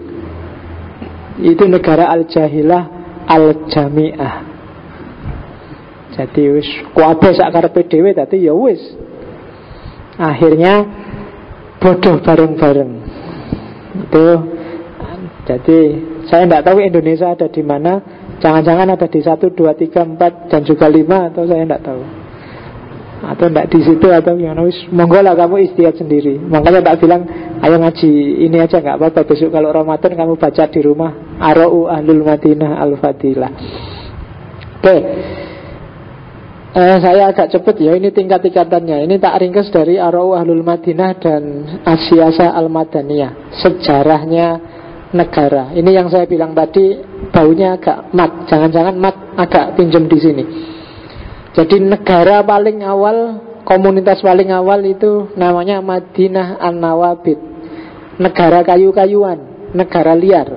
Itu negara al-jahilah al-jami'ah. Jadi wis kabeh sakkarepe dhewe, dadi ya wis. Akhirnya bodoh bareng-bareng. Itu. Jadi saya tidak tahu Indonesia ada di mana. Jangan-jangan ada di 1, 2, 3, 4 dan juga 5, atau saya tidak tahu. Atau tidak di situ, atau gimana. Monggo lah kamu istihad sendiri. Makanya tak bilang, ayo ngaji ini aja, nggak apa-apa. Besok kalau Ramadan kamu baca di rumah Ara'u Ahlul Madinah Al-Fadilah. Oke. Saya agak cepat ya, ini tingkat-tingkatannya. Ini tak ringkas dari Ara'u Ahlul Madinah dan As-Siyasah Al-Madaniyah, sejarahnya negara. Ini yang saya bilang tadi, baunya agak mat. Jangan-jangan mat agak pinjam di sini. Jadi negara paling awal, komunitas paling awal itu namanya Madinah An-Nawabid, negara kayu-kayuan, negara liar.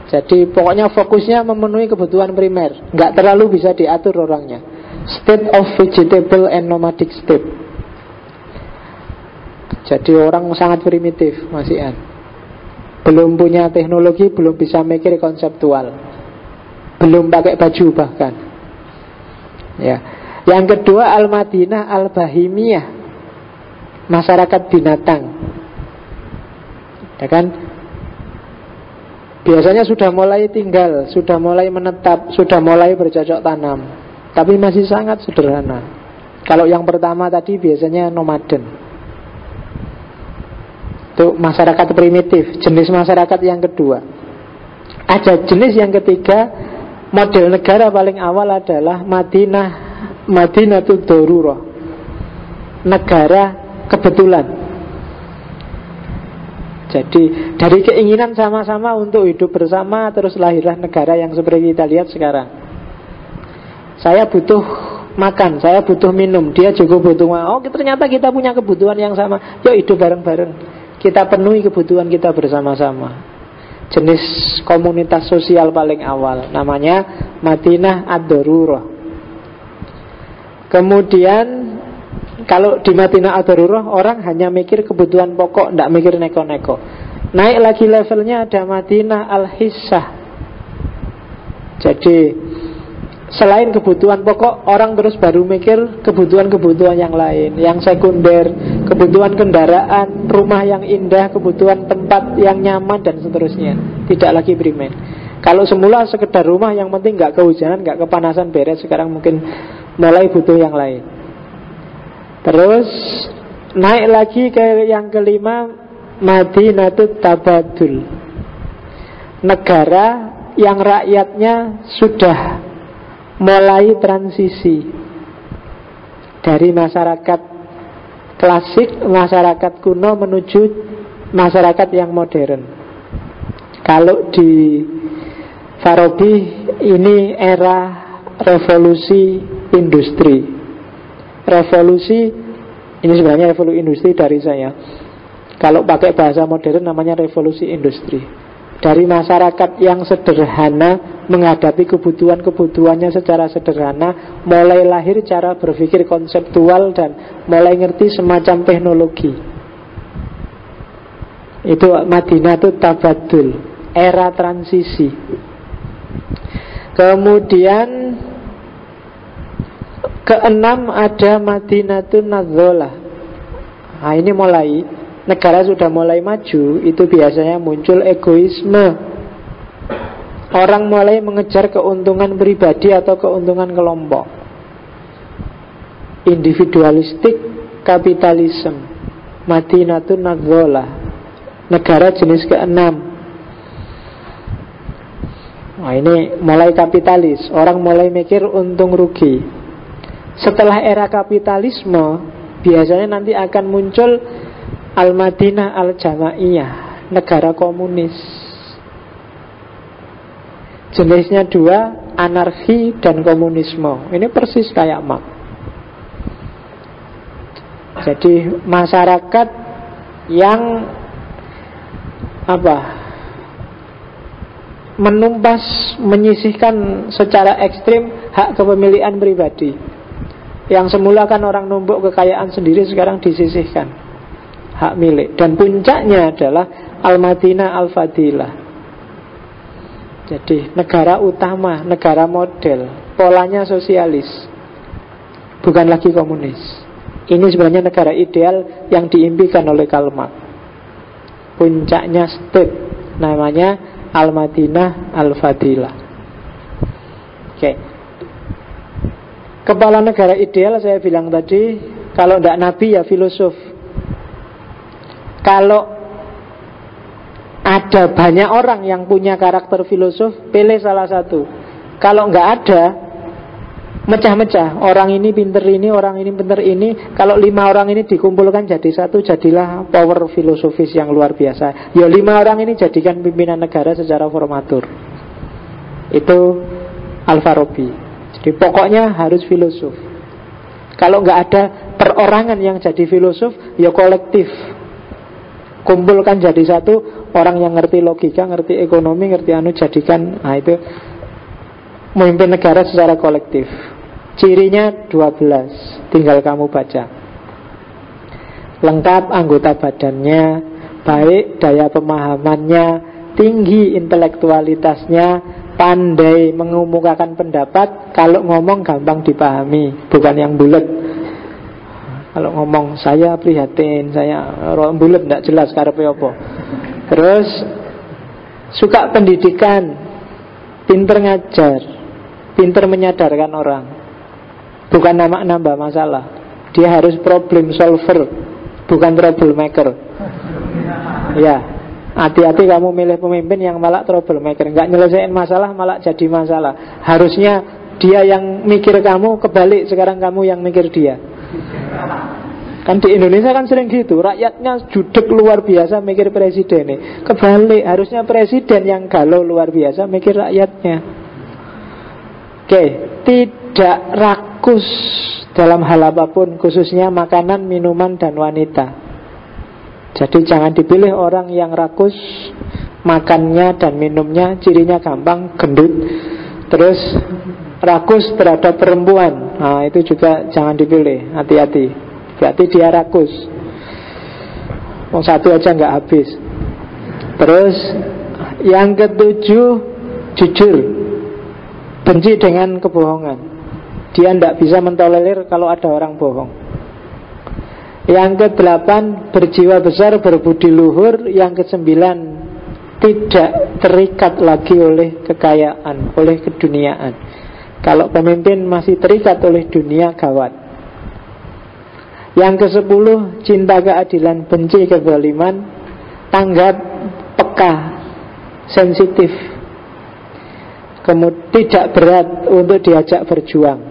Jadi pokoknya fokusnya memenuhi kebutuhan primer, nggak terlalu bisa diatur orangnya. State of vegetable and nomadic state. Jadi orang sangat primitif, masih belum punya teknologi, belum bisa mikir konseptual, belum pakai baju bahkan. Ya. Yang kedua Al-Madinah Al-Bahimiyah, masyarakat binatang. Ya kan? Biasanya sudah mulai tinggal, sudah mulai menetap, sudah mulai bercocok tanam, tapi masih sangat sederhana. Kalau yang pertama tadi biasanya nomaden. Itu masyarakat primitif, jenis masyarakat yang kedua. Ada jenis yang ketiga, model negara paling awal adalah Madinatul Darurah, negara kebetulan. Jadi dari keinginan sama-sama untuk hidup bersama, terus lahirlah negara yang seperti kita lihat sekarang. Saya butuh makan, saya butuh minum, dia juga butuh makan. Oh ternyata kita punya kebutuhan yang sama, yuk hidup bareng-bareng, kita penuhi kebutuhan kita bersama-sama. Jenis komunitas sosial paling awal, namanya Madinah Ad-Darurah. Kemudian kalau di Madinah Ad-Darurah orang hanya mikir kebutuhan pokok, tidak mikir neko-neko. Naik lagi levelnya ada Madinah Al-Hissah. Jadi selain kebutuhan pokok, orang terus baru mikir kebutuhan-kebutuhan yang lain, yang sekunder, kebutuhan kendaraan, rumah yang indah, kebutuhan tempat yang nyaman, dan seterusnya. Tidak lagi primer. Kalau semula sekedar rumah, yang penting nggak kehujanan, nggak kepanasan, beres. Sekarang mungkin mulai butuh yang lain. Terus naik lagi ke yang kelima, Madinatut Tabadul, negara yang rakyatnya sudah mulai transisi dari masyarakat klasik, masyarakat kuno menuju masyarakat yang modern. Kalau di Farabi, ini era revolusi industri. Revolusi, ini sebenarnya revolusi industri dari saya. Kalau pakai bahasa modern namanya revolusi industri. Dari masyarakat yang sederhana menghadapi kebutuhan-kebutuhannya secara sederhana, mulai lahir cara berpikir konseptual dan mulai ngerti semacam teknologi. Itu Madinah itu tabadul, era transisi. Kemudian keenam ada Madinatun Nadzolah. Nah ini mulai, negara sudah mulai maju, itu biasanya muncul egoisme. Orang mulai mengejar keuntungan pribadi atau keuntungan kelompok. Individualistik kapitalisme. Madinatun Nadzolah, negara jenis keenam. Nah ini mulai kapitalis, orang mulai mikir untung rugi. Setelah era kapitalisme, biasanya nanti akan muncul Al-Madinah Al-Jamaiyah, negara komunis. Jenisnya dua, anarki dan komunisme. Ini persis kayak Marx. Jadi masyarakat yang menumpas, menyisihkan secara ekstrim hak kepemilikan pribadi. Yang semula kan orang numpuk kekayaan sendiri, sekarang disisihkan hak milik. Dan puncaknya adalah Al-Madinah Al-Fadilah. Jadi negara utama, negara model, polanya sosialis, bukan lagi komunis. Ini sebenarnya negara ideal yang diimpikan oleh Karl Marx. Puncaknya state, namanya Al-Madinah Al-Fadilah. Oke. Kepala negara ideal saya bilang tadi, kalau tidak nabi ya filosof. Kalau ada banyak orang yang punya karakter filosof, pilih salah satu. Kalau nggak ada, mecah-mecah. Orang ini pinter ini, orang ini pinter ini. Kalau 5 orang ini dikumpulkan jadi satu, jadilah power filosofis yang luar biasa. Ya 5 orang ini jadikan pimpinan negara secara formatur. Itu Al-Farabi. Jadi pokoknya harus filosof. Kalau nggak ada perorangan yang jadi filosof, ya kolektif. Kumpulkan jadi satu, orang yang ngerti logika, ngerti ekonomi, ngerti jadikan. Nah itu memimpin negara secara kolektif. Cirinya 12, tinggal kamu baca. Lengkap anggota badannya, baik daya pemahamannya, tinggi intelektualitasnya, pandai mengemukakan pendapat. Kalau ngomong gampang dipahami, bukan yang bulat. Kalau ngomong saya prihatin, saya bulat, tidak jelas karepe apa. Terus suka pendidikan, pinter ngajar, pinter menyadarkan orang, bukan nambah masalah. Dia harus problem solver, bukan troublemaker. Ya, hati-hati kamu milih pemimpin yang malah troublemaker, nggak nyelesain masalah malah jadi masalah. Harusnya dia yang mikir kamu, kebalik sekarang kamu yang mikir dia. Kan di Indonesia kan sering gitu, rakyatnya judek luar biasa mikir presiden nih. Kebalik, harusnya presiden yang galau luar biasa mikir rakyatnya. Oke, tidak rakus dalam hal apapun, khususnya makanan, minuman, dan wanita. Jadi jangan dipilih orang yang rakus makannya dan minumnya, cirinya gampang, gendut. Terus rakus terhadap perempuan, nah itu juga jangan dipilih, hati-hati. Berarti dia rakus. Satu aja nggak habis. Terus yang ketujuh, jujur, benci dengan kebohongan. Dia tidak bisa mentolerir kalau ada orang bohong. Yang kedelapan, berjiwa besar, berbudi luhur. Yang kesembilan, tidak terikat lagi oleh kekayaan, oleh keduniaan. Kalau pemimpin masih terikat oleh dunia, gawat. Yang kesepuluh, cinta keadilan, benci kezaliman, tanggap, peka, sensitif, kemudian tidak berat untuk diajak berjuang.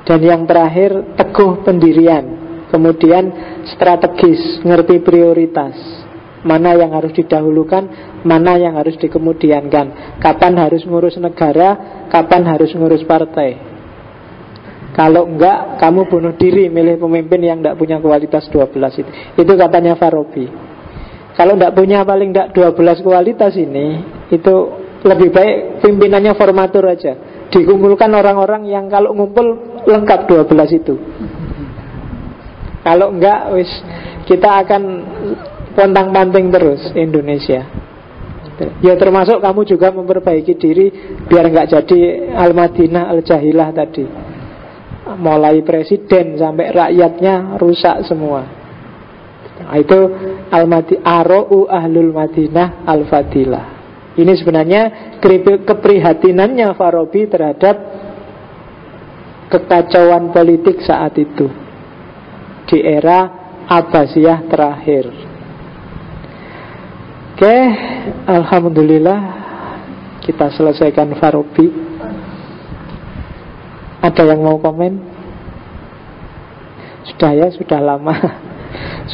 Dan yang terakhir, teguh pendirian, kemudian strategis, ngerti prioritas. mana yang harus didahulukan, mana yang harus dikemudiankan, kapan harus ngurus negara, kapan harus ngurus partai. Kalau enggak, kamu bunuh diri milih pemimpin yang enggak punya kualitas 12 itu. Itu katanya Farabi. Kalau enggak punya paling enggak 12 kualitas ini, itu lebih baik pimpinannya formatur aja. Dikumpulkan orang-orang yang kalau ngumpul lengkap 12 itu. Kalau enggak, wis kita akan pontang-panting terus Indonesia. Ya termasuk kamu juga memperbaiki diri biar enggak jadi Al-Madinah Al-Jahilah tadi. Mulai presiden sampai rakyatnya rusak semua. Nah, itu Ar-Ra'u Ahlul Madinah Al-Fadilah. Ini sebenarnya keprihatinannya Farabi terhadap kekacauan politik saat itu di era Abbasiyah terakhir. Oke, alhamdulillah kita selesaikan Farabi. Ada yang mau komen? Sudah ya, sudah lama.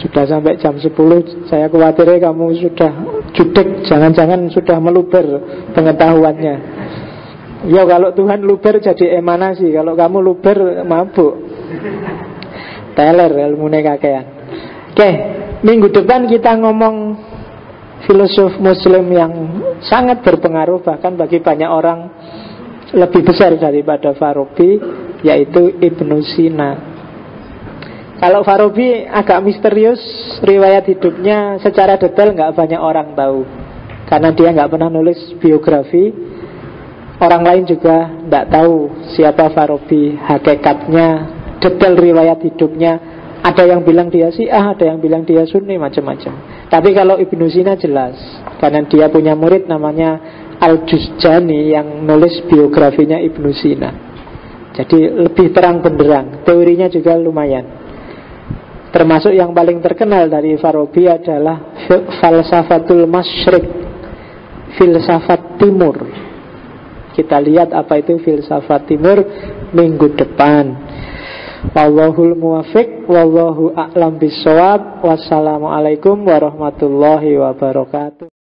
Sudah sampai jam 10. Saya khawatir kamu sudah judek, jangan-jangan sudah meluber pengetahuannya. Ya kalau Tuhan luber jadi emanasi, kalau kamu luber mabuk. Teler ilmune kakean. Oke, minggu depan kita ngomong filosof muslim yang sangat berpengaruh, bahkan bagi banyak orang lebih besar daripada Farabi, yaitu Ibnu Sina. Kalau Farabi agak misterius, riwayat hidupnya secara detail nggak banyak orang tahu, karena dia nggak pernah nulis biografi. Orang lain juga nggak tahu siapa Farabi, hakikatnya, detail riwayat hidupnya. Ada yang bilang dia Syiah, ada yang bilang dia Sunni, macam-macam. Tapi kalau Ibnu Sina jelas, karena dia punya murid namanya Al-Juzjani yang nulis biografinya Ibnu Sina. Jadi lebih terang benderang, teorinya juga lumayan. Termasuk yang paling terkenal dari Farabi adalah Falsafatul Masyriq, filsafat timur. Kita lihat apa itu filsafat timur minggu depan. Wallahul muwafiq, wallahu a'lam bissawab. Wassalamualaikum warahmatullahi wabarakatuh.